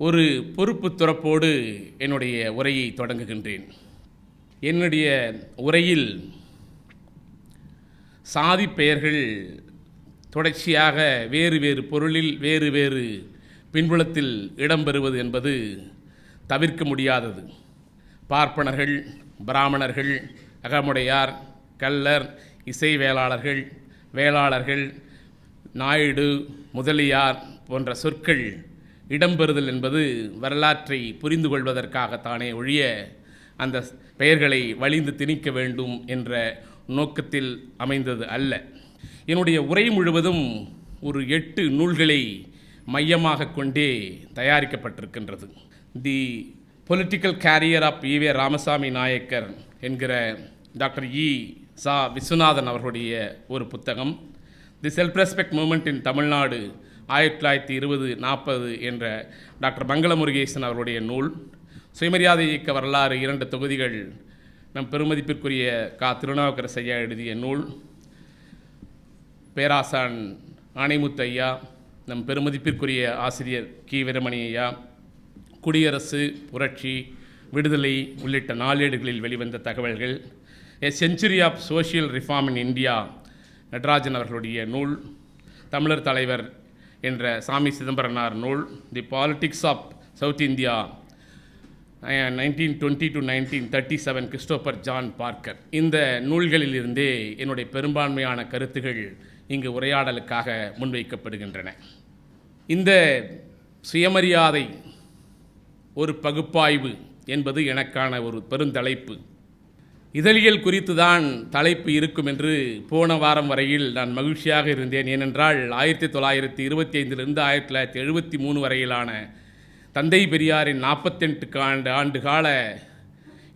ஒரு பொறுப்பு துறப்போடு என்னுடைய உரையை தொடங்குகின்றேன். என்னுடைய உரையில் சாதி பெயர்கள் தொடர்ச்சியாக வேறு வேறு பொருளில் வேறு வேறு பின்புலத்தில் இடம்பெறுவது என்பது தவிர்க்க முடியாதது. பார்ப்பனர்கள், பிராமணர்கள், அகமுடையார், கள்ளர், இசை வேளாளர்கள், வேளாளர்கள், நாயுடு, முதலியார் போன்ற சொற்கள் இடம்பெறுதல் என்பது வரலாற்றை புரிந்து கொள்வதற்காகத்தானே ஒழிய அந்த பெயர்களை வலிந்து திணிக்க வேண்டும் என்ற நோக்கத்தில் அமைந்தது அல்ல. என்னுடைய உரை முழுவதும் ஒரு 8 நூல்களை மையமாக கொண்டே தயாரிக்கப்பட்டிருக்கின்றது. The political career of E V Ramasamy Naicker என்கிற டாக்டர் சா விஸ்வநாதன் அவர்களுடைய ஒரு புத்தகம், the self respect movement in Tamil Nadu 1920-40 என்ற டாக்டர் மங்களமுருகேசன் அவருடைய நூல், சுயமரியாதை இயக்க வரலாறு 2 தொகுதிகள் நம் பெருமதிப்பிற்குரிய திருநாவுக்கரசு ஐயா எழுதிய நூல், பேராசான் ஆணைமுத்து ஐயா, நம் பெருமதிப்பிற்குரிய ஆசிரியர் வீரமணி ஐயா, குடியரசு, புரட்சி, விடுதலை உள்ளிட்ட நாளேடுகளில் வெளிவந்த தகவல்கள், a century of social reform in India Natarajan அவர்களுடைய நூல், தமிழர் தலைவர் என்ற சாமி சிதம்பரனார் நூல், the politics of South India 1920-1937 Christopher John Parker. இந்த நூல்களிலிருந்தே என்னுடைய பெரும்பான்மையான கருத்துகள் இங்கு உரையாடலுக்காக முன்வைக்கப்படுகின்றன. இந்த சுயமரியாதை ஒரு பகுப்பாய்வு என்பது எனக்கான ஒரு பெருந்தலைப்பு. இதழியல் குறித்து தான் தலைப்பு இருக்கும் என்று போன வாரம் வரையில் நான் மகிழ்ச்சியாக இருந்தேன். ஏனென்றால் 1925 1973 வரையிலான தந்தை பெரியாரின் 48 ஆண்டு கால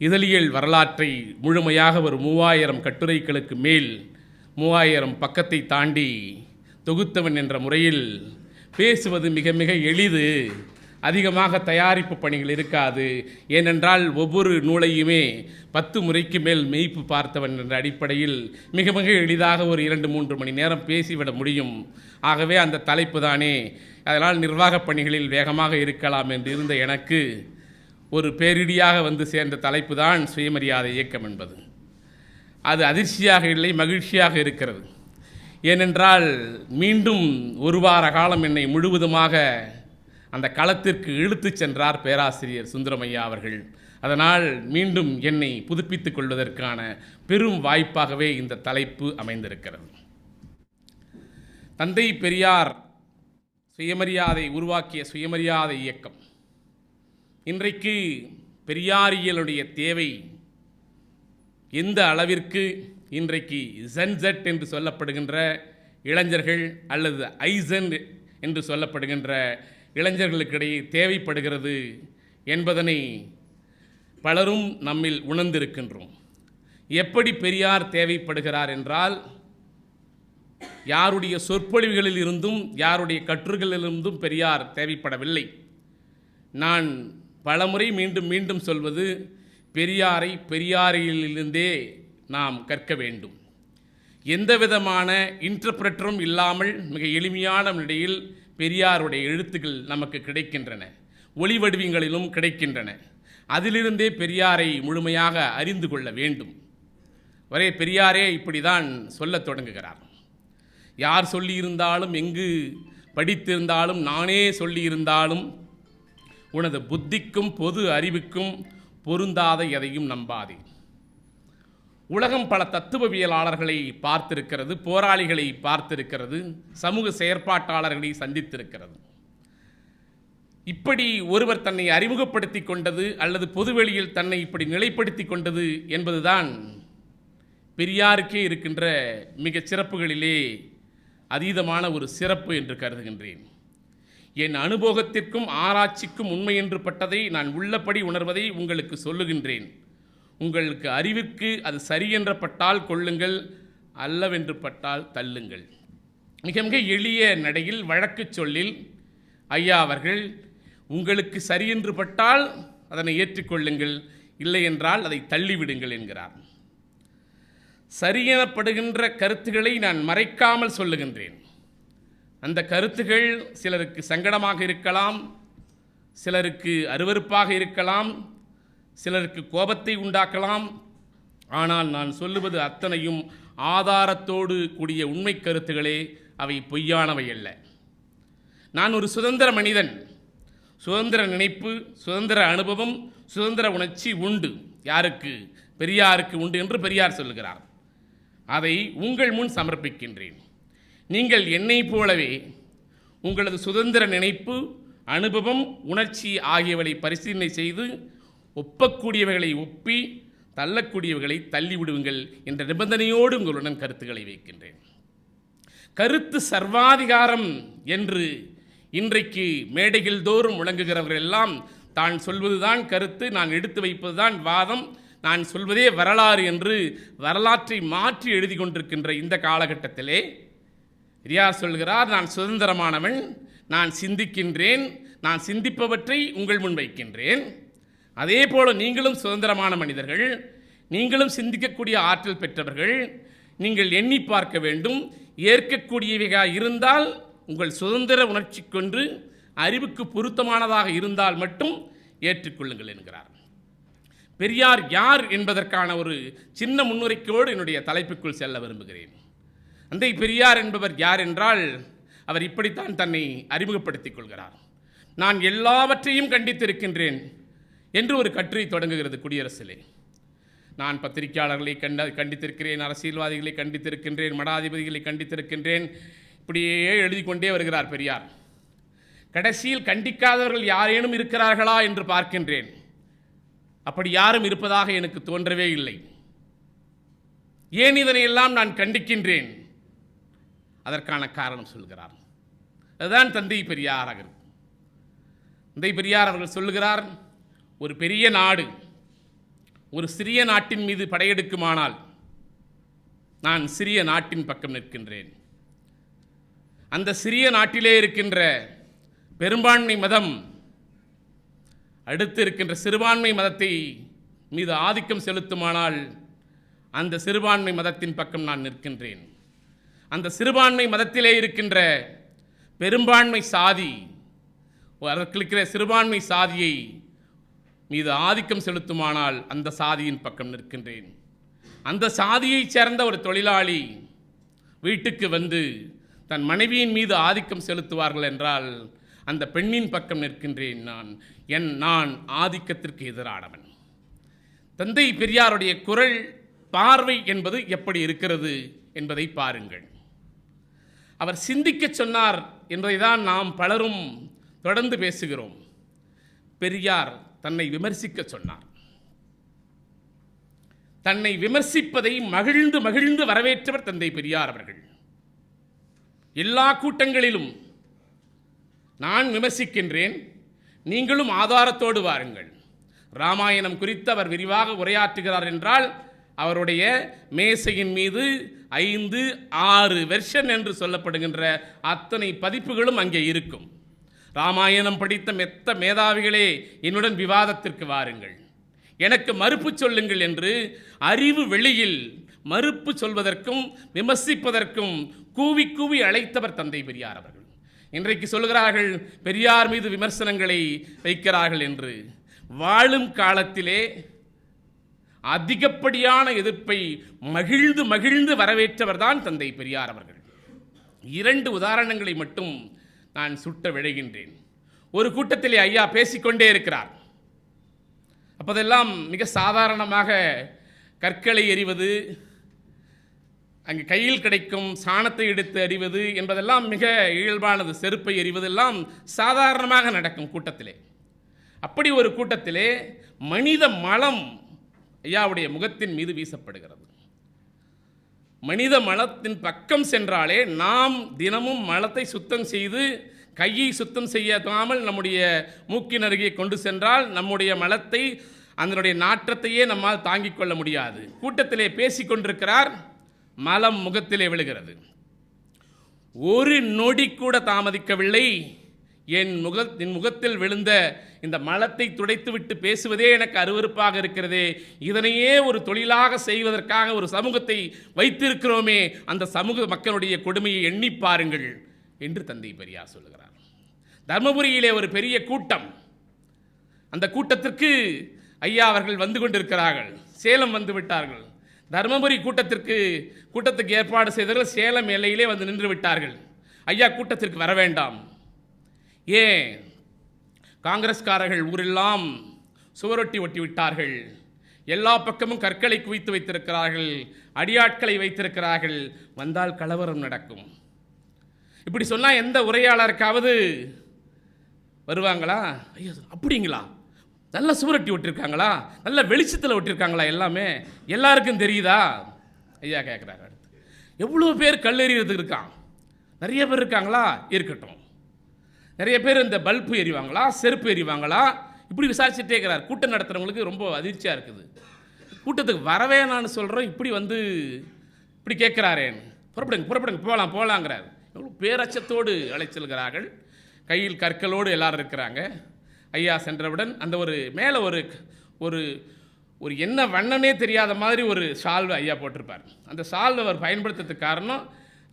இதழியல் வரலாற்றை முழுமையாக ஒரு 3000 கட்டுரைகளுக்கு மேல் 3000 பக்கத்தை தாண்டி தொகுத்தவன் என்ற முறையில் பேசுவது மிக மிக எளிது. அதிகமாக தயாரிப்பு பணிகள் இருக்காது. ஏனென்றால் ஒவ்வொரு நூலையுமே 10 முறைக்கு மேல் மெய்ப்பு பார்த்தவன் என்ற அடிப்படையில் மிக மிக எளிதாக ஒரு 2-3 மணி நேரம் பேசிவிட முடியும். ஆகவே அந்த தலைப்பு தானே, அதனால் நிர்வாகப் பணிகளில் வேகமாக இருக்கலாம் என்று இருந்த எனக்கு ஒரு பேரிடியாக வந்து சேர்ந்த தலைப்பு தான் சுயமரியாதை இயக்கம் என்பது. அது அதிர்ச்சியாக இல்லை, மகிழ்ச்சியாக இருக்கிறது. ஏனென்றால் மீண்டும் ஒரு வார காலம் என்னை முழுவதுமாக அந்த களத்திற்கு இழுத்துச் சென்றார் பேராசிரியர் சுந்தரமையா அவர்கள். அதனால் மீண்டும் என்னை புதுப்பித்துக் கொள்வதற்கான பெரும் வாய்ப்பாகவே இந்த தலைப்பு அமைந்திருக்கிறது. தந்தை பெரியார் சுயமரியாதை உருவாக்கிய சுயமரியாதை இயக்கம் இன்றைக்கு பெரியாரியலுடைய தேவை எந்த அளவிற்கு இன்றைக்கு ஜென்செட் என்று சொல்லப்படுகின்ற இளைஞர்கள் அல்லது ஐசன் என்று சொல்லப்படுகின்ற இளைஞர்களுக்கிடையே தேவைப்படுகிறது என்பதனை பலரும் நம்மில் உணர்ந்திருக்கின்றோம். எப்படி பெரியார் தேவைப்படுகிறார் என்றால், யாருடைய சொற்பொழிவுகளில் இருந்தும் யாருடைய கட்டுரைகளிலிருந்தும் பெரியார் தேவைப்படவில்லை. நான் பலமுறை மீண்டும் மீண்டும் சொல்வது, பெரியாரை பெரியாரிலிருந்தே நாம் கற்க வேண்டும். எந்த விதமான இன்டர்பிரட்டரும் இல்லாமல் மிக எளிமையான நிலையில் பெரியாருடைய எழுத்துக்கள் நமக்கு கிடைக்கின்றன, ஒளி வடிவங்களிலும் கிடைக்கின்றன. அதிலிருந்தே பெரியாரை முழுமையாக அறிந்து கொள்ள வேண்டும். ஒரே பெரியாரே இப்படி தான் சொல்லத் தொடங்குகிறார். யார் சொல்லியிருந்தாலும், எங்கு படித்திருந்தாலும், நானே சொல்லியிருந்தாலும், உனது புத்திக்கும் பொது அறிவுக்கும் பொருந்தாத எதையும் நம்பாதே. உலகம் பல தத்துவவியலாளர்களை பார்த்திருக்கிறது, போராளிகளை பார்த்திருக்கிறது, சமூக செயற்பாட்டாளர்களை சந்தித்திருக்கிறது. இப்படி ஒருவர் தன்னை அறிமுகப்படுத்தி கொண்டது அல்லது பொதுவெளியில் தன்னை இப்படி நிலைப்படுத்தி கொண்டது என்பதுதான் பெரியாருக்கே இருக்கின்ற மிகச் சிறப்புகளிலே அதீதமான ஒரு சிறப்பு என்று கருதுகின்றேன். என் அனுபவத்திற்கும் ஆராய்ச்சிக்கும் உண்மை என்று பட்டதை நான் உள்ளபடி உணர்வதை உங்களுக்கு சொல்லுகின்றேன். உங்களுக்கு அறிவுக்கு அது சரியென்று பட்டால் கொள்ளுங்கள், அல்லவென்று பட்டால் தள்ளுங்கள். மிக மிக எளிய நடையில் வழக்கு சொல்லில் ஐயா அவர்கள், உங்களுக்கு சரியென்று பட்டால் அதனை ஏற்றுக்கொள்ளுங்கள், இல்லை என்றால் அதை தள்ளிவிடுங்கள் என்கிறார். சரியெனப்படுகின்ற கருத்துக்களை நான் மறைக்காமல் சொல்லுகின்றேன். அந்த கருத்துகள் சிலருக்கு சங்கடமாக இருக்கலாம், சிலருக்கு அருவருப்பாக இருக்கலாம், சிலருக்கு கோபத்தை உண்டாக்கலாம். ஆனால் நான் சொல்லுவது அத்தனையும் ஆதாரத்தோடு கூடிய உண்மை கருத்துகளே, அவை பொய்யானவை அல்ல. நான் ஒரு சுதந்திர மனிதன். சுதந்திர நினைப்பு, சுதந்திர அனுபவம், சுதந்திர உணர்ச்சி உண்டு. யாருக்கு? பெரியாருக்கு உண்டு என்று பெரியார் சொல்லுகிறார். அதை உங்கள் முன் சமர்ப்பிக்கின்றேன். நீங்கள் என்னை போலவே உங்களது சுதந்திர நினைப்பு, அனுபவம், உணர்ச்சி ஆகியவற்றை பரிசீலனை செய்து ஒப்பக்கூடியவைகளை ஒப்பி தள்ளக்கூடியவைகளை தள்ளிவிடுங்கள் என்ற நிபந்தனையோடு உங்களுடன் கருத்துக்களை வைக்கின்றேன். கருத்து சர்வாதிகாரம் என்று இன்றைக்கு மேடைகள் தோறும் முழங்குகிறவர்கள் எல்லாம் தான் சொல்வதுதான் கருத்து, நான் எடுத்து வைப்பதுதான் வாதம், நான் சொல்வதே வரலாறு என்று வரலாற்றை மாற்றி எழுதி கொண்டிருக்கின்ற இந்த காலகட்டத்திலே பெரியார் சொல்கிறார், நான் சுதந்திரமானவன், நான் சிந்திக்கின்றேன், நான் சிந்திப்பவற்றை உங்கள் முன் வைக்கின்றேன். அதே போல நீங்களும் சுதந்திரமான மனிதர்கள், நீங்களும் சிந்திக்கக்கூடிய ஆற்றல் பெற்றவர்கள். நீங்கள் எண்ணி பார்க்க வேண்டும். ஏற்கக்கூடியவையாக இருந்தால் உங்கள் சுதந்திர உணர்ச்சி கொண்டு அறிவுக்கு பொருத்தமானதாக இருந்தால் மட்டும் ஏற்றுக்கொள்ளுங்கள் என்கிறார். பெரியார் யார் என்பதற்கான ஒரு சின்ன முன்னுரைக்கோடு என்னுடைய தலைப்புக்குள் செல்ல விரும்புகிறேன். தந்தை பெரியார் என்பவர் யார் என்றால், அவர் இப்படித்தான் தன்னை அறிமுகப்படுத்திக் கொள்கிறார். நான் எல்லாவற்றையும் கண்டித்திருக்கின்றேன் என்று ஒரு கட்டுரை தொடங்குகிறது குடியரசிலே. நான் பத்திரிகையாளர்களை கண்டித்திருக்கிறேன், அரசியல்வாதிகளை கண்டித்திருக்கின்றேன், மடாதிபதிகளை கண்டித்திருக்கின்றேன், இப்படியே எழுதி கொண்டே வருகிறார் பெரியார். கடைசியில் கண்டிக்காதவர்கள் யாரேனும் இருக்கிறார்களா என்று பார்க்கின்றேன். அப்படி யாரும் இருப்பதாக எனக்கு தோன்றவே இல்லை. ஏன் இதனையெல்லாம் நான் கண்டிக்கின்றேன்? அதற்கான காரணம் சொல்கிறார். அதுதான் தந்தை பெரியார். தந்தை பெரியார் அவர்கள் சொல்லுகிறார், ஒரு பெரிய நாடு ஒரு சிறிய நாட்டின் மீது படையெடுக்குமானால் நான் சிறிய நாட்டின் பக்கம் நிற்கின்றேன். அந்த சிறிய நாட்டிலே இருக்கின்ற பெரும்பான்மை மதம் அடுத்து இருக்கின்ற சிறுபான்மை மதத்தை மீது ஆதிக்கம் செலுத்துமானால் அந்த சிறுபான்மை மதத்தின் பக்கம் நான் நிற்கின்றேன். அந்த சிறுபான்மை மதத்திலே இருக்கின்ற பெரும்பான்மை சாதி இருக்கிற சிறுபான்மை சாதியை மீது ஆதிக்கம் செலுத்துமானால் அந்த சாதியின் பக்கம் நிற்கின்றேன். அந்த சாதியைச் சேர்ந்த ஒரு தொழிலாளி வீட்டுக்கு வந்து தன் மனைவியின் மீது ஆதிக்கம் செலுத்துவார்கள் என்றால் அந்த பெண்ணின் பக்கம் நிற்கின்றேன். நான் ஆதிக்கத்திற்கு எதிரானவன். தந்தை பெரியாருடைய குரல் பார்வை என்பது எப்படி இருக்கிறது என்பதை பாருங்கள். அவர் சிந்திக்க சொன்னார் என்பதை தான் நாம் பலரும் தொடர்ந்து பேசுகிறோம். பெரியார் தன்னை விமர்சிக்க சொன்னார். தன்னை விமர்சிப்பதை மகிழ்ந்து மகிழ்ந்து வரவேற்றவர் தந்தை பெரியார் அவர்கள். எல்லா கூட்டங்களிலும் நான் விமர்சிக்கின்றேன், நீங்களும் ஆதாரத்தோடு வாருங்கள். ராமாயணம் குறித்து அவர் விரிவாக உரையாற்றுகிறார் என்றால் அவருடைய மேசையின் மீது 5, 6 வெர்ஷன் என்று சொல்லப்படுகின்ற அத்தனை பதிப்புகளும் அங்கே இருக்கும். ராமாயணம் படித்த மெத்த மேதாவிகளே என்னுடன் விவாதத்திற்கு வாருங்கள், எனக்கு மறுப்பு சொல்லுங்கள் என்று அறிவு வெளியில் மறுப்பு சொல்வதற்கும் விமர்சிப்பதற்கும் கூவி கூவி அழைத்தவர் தந்தை பெரியார் அவர்கள். இன்றைக்கு சொல்கிறார்கள் பெரியார் மீது விமர்சனங்களை வைக்கிறார்கள் என்று. வாழும் காலத்திலே அதிகப்படியான எதிர்ப்பை மகிழ்ந்து மகிழ்ந்து வரவேற்றவர் தான் தந்தை பெரியார் அவர்கள். 2 உதாரணங்களை மட்டும் நான் சுட்ட விழைகின்றேன். ஒரு கூட்டத்திலே ஐயா பேசிக்கொண்டே இருக்கிறார். அப்போதெல்லாம் மிக சாதாரணமாக கற்களை எறிவது, அங்கே கையில் கிடைக்கும் சாணத்தை எடுத்து எறிவது என்பதெல்லாம் மிக இயல்பானது. செருப்பை எறிவதெல்லாம் சாதாரணமாக நடக்கும் கூட்டத்திலே. அப்படி ஒரு கூட்டத்திலே மனித மலம் ஐயாவுடைய முகத்தின் மீது வீசப்படுகிறது. மனித மலத்தின் பக்கம் சென்றாலே நாம் தினமும் மலத்தை சுத்தம் செய்து கையை சுத்தம் செய்யாமல் நம்முடைய மூக்கின் அருகே கொண்டு சென்றால் நம்முடைய மலத்தை அதனுடைய நாற்றத்தையே நம்மால் தாங்கிக் கொள்ள முடியாது. கூட்டத்திலே பேசிக் கொண்டிருக்கிறார், மலம் முகத்திலே விழுகிறது. ஒரு நொடி கூட தாமதிக்கவில்லை. என் முகத்தில் விழுந்த இந்த மலத்தை துடைத்துவிட்டு பேசுவதே எனக்கு அருவருப்பாக இருக்கிறதே, இதனையே ஒரு தொழிலாக செய்வதற்காக ஒரு சமூகத்தை வைத்திருக்கிறோமே, அந்த சமூக மக்களுடைய கொடுமையை எண்ணி பாருங்கள் என்று தந்தை பெரியார் சொல்லுகிறார். தர்மபுரியிலே ஒரு பெரிய கூட்டம், அந்த கூட்டத்திற்கு ஐயா அவர்கள் வந்து கொண்டிருக்கிறார்கள். சேலம் வந்து விட்டார்கள். தருமபுரி கூட்டத்துக்கு ஏற்பாடு செய்தவர்கள் சேலம் எல்லையிலே வந்து நின்று விட்டார்கள். ஐயா கூட்டத்திற்கு வர வேண்டாம். ஏன்? காங்கிரஸ்காரர்கள் ஊரெல்லாம் சுவரொட்டி ஒட்டி விட்டார்கள். எல்லா பக்கமும் கற்களை குவித்து வைத்திருக்கிறார்கள், அடியாட்களை வைத்திருக்கிறார்கள். வந்தால் கலவரம் நடக்கும். இப்படி சொன்னால் எந்த உரையாளருக்காவது வருவாங்களா? ஐயோ அப்படிங்களா? நல்ல சுவரொட்டி ஒட்டிருக்காங்களா? நல்ல வெளிச்சத்தில் ஒட்டிருக்காங்களா? எல்லாருக்கும் தெரியுதா? ஐயா கேட்குறாரு. அடுத்து எவ்வளோ பேர் கல்லெறிகிறதுக்கு இருக்கான்? நிறைய பேர் இருக்காங்களா? இருக்கட்டும். நிறைய பேர் இந்த பல்பு எறிவாங்களா, செருப்பு எறிவாங்களா? இப்படி விசாரிச்சுட்டே இருக்கிறார். கூட்டம் நடத்துகிறவங்களுக்கு ரொம்ப அதிர்ச்சியாக இருக்குது. கூட்டத்துக்கு வரவே நான் சொல்கிறோம், இப்படி கேட்குறாரேன்னு. புறப்படுங்க போகலாங்கிறார். எவ்வளோ பேரச்சத்தோடு அழைச்சல்கிறார்கள். கையில் கற்களோடு எல்லாரும் இருக்கிறாங்க. ஐயா சென்றவுடன் அந்த மேலே ஒரு என்ன வண்ணனே தெரியாத மாதிரி ஒரு ஷால்வை ஐயா போட்டிருப்பார். அந்த ஷால்வை அவர் பயன்படுத்துறதுக்கு காரணம்,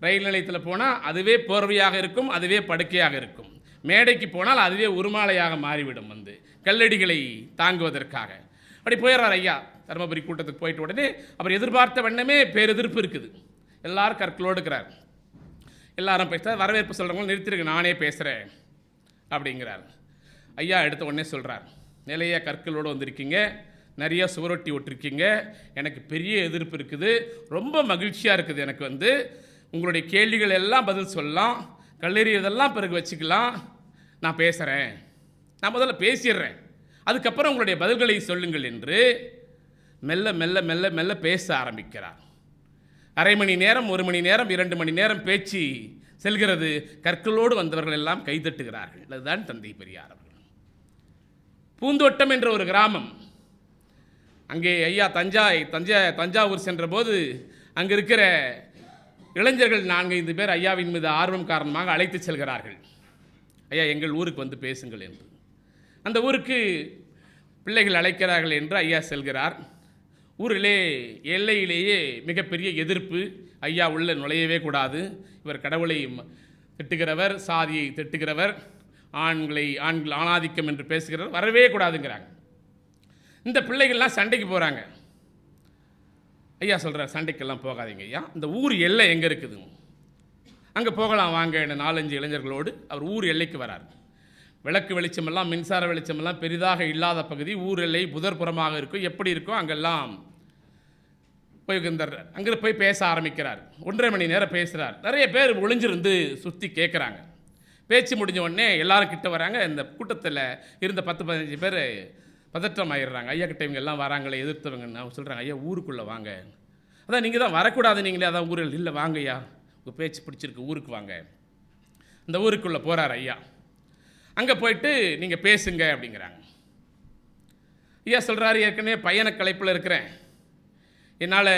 ரயில் நிலையத்தில் போனால் அதுவே போர்வையாக இருக்கும், அதுவே படுக்கையாக இருக்கும். மேடைக்கு போனால் அதுவே உருமாலையாக மாறிவிடும், கல்லடிகளை தாங்குவதற்காக. அப்படி போயிடுறார் ஐயா. தருமபுரி கூட்டத்துக்கு போயிட்ட உடனே அவர் எதிர்பார்த்த வண்ணமே பேரெதிர்ப்பு இருக்குது. எல்லாரும் கற்களோடு இருக்கிறார். எல்லாரும் பேச வரவேற்பு சொல்கிறவங்க நிறுத்திருக்கு, நானே பேசுகிறேன் அப்படிங்கிறார். ஐயா எடுத்த உடனே சொல்கிறார், நிலைய கற்களோடு வந்திருக்கீங்க, நிறைய சுவரொட்டி ஒட்டிருக்கீங்க, எனக்கு பெரிய எதிர்ப்பு இருக்குது, ரொம்ப மகிழ்ச்சியாக இருக்குது. எனக்கு உங்களுடைய கேள்விகள் எல்லாம் பதில் சொல்லலாம், கல்லெறியதெல்லாம் பிறகு வச்சுக்கலாம். நான் பேசுகிறேன், நான் முதல்ல பேசிடுறேன், அதுக்கப்புறம் உங்களுடைய பதில்களை சொல்லுங்கள் என்று மெல்ல மெல்ல மெல்ல மெல்ல பேச ஆரம்பிக்கிறார். அரை மணி நேரம், 1 மணி நேரம், 2 மணி நேரம் பேச்சு செல்கிறது. கற்களோடு வந்தவர்கள் எல்லாம் கைதட்டுகிறார்கள். அதுதான் தந்தை பெரியார் அவர்கள். பூந்தோட்டம் என்ற ஒரு கிராமம். அங்கே ஐயா தஞ்சாவூர் சென்றபோது அங்கே இருக்கிற இளைஞர்கள் 4-5 பேர் ஐயாவின் மீது ஆர்வம் காரணமாக அழைத்து செல்கிறார்கள். ஐயா எங்கள் ஊருக்கு வந்து பேசுங்கள் என்று. அந்த ஊருக்கு பிள்ளைகள் அழைக்கிறார்கள் என்று ஐயா செல்கிறார். ஊரிலே எல்லையிலேயே மிகப்பெரிய எதிர்ப்பு. ஐயா உள்ள நுழையவே கூடாது, இவர் கடவுளை திட்டுகிறவர், சாதியை திட்டுகிறவர், ஆண்கள் ஆணாதிக்கம் என்று பேசுகிறவர், வரவே கூடாதுங்கிறாங்க. இந்த பிள்ளைகள்லாம் சண்டைக்கு போகிறாங்க. ஐயா சொல்கிறார், சண்டைக்கெல்லாம் போகாதீங்க ஐயா, இந்த ஊர் எல்லை எங்கே இருக்குது, அங்கே போகலாம் வாங்க. 4-5 இளைஞர்களோடு அவர் ஊர் எல்லைக்கு வரார். விளக்கு வெளிச்சமெல்லாம், மின்சார வெளிச்சமெல்லாம் பெரிதாக இல்லாத பகுதி. ஊர் எல்லை புதர்புறமாக இருக்கும். எப்படி இருக்கும் அங்கெல்லாம் அங்கே போய் பேச ஆரம்பிக்கிறார். 1.5 மணி நேரம் பேசுகிறார். நிறைய பேர் ஒளிஞ்சிருந்து சுற்றி கேட்குறாங்க. பேச்சு முடிஞ்ச உடனே எல்லாரும் கிட்ட வராங்க. இந்த கூட்டத்தில் இருந்த 10-15 பேர் பதற்றம் ஆயிடுறாங்க. ஐயா கிட்ட இவங்க எல்லாம் வராங்களே எதிர்த்தவங்கன்னு. அவங்க சொல்கிறாங்க, ஐயா ஊருக்குள்ளே வாங்க. அதான் நீங்கள் தான் வரக்கூடாது, நீங்களே அதான் ஊரில் இல்லை, வாங்க ஐயா, உங்கள் பேச்சு பிடிச்சிருக்கு, ஊருக்கு வாங்க. இந்த ஊருக்குள்ளே போகிறார் ஐயா. அங்கே போயிட்டு நீங்கள் பேசுங்க அப்படிங்கிறாங்க. ஐயா சொல்கிறாரு, ஏற்கனவே பையனை களைப்பில் இருக்கிறேன், என்னால்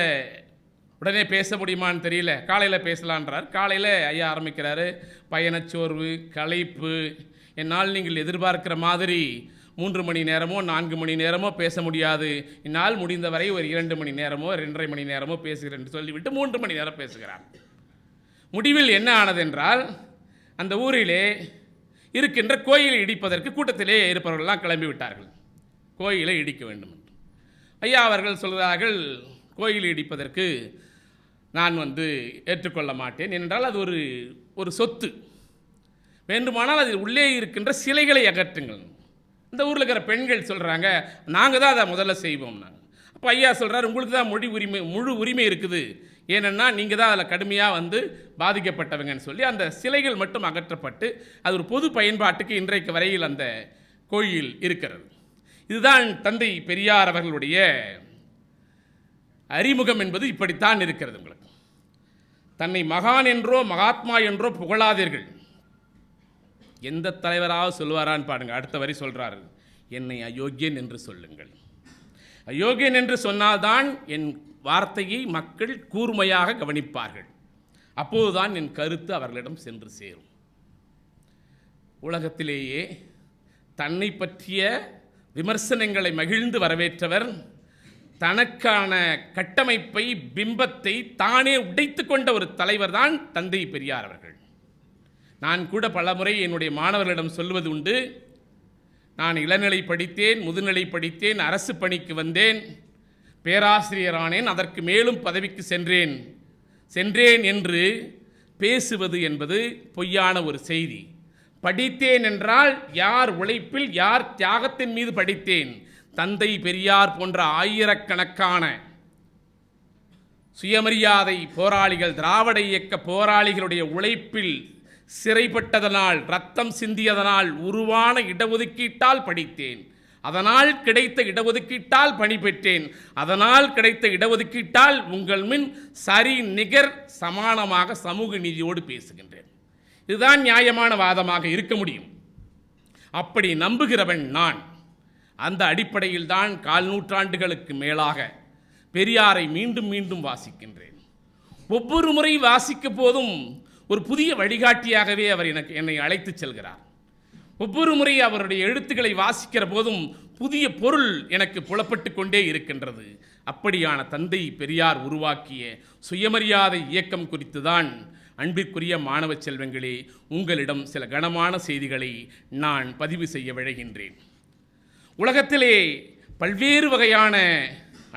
உடனே பேச முடியுமான்னு தெரியல, காலையில் பேசலான்றார். காலையில் ஐயா ஆரம்பிக்கிறாரு, பயணச்சோர்வு, களைப்பு, என்னால் நீங்கள் எதிர்பார்க்கிற மாதிரி 3 மணி நேரமோ 4 மணி நேரமோ பேச முடியாது, என்னால் முடிந்தவரை ஒரு 2 மணி நேரமோ 2.5 மணி நேரமோ பேசுகிறேன் என்று சொல்லிவிட்டு 3 மணி நேரம் பேசுகிறார். முடிவில் என்ன ஆனதென்றால், அந்த ஊரிலே இருக்கின்ற கோயிலை இடிப்பதற்கு கூட்டத்திலே இருப்பவர்களெல்லாம் கிளம்பி விட்டார்கள். கோயிலை இடிக்க வேண்டும் என்று ஐயா அவர்கள் சொல்கிறார்கள், கோயிலை இடிப்பதற்கு நான் ஏற்றுக்கொள்ள மாட்டேன், என்றால் அது ஒரு சொத்து, வேண்டுமானால் அதில் உள்ளே இருக்கின்ற சிலைகளை அகற்றுங்கள். இந்த ஊரில் இருக்கிற பெண்கள் சொல்கிறாங்க, நாங்கள் தான் அதை முதல்ல செய்வோம். நாங்கள் அப்போ ஐயா சொல்கிறார், உங்களுக்கு தான் முழு உரிமை இருக்குது, ஏனென்னா நீங்கள் தான் அதில் கடுமையாக பாதிக்கப்பட்டவங்கன்னு சொல்லி அந்த சிலைகள் மட்டும் அகற்றப்பட்டு அது ஒரு பொது பயன்பாட்டுக்கு இன்றைக்கு வரையில் அந்த கோயில் இருக்கிறது. இதுதான் தந்தை பெரியார் அவர்களுடைய அறிமுகம் என்பது இப்படித்தான் இருக்கிறது. உங்களுக்கு தன்னை மகான் என்றோ மகாத்மா என்றோ புகழாதீர்கள். எந்த தலைவராக சொல்லுவாரான்னு பாருங்க. அடுத்த வரி சொல்கிறாரு, என்னை அயோக்கியன் என்று சொல்லுங்கள். அயோக்கியன் என்று சொன்னால்தான் என் வார்த்தையை மக்கள் கூர்மையாக கவனிப்பார்கள், அப்போதுதான் என் கருத்து அவர்களிடம் சென்று சேரும். உலகத்திலேயே தன்னை பற்றிய விமர்சனங்களை மகிழ்ந்து வரவேற்றவர், தனக்கான கட்டமைப்பை, பிம்பத்தை தானே உடைத்து கொண்ட ஒரு தலைவர் தான் தந்தை பெரியார் அவர்கள். நான் கூட பலமுறை என்னுடைய மாணவர்களிடம் சொல்வது உண்டு, நான் இளநிலை படித்தேன், முதுநிலை படித்தேன், அரசு பணிக்கு வந்தேன், பேராசிரியரானேன், அதற்கு மேலும் பதவிக்கு சென்றேன் என்று பேசுவது என்பது பொய்யான ஒரு செய்தி. படித்தேன் என்றால் யார் உழைப்பில், யார் தியாகத்தின் மீது படித்தேன்? தந்தை பெரியார் போன்ற ஆயிரக்கணக்கான சுயமரியாதை போராளிகள், திராவிட இயக்க போராளிகளுடைய உழைப்பில் சிறைப்பட்டதனால், ரத்தம் சிந்தியதனால் உருவான இடஒதுக்கீட்டால் படித்தேன். அதனால் கிடைத்த இடஒதுக்கீட்டால் பணி பெற்றேன். அதனால் கிடைத்த இடஒதுக்கீட்டால் உங்கள் முன் சரி நிகர் சமானமாக சமூக நீதியோடு பேசுகின்றேன். இதுதான் நியாயமான வாதமாக இருக்க முடியும். அப்படி நம்புகிறவன் நான். அந்த அடிப்படையில் தான் 4 நூற்றாண்டுகளுக்கு மேலாக பெரியாரை மீண்டும் மீண்டும் வாசிக்கின்றேன். ஒவ்வொரு முறை வாசிக்க போதும் ஒரு புதிய வழிகாட்டியாகவே அவர் என்னை அழைத்து செல்கிறார். ஒவ்வொரு முறை அவருடைய எழுத்துக்களை வாசிக்கிற போதும் புதிய பொருள் எனக்கு புலப்பட்டு கொண்டே இருக்கின்றது. அப்படியான தந்தை பெரியார் உருவாக்கிய சுயமரியாதை இயக்கம் குறித்து தான் அன்பிற்குரிய மாணவ செல்வங்களே, உங்களிடம் சில கனமான செய்திகளை நான் பதிவு செய்ய விழைகின்றேன். உலகத்திலே பல்வேறு வகையான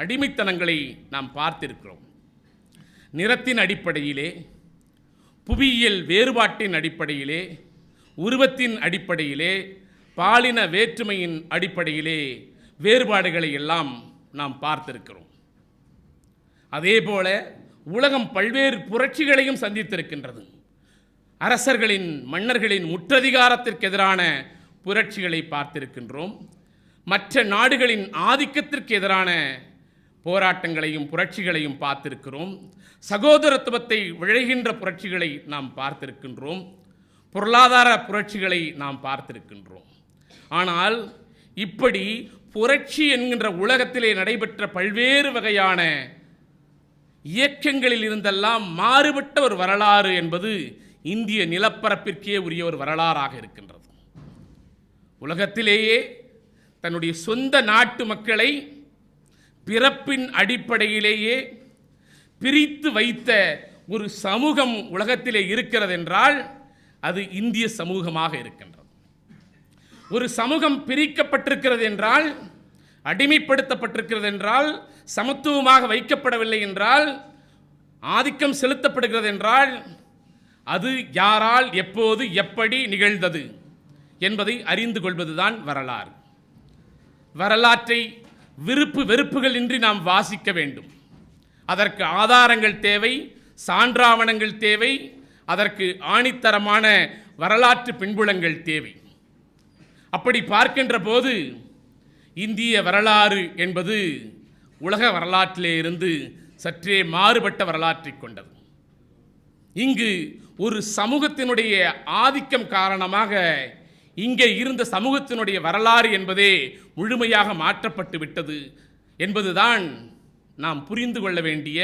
அடிமைத்தனங்களை நாம் பார்த்திருக்கிறோம். நிறத்தின் அடிப்படையிலே, புவியியல் வேறுபாட்டின் அடிப்படையிலே, உருவத்தின் அடிப்படையிலே, பாலின வேற்றுமையின் அடிப்படையிலே வேறுபாடுகளை எல்லாம் நாம் பார்த்திருக்கிறோம். அதேபோல உலகம் பல்வேறு புரட்சிகளையும் சந்தித்திருக்கின்றது. அரசர்களின், மன்னர்களின் முற்றதிகாரத்திற்கு எதிரான புரட்சிகளை பார்த்திருக்கின்றோம். மற்ற நாடுகளின் ஆதிக்கத்திற்கு எதிரான போராட்டங்களையும் புரட்சிகளையும் பார்த்திருக்கிறோம். சகோதரத்துவத்தை விளைகின்ற புரட்சிகளை நாம் பார்த்திருக்கின்றோம். பொருளாதார புரட்சிகளை நாம் பார்த்திருக்கின்றோம். ஆனால் இப்படி புரட்சி என்கின்ற உலகத்திலே நடைபெற்ற பல்வேறு வகையான இயக்கங்களில் இருந்தெல்லாம் மாறுபட்ட ஒரு வரலாறு என்பது இந்திய நிலப்பரப்பிற்கே உரிய ஒரு வரலாறாக இருக்கின்றது. உலகத்திலேயே தன்னுடைய சொந்த நாட்டு மக்களை பிறப்பின் அடிப்படையிலேயே பிரித்து வைத்த ஒரு சமூகம் உலகத்திலே இருக்கிறது என்றால் அது இந்திய சமூகமாக இருக்கின்றது. ஒரு சமூகம் பிரிக்கப்பட்டிருக்கிறது என்றால், அடிமைப்படுத்தப்பட்டிருக்கிறது என்றால், சமத்துவமாக வைக்கப்படவில்லை என்றால், ஆதிக்கம் செலுத்தப்படுகிறது என்றால், அது யாரால், எப்போது, எப்படி நிகழ்ந்தது என்பதை அறிந்து கொள்வதுதான் வரலாறு. வரலாற்றை விருப்பு வெறுப்புகள் இன்றி நாம் வாசிக்க வேண்டும். அதற்கு ஆதாரங்கள் தேவை, சான்றாவணங்கள் தேவை, அதற்கு ஆணித்தரமான வரலாற்று பின்புலங்கள் தேவை. அப்படி பார்க்கின்ற போது இந்திய வரலாறு என்பது உலக வரலாற்றிலே இருந்து சற்றே மாறுபட்ட வரலாற்றை கொண்டது. இங்கு ஒரு சமூகத்தினுடைய ஆதிக்கம் காரணமாக இங்கே இருந்த சமூகத்தினுடைய வரலாறு என்பதே முழுமையாக மாற்றப்பட்டு விட்டது என்பதுதான் நாம் புரிந்து கொள்ள வேண்டிய,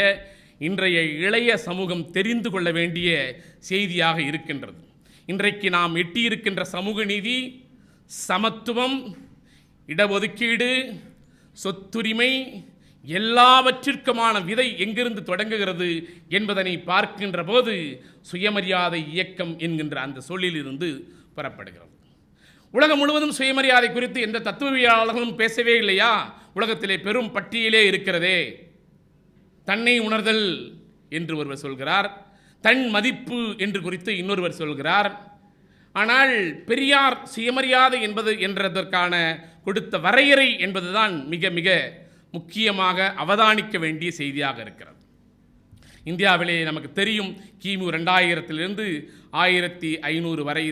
இன்றைய இளைய சமூகம் தெரிந்து கொள்ள வேண்டிய செய்தியாக இருக்கின்றது. இன்றைக்கு நாம் எட்டியிருக்கின்ற சமூக நீதி, சமத்துவம், இடஒதுக்கீடு, சொத்துரிமை எல்லாவற்றிற்குமான விதை எங்கிருந்து தொடங்குகிறது என்பதனை பார்க்கின்ற போது சுயமரியாதை இயக்கம் என்கின்ற அந்த சொல்லிலிருந்து பெறப்படுகிறது. உலகம் முழுவதும் சுயமரியாதை குறித்து எந்த தத்துவவியலாளர்களும் பேசவே இல்லையா? உலகத்திலே பெரும் பட்டியலே இருக்கிறதே. தன்னை உணர்தல் என்று ஒருவர் சொல்கிறார், தன் மதிப்பு என்று குறித்து இன்னொருவர் சொல்கிறார். ஆனால் பெரியார் சுயமரியாதை என்றதற்கான கொடுத்த வரையறை என்பதுதான் மிக மிக முக்கியமாக அவதானிக்க வேண்டிய செய்தியாக இருக்கிறது. இந்தியாவிலே நமக்கு தெரியும், கிமு 2000 1500 வரை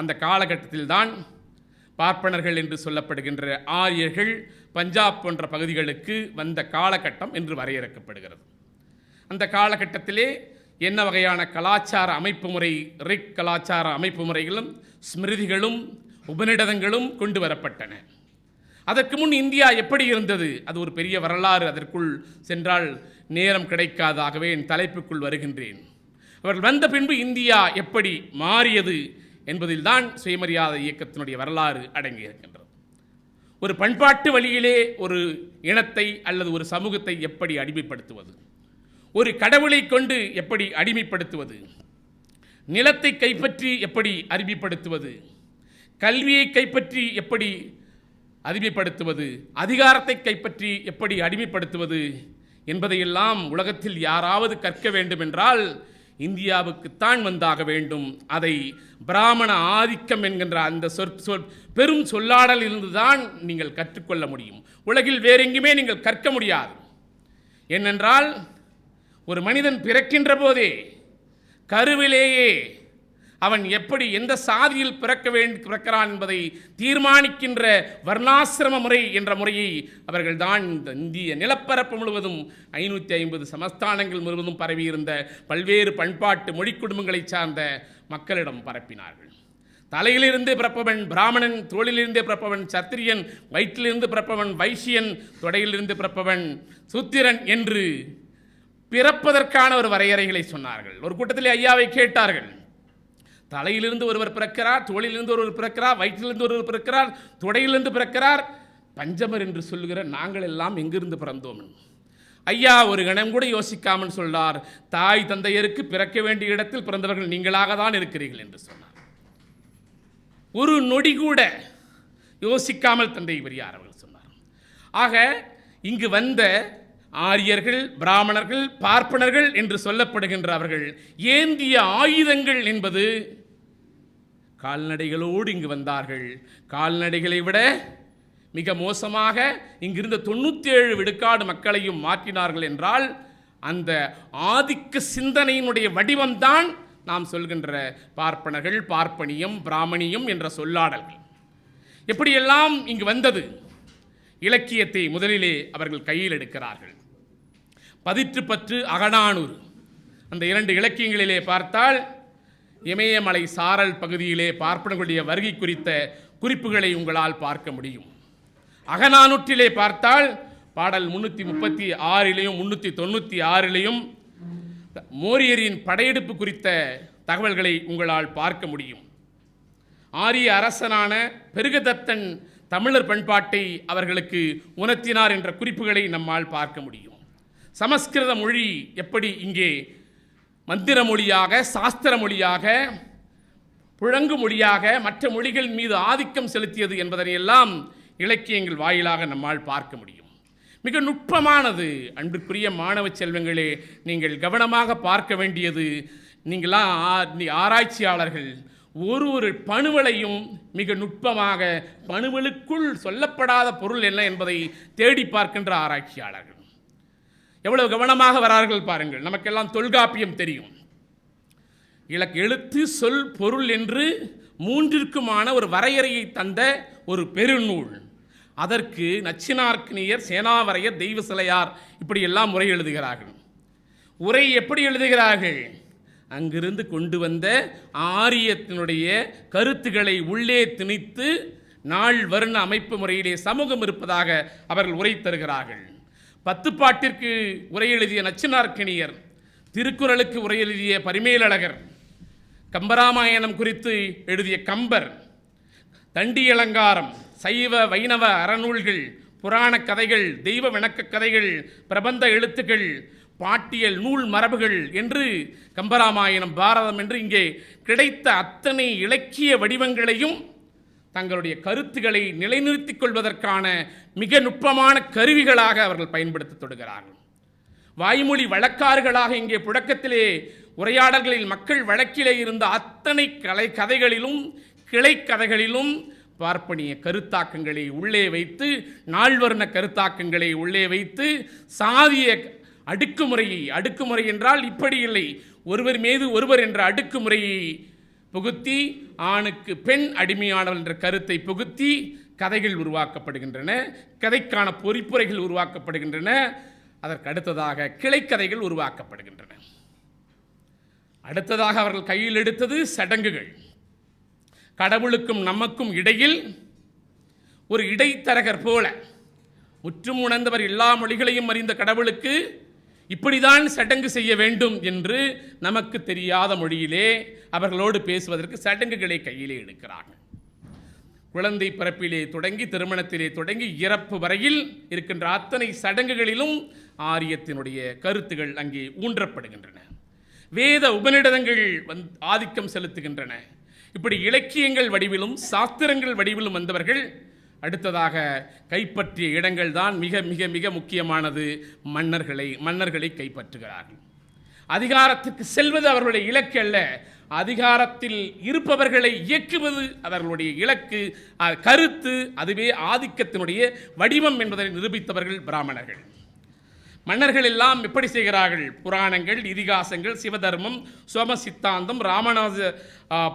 அந்த காலகட்டத்தில்தான் பார்ப்பனர்கள் என்று சொல்லப்படுகின்ற ஆரியர்கள் பஞ்சாப் போன்ற பகுதிகளுக்கு வந்த காலகட்டம் என்று வரையறுக்கப்படுகிறது. அந்த காலகட்டத்திலே என்ன வகையான கலாச்சார அமைப்பு முறை, ரிக் கலாச்சார அமைப்பு முறைகளும் ஸ்மிருதிகளும் உபநிடதங்களும் கொண்டு வரப்பட்டன. அதற்கு முன் இந்தியா எப்படி இருந்தது? அது ஒரு பெரிய வரலாறு, அதற்குள் சென்றால் நேரம் கிடைக்காதாகவே என் தலைப்புக்குள் வருகின்றேன். அவர்கள் வந்த பின்பு இந்தியா எப்படி மாறியது என்பதில்தான் சுயமரியாதை இயக்கத்தினுடைய வரலாறு அடங்கியிருக்கின்றது. ஒரு பண்பாட்டு வழியிலே ஒரு இனத்தை அல்லது ஒரு சமூகத்தை எப்படி அடிமைப்படுத்துவது, ஒரு கடவுளை கொண்டு எப்படி அடிமைப்படுத்துவது, நிலத்தை கைப்பற்றி எப்படி அடிமைப்படுத்துவது, கல்வியை கைப்பற்றி எப்படி அடிமைப்படுத்துவது, அதிகாரத்தை கைப்பற்றி எப்படி அடிமைப்படுத்துவது என்பதையெல்லாம் உலகத்தில் யாராவது கற்க வேண்டும் என்றால் இந்தியாவுக்குத்தான் வந்தாக வேண்டும். அதை பிராமண ஆதிக்கம் என்கின்ற அந்த பெரும் சொல்லாடல் இருந்துதான் நீங்கள் கற்றுக்கொள்ள முடியும். உலகில் வேறெங்குமே நீங்கள் கற்க முடியாது. ஏனென்றால் ஒரு மனிதன் பிறக்கின்ற போதே கருவிலேயே அவன் எப்படி எந்த சாதியில் பிறக்கிறான் என்பதை தீர்மானிக்கின்ற வர்ணாசிரம முறை என்ற முறையை அவர்கள்தான் இந்த இந்திய நிலப்பரப்பு முழுவதும் 550 சமஸ்தானங்கள் முழுவதும் பரவியிருந்த பல்வேறு பண்பாட்டு மொழி குடும்பங்களை சார்ந்த மக்களிடம் பரப்பினார்கள். தலையிலிருந்து பிறப்பவன் பிராமணன், தோளிலிருந்து பிறப்பவன் சத்திரியன், வயிற்றிலிருந்து பிறப்பவன் வைசியன், தொடையிலிருந்து பிறப்பவன் சூத்திரன் என்று பிறப்பதற்கான ஒரு வரையறைகளை சொன்னார்கள். ஒரு கூட்டத்தில் ஐயாவை கேட்டார்கள், தலையிலிருந்து ஒருவர் பிறக்கிறார், தோளிலிருந்து ஒருவர் பிறக்கிறார், வயிற்றிலிருந்து ஒருவர் பிறக்கிறார், தொடையிலிருந்து பிறக்கிறார், பஞ்சமர் என்று சொல்லுகிற நாங்கள் எல்லாம் எங்கிருந்து பிறந்தோம்? ஐயா ஒரு கணம் கூட யோசிக்காமல் சொல்றார், தாய் தந்தையருக்கு பிறக்க வேண்டிய இடத்தில் பிறந்தவர்கள் நீங்களாக தான் இருக்கிறீர்கள் என்று சொன்னார். ஒரு நொடி கூட யோசிக்காமல் தந்தை பெரியார் அவர்கள் சொன்னார். ஆக இங்கு வந்த ஆரியர்கள், பிராமணர்கள், பார்ப்பனர்கள் என்று சொல்லப்படுகின்ற அவர்கள் ஏந்திய ஆயுதங்கள் என்பது கால்நடைகளோடு இங்கு வந்தார்கள். கால்நடைகளை விட மிக மோசமாக இங்கிருந்த 97 விழுக்காடு மக்களையும் மாற்றினார்கள் என்றால் அந்த ஆதிக்க சிந்தனையினுடைய வடிவம்தான் நாம் சொல்கின்ற பார்ப்பனர்கள், பார்ப்பனியம், பிராமணியம் என்ற சொல்லாடல்கள். எப்படியெல்லாம் இங்கு வந்தது? இலக்கியத்தை முதலிலே அவர்கள் கையில் எடுக்கிறார்கள். பதிற்றுப்பற்று, அகநானூறு, அந்த 2 இலக்கியங்களிலே பார்த்தால் இமயமலை சாரல் பகுதியிலே பார்ப்பனர்களுடைய வருகை குறித்த குறிப்புகளை உங்களால் பார்க்க முடியும். அகநானூற்றிலே பார்த்தால் பாடல் 336லேயும் 396லேயும் மோரியரின் படையெடுப்பு குறித்த தகவல்களை உங்களால் பார்க்க முடியும். ஆரிய அரசனான பெருகதத்தன் தமிழர் பண்பாட்டை அவர்களுக்கு உணர்த்தினார் என்ற குறிப்புகளை நம்மால் பார்க்க முடியும். சமஸ்கிருத மொழி எப்படி இங்கே மந்திர மொழியாக, சாஸ்திர மொழியாக, புழங்கு மொழியாக மற்ற மொழிகள் மீது ஆதிக்கம் செலுத்தியது என்பதனையெல்லாம் இலக்கியங்கள் வாயிலாக நம்மால் பார்க்க முடியும். மிக நுட்பமானது. அன்புக்குரிய மாணவ செல்வங்களே, நீங்கள் கவனமாக பார்க்க வேண்டியது, நீங்களாம் ஆராய்ச்சியாளர்கள் ஒரு பணுவலையும் மிக நுட்பமாக பணுவலுக்குள் சொல்லப்படாத பொருள் என்ன என்பதை தேடி பார்க்கின்ற ஆராய்ச்சியாளர்கள் எவ்வளவு கவனமாக வரார்கள் பாருங்கள். நமக்கெல்லாம் தொல்காப்பியம் தெரியும். எழுத்து, சொல், பொருள் என்று 3ற்குமான ஒரு வரையறையை தந்த ஒரு பெருநூல். அதற்கு நச்சினார்க்கினியர், சேனாவரையர், தெய்வ சிலையார் இப்படியெல்லாம் உரை எழுதுகிறார்கள். உரை எப்படி எழுதுகிறார்கள்? அங்கிருந்து கொண்டு வந்த ஆரியத்தினுடைய கருத்துக்களை உள்ளே திணித்து நாள் வருண அமைப்பு முறையிலே சமூகம் இருப்பதாக அவர்கள் உரை தருகிறார்கள். 10 பாட்டிற்கு உரை எழுதிய நச்சினார்க்கினியர், திருக்குறளுக்கு உரை எழுதிய பரிமேலழகர், கம்பராமாயணம் குறித்து எழுதிய கம்பர், தண்டி அலங்காரம், சைவ வைணவ அறநூல்கள், புராண கதைகள், தெய்வ விளக்க கதைகள், பிரபந்த எழுத்துக்கள், பாட்டியல் நூல் மரபுகள் என்று கம்பராமாயணம், பாரதம் என்று இங்கே கிடைத்த அத்தனை இலக்கிய வடிவங்களையும் தங்களுடைய கருத்துக்களை நிலைநிறுத்திக் கொள்வதற்கான மிக நுட்பமான கருவிகளாக அவர்கள் பயன்படுத்த தொடுகிறார்கள். வாய்மொழி வழக்காறுகளாக இங்கே புழக்கத்திலே உரையாடல்களில் மக்கள் வழக்கிலே இருந்த அத்தனை கதைகளிலும் கிளை கதைகளிலும் பார்ப்பனிய கருத்தாக்கங்களை உள்ளே வைத்து, நால்வர்ண கருத்தாக்கங்களை உள்ளே வைத்து, சாதிய அடுக்குமுறை என்றால் இப்படி இல்லை, ஒருவர் மீது ஒருவர் என்ற அடுக்குமுறையை புகுத்தி, ஆணுக்கு பெண் அடிமையானவள் என்ற கருத்தை புகுத்தி கதைகள் உருவாக்கப்படுகின்றன, கதைக்கான பொறிப்புரைகள் உருவாக்கப்படுகின்றன. அதற்கு அடுத்ததாக கிளைக்கதைகள் உருவாக்கப்படுகின்றன. அடுத்ததாக அவர்கள் கையில் எடுத்தது சடங்குகள். கடவுளுக்கும் நமக்கும் இடையில் ஒரு இடைத்தரகர் போல, முற்றும் உணர்ந்தவர், எல்லா மொழிகளையும் அறிந்த கடவுளுக்கு இப்படிதான் சடங்கு செய்ய வேண்டும் என்று நமக்கு தெரியாத மொழியிலே அவர்களோடு பேசுவதற்கு சடங்குகளை கையிலே எடுக்கிறார்கள். குழந்தை பிறப்பிலே தொடங்கி, திருமணத்திலே தொடங்கி, இறப்பு வரையில் இருக்கின்ற அத்தனை சடங்குகளிலும் ஆரியத்தினுடைய கருத்துகள் அங்கே ஊன்றப்படுகின்றன. வேத உபநிடதங்கள் ஆதிக்கம் செலுத்துகின்றன. இப்படி இலக்கியங்கள் வடிவிலும் சாஸ்திரங்கள் வடிவிலும் வந்தவர்கள் அடுத்ததாக கைப்பற்றிய இடங்கள் தான் மிக மிக மிக முக்கியமானது. மன்னர்களை கைப்பற்றுகிறார்கள். அதிகாரத்திற்கு செல்வது அவர்களுடைய இலக்கு அல்ல, அதிகாரத்தில் இருப்பவர்களை இயக்குவது அவர்களுடைய இலக்கு, கருத்து. அதுவே ஆதிக்கத்தினுடைய வடிவம் என்பதை நிரூபித்தவர்கள் பிராமணர்கள். மன்னர்கள் எல்லாம் எப்படி செய்கிறார்கள்? புராணங்கள், இதிகாசங்கள், சிவதர்மம், சோம சித்தாந்தம், ராமநாத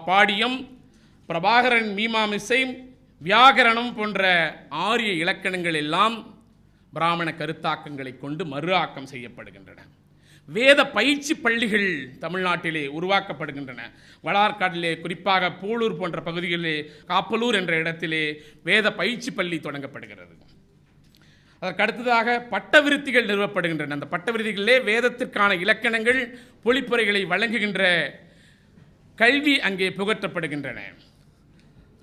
பாடியம், பிரபாகரன் மீமாமிசை, வியாகரணம் போன்ற ஆரிய இலக்கணங்கள் எல்லாம் பிராமண கருத்தாக்கங்களை கொண்டு மறு ஆக்கம் செய்யப்படுகின்றன. வேத பயிற்சி பள்ளிகள் தமிழ்நாட்டிலே உருவாக்கப்படுகின்றன. வளார்காட்டிலே, குறிப்பாக பூளூர் போன்ற பகுதிகளிலே, காப்பலூர் என்ற இடத்திலே வேத பயிற்சி பள்ளி தொடங்கப்படுகிறது. அதற்கு அடுத்ததாக பட்டவிருத்திகள் நிறுவப்படுகின்றன. அந்த பட்டவிருத்திகளிலே வேதத்திற்கான இலக்கணங்கள், பொழிப்புரைகளை வழங்குகின்ற கல்வி அங்கே புகற்றப்படுகின்றன.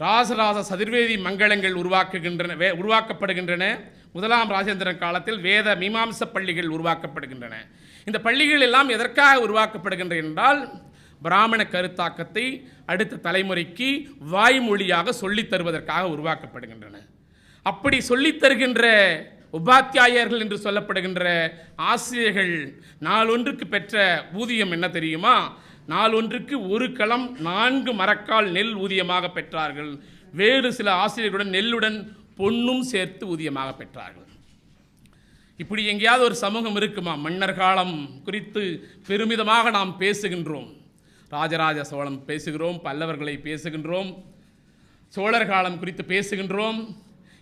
ராசராச சதுர்வேதி மங்களங்கள் உருவாக்கப்படுகின்றன. முதலாம் ராஜேந்திரன் காலத்தில் வேத மீமாம்ச பள்ளிகள் உருவாக்கப்படுகின்றன. இந்த பள்ளிகள் எல்லாம் எதற்காக உருவாக்கப்படுகின்றன என்றால், பிராமண கருத்தாக்கத்தை அடுத்த தலைமுறைக்கு வாய்மொழியாக சொல்லித் தருவதற்காக உருவாக்கப்படுகின்றன. அப்படி சொல்லித் தருகின்ற உபாத்தியாயர்கள் என்று சொல்லப்படுகின்ற ஆசிரியர்கள் நாளொன்றுக்கு பெற்ற ஊதியம் என்ன தெரியுமா? நாளொன்றுக்கு ஒரு களம் 4 மரக்கால் நெல் ஊதியமாக பெற்றார்கள். வேறு சில ஆசிரியர்களுடன் நெல்லுடன் பொன்னும் சேர்த்து ஊதியமாக பெற்றார்கள். இப்படி எங்கேயாவது ஒரு சமூகம் இருக்குமா? மன்னர் காலம் குறித்து பெருமிதமாக நாம் பேசுகின்றோம். ராஜராஜ சோழன் பேசுகிறோம், பல்லவர்களை பேசுகின்றோம், சோழர் காலம் குறித்து பேசுகின்றோம்,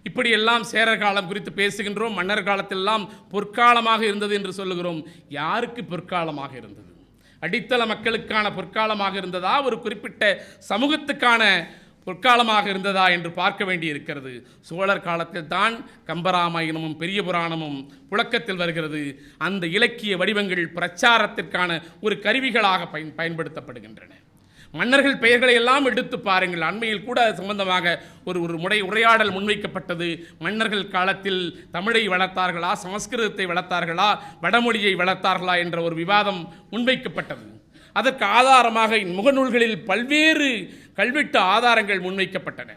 இப்படியெல்லாம் சேரர் காலம் குறித்து பேசுகின்றோம். மன்னர் காலத்திலெல்லாம் பொற்காலமாக இருந்தது என்று சொல்லுகிறோம். யாருக்கு பொற்காலமாக இருந்தது? அடித்தள மக்களுக்கான பொற்காலமாக இருந்ததா, ஒரு குறிப்பிட்ட சமூகத்துக்கான பொற்காலமாக இருந்ததா என்று பார்க்க வேண்டி இருக்கிறது. சோழர் காலத்தில் தான் கம்பராமாயணமும் பெரிய புராணமும் புழக்கத்தில் வருகிறது. அந்த இலக்கிய வடிவங்கள் பிரச்சாரத்திற்கான ஒரு கருவிகளாக பயன்படுத்தப்படுகின்றன. மன்னர்கள் பெயர்களை எல்லாம் எடுத்து பாருங்கள். அண்மையில் கூட அது சம்பந்தமாக ஒரு உரையாடல் முன்வைக்கப்பட்டது. மன்னர்கள் காலத்தில் தமிழை வளர்த்தார்களா, சமஸ்கிருதத்தை வளர்த்தார்களா, வடமொழியை வளர்த்தார்களா என்ற ஒரு விவாதம் முன்வைக்கப்பட்டது. அதற்கு ஆதாரமாக முகநூல்களில் பல்வேறு கல்வெட்டு ஆதாரங்கள் முன்வைக்கப்பட்டன.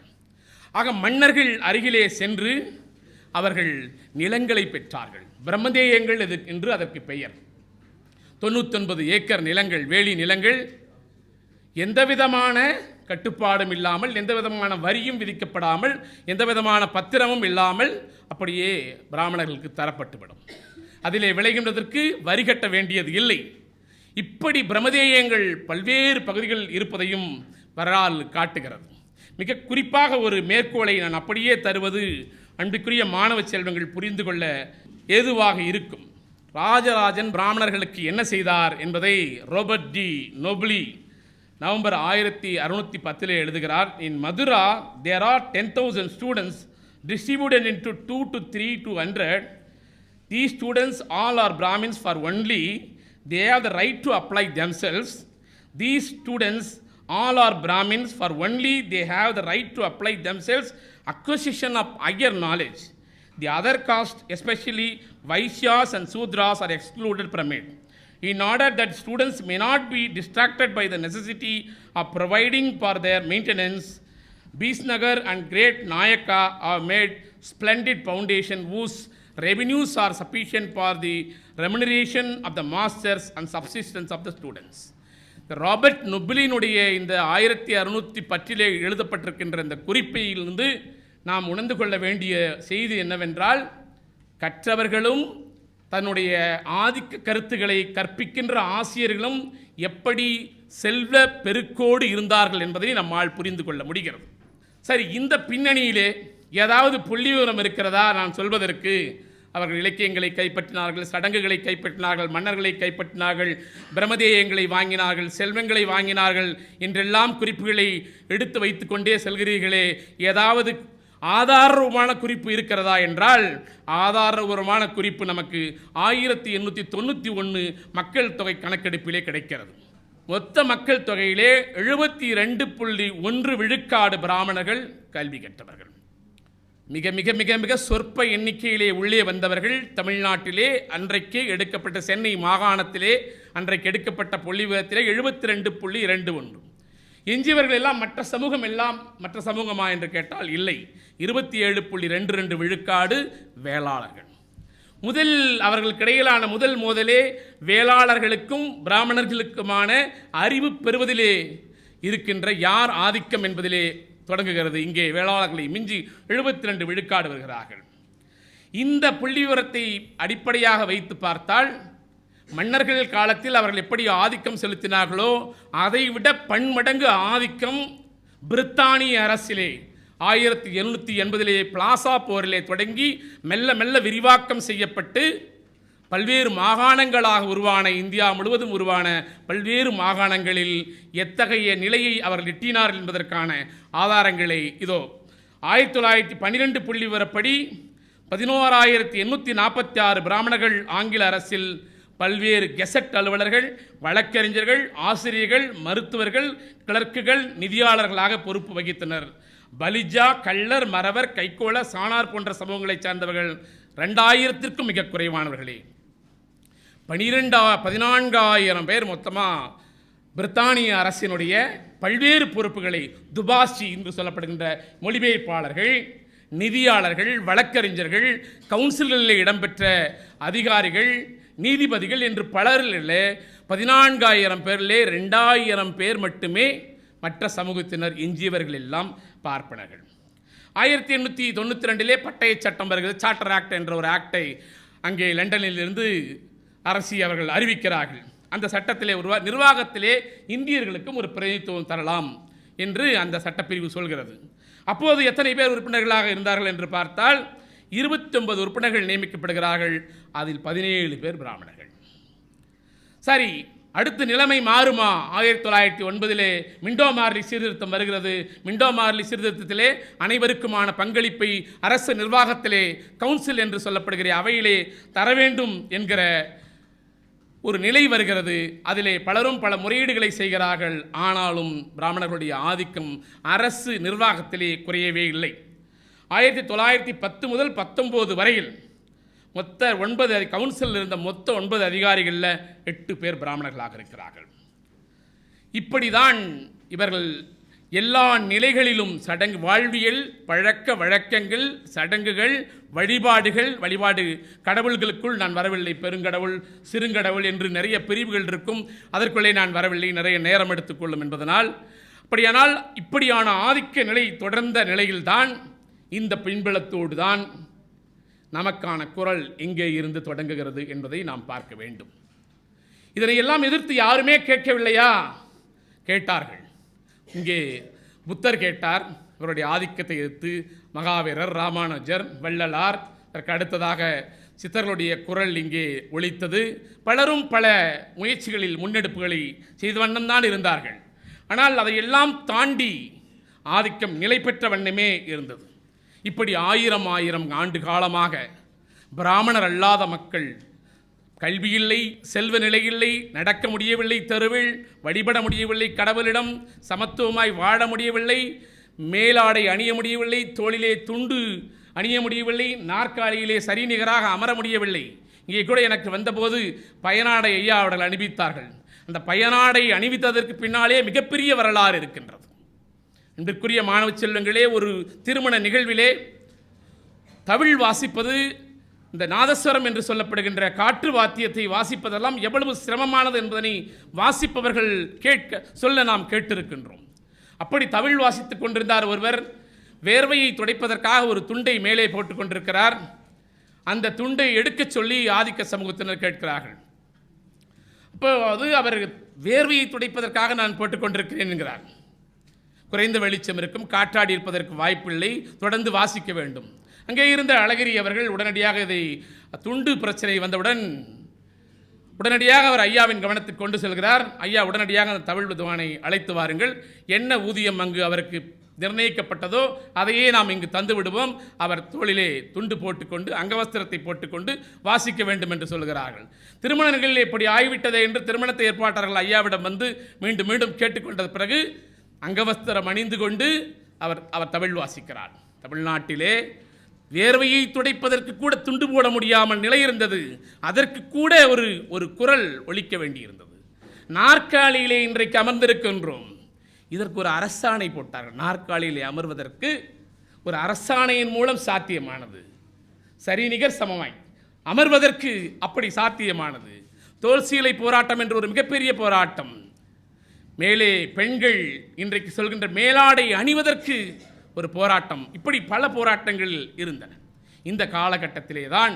ஆக மன்னர்கள் அருகிலே சென்று அவர்கள் நிலங்களை பெற்றார்கள். பிரம்மதேயங்கள் என்று அதற்கு பெயர். 99 ஏக்கர் நிலங்கள், வேலி நிலங்கள், எந்த விதமான கட்டுப்பாடும் இல்லாமல், எந்த விதமான வரியும் விதிக்கப்படாமல், எந்த விதமான பத்திரமும் இல்லாமல் அப்படியே பிராமணர்களுக்கு தரப்பட்டுவிடும். அதிலே விளைகின்றதற்கு வரி கட்ட வேண்டியது இல்லை. இப்படி பிரம்மதேயங்கள் பல்வேறு பகுதிகள் இருப்பதையும் வரலாறு காட்டுகிறது. மிக குறிப்பாக ஒரு மேற்கோளை நான் அப்படியே தருவது அன்புக்குரிய மாணவ செல்வங்கள் புரிந்து கொள்ள ஏதுவாக இருக்கும். ராஜராஜன் பிராமணர்களுக்கு என்ன செய்தார் என்பதை ரோபர்ட் டி நோபிலி நவம்பர் 1610 எழுதுகிறார். In Madura there are 10,000 students distributed into 2 to 3 to 100. These students all are Brahmins for only they have the right to apply themselves. These students all are Brahmins for only they have the right to apply themselves acquisition of higher knowledge. The other caste, especially Vaishyas and Sudras, are excluded from it. In order that students may not be distracted by the necessity of providing for their maintenance, Bisnagar and Great Nayaka have made splendid foundation whose revenues are sufficient for the remuneration of the masters and subsistence of the students. Robert நொபிலினுடைய இந்த 1610 எழுதப்பட்டிருக்கின்ற இந்த குறிப்பிலிருந்து நாம் உணர்ந்து கொள்ள வேண்டிய செய்தி என்னவென்றால், கற்றவர்களும் தன்னுடைய ஆதிக்க கருத்துக்களை கற்பிக்கின்ற ஆசிரியர்களும் எப்படி செல்வ பெருக்கோடு இருந்தார்கள் என்பதை நம்மால் புரிந்து கொள்ள முடிகிறது. சரி, இந்த பின்னணியிலே ஏதாவது புள்ளிவிவரம் இருக்கிறதா நான் சொல்வதற்கு? அவர்கள் இலக்கியங்களை கைப்பற்றினார்கள், சடங்குகளை கைப்பற்றினார்கள், மன்னர்களை கைப்பற்றினார்கள், பிரம்மதேயங்களை வாங்கினார்கள், செல்வங்களை வாங்கினார்கள் என்றெல்லாம் குறிப்புகளை எடுத்து வைத்து கொண்டே செல்கிறீர்களே, ஏதாவது ஆதாரபூர்வமான குறிப்பு இருக்கிறதா என்றால், ஆதாரபூர்வமான குறிப்பு நமக்கு 1891 மக்கள் தொகை கணக்கெடுப்பிலே கிடைக்கிறது. மொத்த மக்கள் தொகையிலே 72.1 விழுக்காடு பிராமணர்கள் கல்வி கற்றவர்கள். மிக மிக மிக மிக சொற்ப எண்ணிக்கையிலே உள்ளே வந்தவர்கள் தமிழ்நாட்டிலே அன்றைக்கு எடுக்கப்பட்ட சென்னை மாகாணத்திலே அன்றைக்கு எடுக்கப்பட்ட புள்ளிவிவரத்திலே 72.21. எஞ்சியவர்கள் எல்லாம் மற்ற சமூகமா என்று கேட்டால் இல்லை. 27.22 விழுக்காடு வேளாளர்கள். அவர்களுக்கு இடையிலான முதல் மோதலே வேளாளர்களுக்கும் பிராமணர்களுக்குமான அறிவு பெறுவதிலே இருக்கின்ற யார் ஆதிக்கம் என்பதிலே தொடங்குகிறது. இங்கே வேளாளர்களை மிஞ்சி 72 விழுக்காடு வருகிறார்கள். இந்த புள்ளி விவரத்தை அடிப்படையாக வைத்து பார்த்தால் மன்னர்கள் காலத்தில் அவர்கள் எப்படி ஆதிக்கம் செலுத்தினார்களோ அதைவிட பன்மடங்கு ஆதிக்கம் பிரித்தானிய அரசிலே 1780 பிளாசா போரிலே தொடங்கி மெல்ல மெல்ல விரிவாக்கம் செய்யப்பட்டு பல்வேறு மாகாணங்களாக உருவான இந்தியா முழுவதும் உருவான பல்வேறு மாகாணங்களில் எத்தகைய நிலையை அவர்கள் எட்டினார்கள் என்பதற்கான ஆதாரங்களை இதோ 1912 புள்ளி விவரப்படி 11,846 பிராமணர்கள் ஆங்கில அரசில் பல்வேறு கெசட் அலுவலர்கள், வழக்கறிஞர்கள், ஆசிரியர்கள், மருத்துவர்கள், கிளர்க்குகள், நிதியாளர்களாக பொறுப்பு வகித்தனர். பலிஜா, கள்ளர், மறவர், கைக்கோள, சாணார் போன்ற சமூகங்களைச் சார்ந்தவர்கள் 2000க்கும் மிக குறைவானவர்களே. 14,000 பேர் மொத்தமாக பிரித்தானிய அரசினுடைய பல்வேறு பொறுப்புகளை துபாஷி என்று சொல்லப்படுகின்ற மொழிபெயர்ப்பாளர்கள், நிதியாளர்கள், வழக்கறிஞர்கள், கவுன்சில்களில் இடம்பெற்ற அதிகாரிகள், நீதிபதிகள் என்று பலரில் 14,000 பேரிலே 2,000 பேர் மட்டுமே மற்ற சமூகத்தினர். எஞ்சியவர்கள் எல்லாம் பார்ப்பனர்கள். 1892 பட்டய சட்டம் வருகிறது. சார்ட்டர் ஆக்ட் என்ற ஒரு ஆக்டை அங்கே லண்டனில் இருந்து அரசி அவர்கள் அறிவிக்கிறார்கள். அந்த சட்டத்திலே நிர்வாகத்திலே இந்தியர்களுக்கும் ஒரு பிரதிநிதித்துவம் தரலாம் என்று அந்த சட்டப்பிரிவு சொல்கிறது. அப்போது எத்தனை பேர் உறுப்பினர்களாக இருந்தார்கள் என்று பார்த்தால் 29 உறுப்பினர்கள் நியமிக்கப்படுகிறார்கள். அதில் 17 பேர் பிராமணர்கள். சரி, அடுத்து நிலைமை மாறுமா? 1909 மிண்டோ மார்லி சீர்திருத்தம் வருகிறது. மிண்டோ மார்லி சீர்திருத்தத்திலே அனைவருக்குமான பங்களிப்பை அரசு நிர்வாகத்திலே கவுன்சில் என்று சொல்லப்படுகிற அவையிலே தர வேண்டும் என்கிற ஒரு நிலை வருகிறது. அதிலே பலரும் பல முறையீடுகளை செய்கிறார்கள். ஆனாலும் பிராமணர்களுடைய ஆதிக்கம் அரசு நிர்வாகத்திலே குறையவே இல்லை. 1910 முதல் 19 வரையில் மொத்த 9 கவுன்சிலில் இருந்த மொத்த 9 அதிகாரிகளில் 8 பேர் பிராமணர்களாக இருக்கிறார்கள். இப்படிதான் இவர்கள் எல்லா நிலைகளிலும் வாழ்வியல், பழக்க வழக்கங்கள், சடங்குகள், வழிபாடு கடவுள்களுக்குள் நான் வரவில்லை. பெருங்கடவுள், சிறுங்கடவுள் என்று நிறைய பிரிவுகள் இருக்கும். அதற்குள்ளே நான் வரவில்லை, நிறைய நேரம் எடுத்துக்கொள்ளும் என்பதனால். அப்படியானால் இப்படியான ஆதிக்க நிலை தொடர்ந்த நிலையில்தான் இந்த பின்புலத்தோடு தான் நமக்கான குரல் எங்கே இருந்து தொடங்குகிறது என்பதை நாம் பார்க்க வேண்டும். இதனை எல்லாம் எதிர்த்து யாருமே கேட்கவில்லையா? கேட்டார்கள். இங்கே புத்தர் கேட்டார். இவருடைய ஆதிக்கத்தை எதிர்த்து மகாவீரர், ராமானுஜர், வள்ளலார், அதற்கு அடுத்ததாக சித்தர்களுடைய குரல் இங்கே ஒலித்தது. பலரும் பல முயற்சிகளில் முன்னெடுப்புகளை செய்த வண்ணம்தான் இருந்தார்கள். ஆனால் அதையெல்லாம் தாண்டி ஆதிக்கம் நிலை பெற்ற வண்ணமே இருந்தது. இப்படி 1000 ஆண்டு காலமாக பிராமணர் அல்லாத மக்கள் கல்வி இல்லை, செல்வ நிலை இல்லை, நடக்க முடியவில்லை, தெருவில் வழிபட முடியவில்லை, கடவுளிடம் சமத்துவமாய் வாழ முடியவில்லை, மேலாடை அணிய முடியவில்லை, தோளிலே துண்டு அணிய முடியவில்லை, நாற்காலியிலே சரிநிகராக அமர முடியவில்லை. இங்கே கூட எனக்கு வந்தபோது பயனாடை ஐயா அவர்கள் அணிவித்தார்கள். அந்த பயனாடை அணிவித்ததற்கு பின்னாலே மிகப்பெரிய வரலாறு இருக்கின்றது. இன்றைக்குரிய மாணவ செல்வங்களே, ஒரு திருமண நிகழ்விலே தவில் வாசிப்பது, இந்த நாதஸ்வரம் என்று சொல்லப்படுகின்ற காற்று வாத்தியத்தை வாசிப்பதெல்லாம் எவ்வளவு சிரமமானது என்பதனை வாசிப்பவர்கள் சொல்ல நாம் கேட்டிருக்கின்றோம். அப்படி தவில் வாசித்துக் கொண்டிருந்தார் ஒருவர். வேர்வையை துடைப்பதற்காக ஒரு துண்டை மேலே போட்டுக் கொண்டிருக்கிறார். அந்த துண்டை எடுக்கச் சொல்லி ஆதிக்க சமூகத்தினர் கேட்கிறார்கள். அப்போ அது அவர் வேர்வையை துடைப்பதற்காக நான் போட்டுக்கொண்டிருக்கிறேன் என்கிறார். குறைந்த வெளிச்சம் இருக்கும், காற்றாடி இருப்பதற்கு வாய்ப்பில்லை, தொடர்ந்து வாசிக்க வேண்டும். அங்கே இருந்த அழகிரி அவர்கள் உடனடியாக இதை துண்டு பிரச்சனை வந்தவுடன் உடனடியாக அவர் ஐயாவின் கவனத்துக்கு கொண்டு செல்கிறார். ஐயா உடனடியாக அந்த தமிழ் வித்வானை அழைத்து வாருங்கள், என்ன ஊதியம் அங்கு அவருக்கு நிர்ணயிக்கப்பட்டதோ அதையே நாம் இங்கு தந்து விடுவோம். அவர் தோளிலே துண்டு போட்டுக்கொண்டு அங்கவஸ்திரத்தை போட்டுக்கொண்டு வாசிக்க வேண்டும் என்று சொல்கிறார்கள். திருமண நிகழ்வில் இப்படி ஆகிவிட்டதே என்று திருமணத்தை ஏற்பாட்டாளர்கள் ஐயாவிடம் வந்து மீண்டும் மீண்டும் கேட்டுக்கொண்ட பிறகு அங்கவஸ்திரம் அணிந்து கொண்டு அவர் தமிழ் வாசிக்கிறார். தமிழ்நாட்டிலே வேர்வையை துடைப்பதற்கு கூட துண்டு போட முடியாமல் நிலை இருந்தது. அதற்கு கூட ஒரு குரல் ஒலிக்க வேண்டியிருந்தது. நாற்காலியிலே இன்றைக்கு அமர்ந்திருக்கின்றோம். இதற்கு ஒரு அரசாணை போட்டார்கள். நாற்காலியில் அமர்வதற்கு ஒரு அரசாணையின் மூலம் சாத்தியமானது. சரிநிகர் சமமாய் அமர்வதற்கு அப்படி சாத்தியமானது. தோல்சீலை போராட்டம் என்ற ஒரு மிகப்பெரிய போராட்டம். மேலே பெண்கள் இன்றைக்கு சொல்கின்ற மேலாடை அணிவதற்கு ஒரு போராட்டம். இப்படி பல போராட்டங்கள் இருந்தன. இந்த காலகட்டத்திலே தான்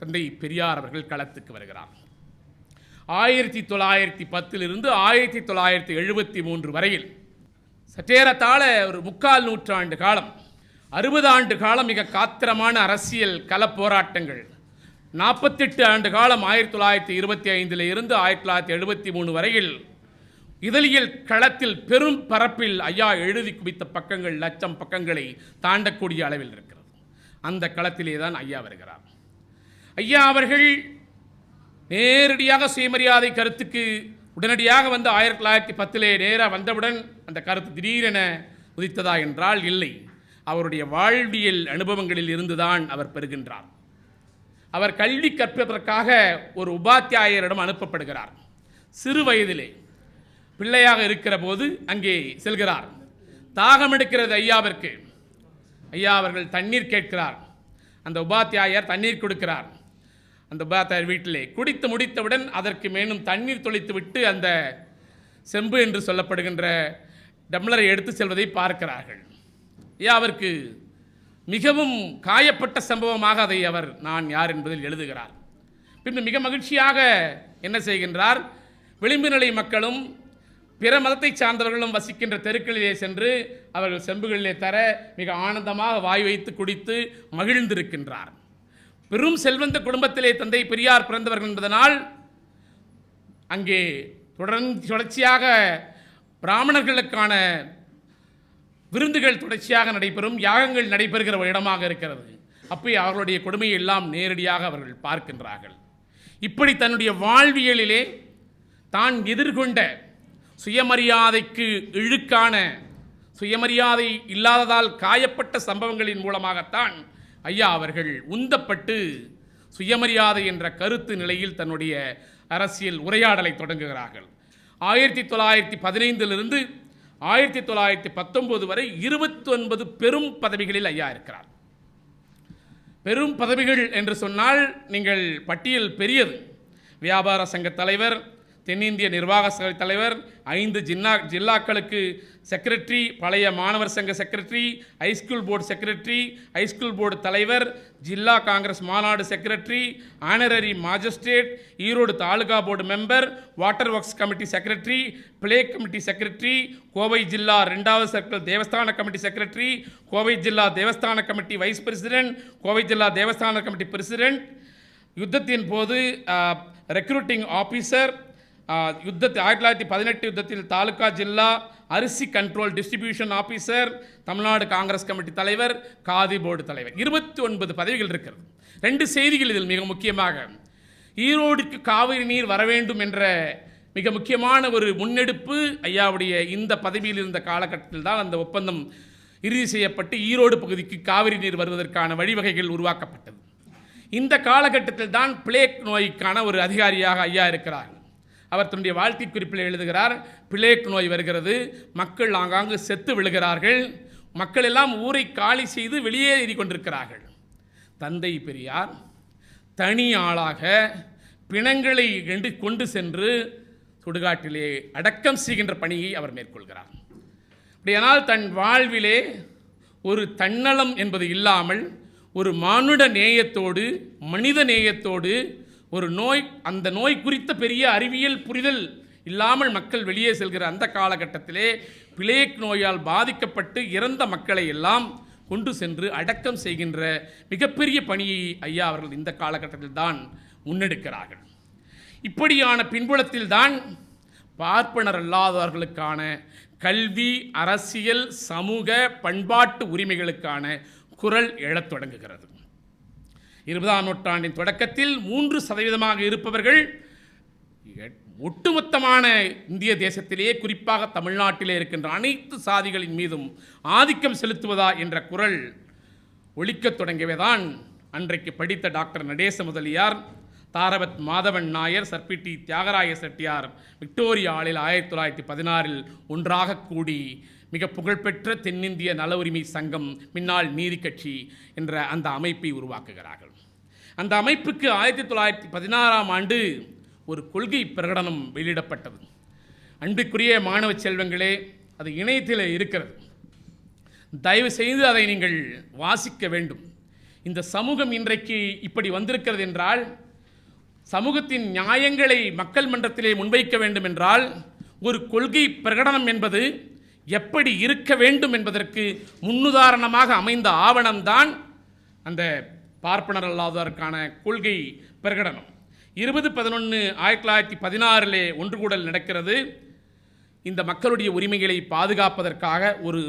தந்தை பெரியார் அவர்கள் களத்துக்கு வருகிறார். 1910 1973 வரையில் சற்றேறத்தாழ ஒரு 3/4 நூற்றாண்டு காலம், 60 ஆண்டு காலம் மிக காத்திரமான அரசியல் கள போராட்டங்கள். 48 ஆண்டு காலம் 1925 இருந்து 1973 வரையில் இதழியல் களத்தில் பெரும் பரப்பில் ஐயா எழுதி குவித்த பக்கங்கள் லட்சம் பக்கங்களை தாண்டக்கூடிய அளவில் இருக்கிறது. அந்த களத்திலே தான் ஐயா வருகிறார். ஐயா அவர்கள் நேரடியாக சுயமரியாதை கருத்துக்கு உடனடியாக வந்து 1910 நேராக வந்தவுடன் அந்த கருத்து திடீரென உதித்ததா என்றால் இல்லை. அவருடைய வாழ்வியல் அனுபவங்களில் இருந்துதான் அவர் பெறுகின்றார். அவர் கல்வி கற்பதற்காக ஒரு உபாத்தியாயரிடம் அனுப்பப்படுகிறார். சிறு வயதிலே பிள்ளையாக இருக்கிற போது அங்கே செல்கிறார். தாகம் எடுக்கிறது ஐயாவிற்கு. ஐயா அவர்கள் தண்ணீர் கேட்கிறார். அந்த உபாத்தியாயர் தண்ணீர் கொடுக்கிறார். அந்த உபாத்தியாயர் வீட்டிலே குடித்து முடித்தவுடன் அதற்கு மேலும் தண்ணீர் தொளித்து விட்டு அந்த செம்பு என்று சொல்லப்படுகின்ற டம்ளரை எடுத்து செல்வதை பார்க்கிறார்கள். ஐயா அவருக்கு மிகவும் காயப்பட்ட சம்பவமாக அதை அவர் நான் யார் என்பதில் எழுதுகிறார். பின்பு மிக மகிழ்ச்சியாக என்ன செய்கின்றார், விளிம்பு நிலை மக்களும் பிற மதத்தை சார்ந்தவர்களும் வசிக்கின்ற தெருக்களிலே சென்று அவர்கள் செம்புகளிலே தர மிக ஆனந்தமாக வாய் வைத்து குடித்து மகிழ்ந்திருக்கின்றார். பெரும் செல்வந்த குடும்பத்திலே தந்தை பெரியார் பிறந்தவர்கள் என்பதனால் அங்கே தொடர்ச்சியாக பிராமணர்களுக்கான விருந்துகள் தொடர்ச்சியாக நடைபெறும், யாகங்கள் நடைபெறுகிற ஒரு இடமாக இருக்கிறது. அப்போ அவர்களுடைய கொடுமையை எல்லாம் நேரடியாக அவர்கள் பார்க்கின்றார்கள். இப்படி தன்னுடைய வாழ்வியலிலே தான் எதிர்கொண்ட சுயமரியாதைக்கு இழுக்கான, சுயமரியாதை இல்லாததால் காயப்பட்ட சம்பவங்களின் மூலமாகத்தான் ஐயா அவர்கள் உந்தப்பட்டு சுயமரியாதை என்ற கருத்து நிலையில் தன்னுடைய அரசியல் உரையாடலை தொடங்குகிறார்கள். 1915 1919 வரை 29 பெரும் பதவிகளில் ஐயா இருக்கிறார். பெரும் பதவிகள் என்று சொன்னால் நீங்கள் பட்டியல் பெரியது. வியாபார சங்க தலைவர், தென்னிந்திய நிர்வாக சங்க தலைவர், 5 ஜில்லாக்களுக்கு செக்ரட்டரி, பழைய மாணவர் சங்க secretary, high school board secretary, high school board தலைவர், ஜில்லா காங்கிரஸ் மாநாடு secretary, honorary magistrate, Erode taluka board member, water works committee secretary, play committee secretary, Kovai ஜில்லா 2வது சர்க்கிள் தேவஸ்தான கமிட்டி செக்ரட்டரி, கோவை ஜில்லா தேவஸ்தான கமிட்டி வைஸ் பிரசிடென்ட், கோவை ஜில்லா தேவஸ்தான கமிட்டி பிரசிடென்ட், யுத்தத்தின் போது ரெக்ரூட்டிங் ஆஃபீஸர், 1918 யுத்தத்தில் தாலுகா ஜில்லா அரிசி control distribution officer, Tamil Nadu Congress committee தலைவர், காதி போர்டு தலைவர். 29 பதவிகள் இருக்கிறது. 2 செய்திகள் இதில் மிக முக்கியமாக, ஈரோடுக்கு காவிரி நீர் வர வேண்டும் என்ற மிக முக்கியமான ஒரு முன்னெடுப்பு ஐயாவுடைய இந்த பதவியில் இருந்த காலகட்டத்தில் தான் அந்த ஒப்பந்தம் இறுதி செய்யப்பட்டு ஈரோடு பகுதிக்கு காவிரி நீர் வருவதற்கான வழிவகைகள் உருவாக்கப்பட்டது. இந்த காலகட்டத்தில் தான் பிளேக் நோய்க்கான ஒரு அதிகாரியாக ஐயா இருக்கிறார். அவர் தன்னுடைய வாழ்க்கை குறிப்பில் எழுதுகிறார், பிளேக் நோய் வருகிறது, மக்கள் ஆங்காங்கு செத்து விழுகிறார்கள், மக்கள் எல்லாம் ஊரை காலி செய்து வெளியேறி கொண்டிருக்கிறார்கள். தந்தை பெரியார் தனி ஆளாக பிணங்களை கொண்டு சென்று சுடுகாட்டிலே அடக்கம் செய்கின்ற பணியை அவர் மேற்கொள்கிறார். அப்படியானால் தன் வாழ்விலே ஒரு தன்னலம் என்பது இல்லாமல் ஒரு மானுட நேயத்தோடு, மனித நேயத்தோடு, ஒரு நோய், அந்த நோய் குறித்த பெரிய அறிவியல் புரிதல் இல்லாமல் மக்கள் வெளியே செல்கிற அந்த காலகட்டத்திலே பிளேக் நோயால் பாதிக்கப்பட்டு இறந்த மக்களை எல்லாம் கொண்டு சென்று அடக்கம் செய்கின்ற மிகப்பெரிய பணியை ஐயா அவர்கள் இந்த காலகட்டத்தில் தான் முன்னெடுக்கிறார்கள். இப்படியான பின்புலத்தில் தான் பார்ப்பனர் அல்லாதவர்களுக்கான கல்வி, அரசியல், சமூக, பண்பாட்டு உரிமைகளுக்கான குரல் எழத் தொடங்குகிறது. 20ஆம் நூற்றாண்டின் தொடக்கத்தில் 3% இருப்பவர்கள் ஒட்டுமொத்தமான இந்திய தேசத்திலேயே, குறிப்பாக தமிழ்நாட்டிலே இருக்கின்ற அனைத்து சாதிகளின் மீதும் ஆதிக்கம் செலுத்துவதா என்ற குரல் ஒலிக்கத் தொடங்கியவைதான் அன்றைக்கு படித்த டாக்டர் நடேச முதலியார், தாரவத் மாதவன் நாயர், சர்பிட்டி தியாகராய செட்டியார் விக்டோரியா ஆளில் 1916 ஒன்றாக கூடி மிக புகழ்பெற்ற தென்னிந்திய நல உரிமை சங்கம், மின்னாள் நீதி கட்சி என்ற அந்த அமைப்பை உருவாக்குகிறார்கள். அந்த அமைப்புக்கு 1916ஆம் ஆண்டு ஒரு கொள்கை பிரகடனம் வெளியிடப்பட்டது. அன்புக்குரிய மாணவ செல்வங்களே, அது இணையத்தில் இருக்கிறது, தயவு செய்து அதை நீங்கள் வாசிக்க வேண்டும். இந்த சமூகம் இன்றைக்கு இப்படி வந்திருக்கிறது என்றால், சமூகத்தின் நியாயங்களை மக்கள் மன்றத்திலே முன்வைக்க வேண்டும் என்றால், ஒரு கொள்கை பிரகடனம் என்பது எப்படி இருக்க வேண்டும் என்பதற்கு முன்னுதாரணமாக அமைந்த ஆவணம்தான் அந்த பார்ப்பனர் அல்லாதோருக்கான கொள்கை பிரகடனம். 20/11/1916 ஒன்று கூடல் நடக்கிறது. இந்த மக்களுடைய உரிமைகளை பாதுகாப்பதற்காக ஒரு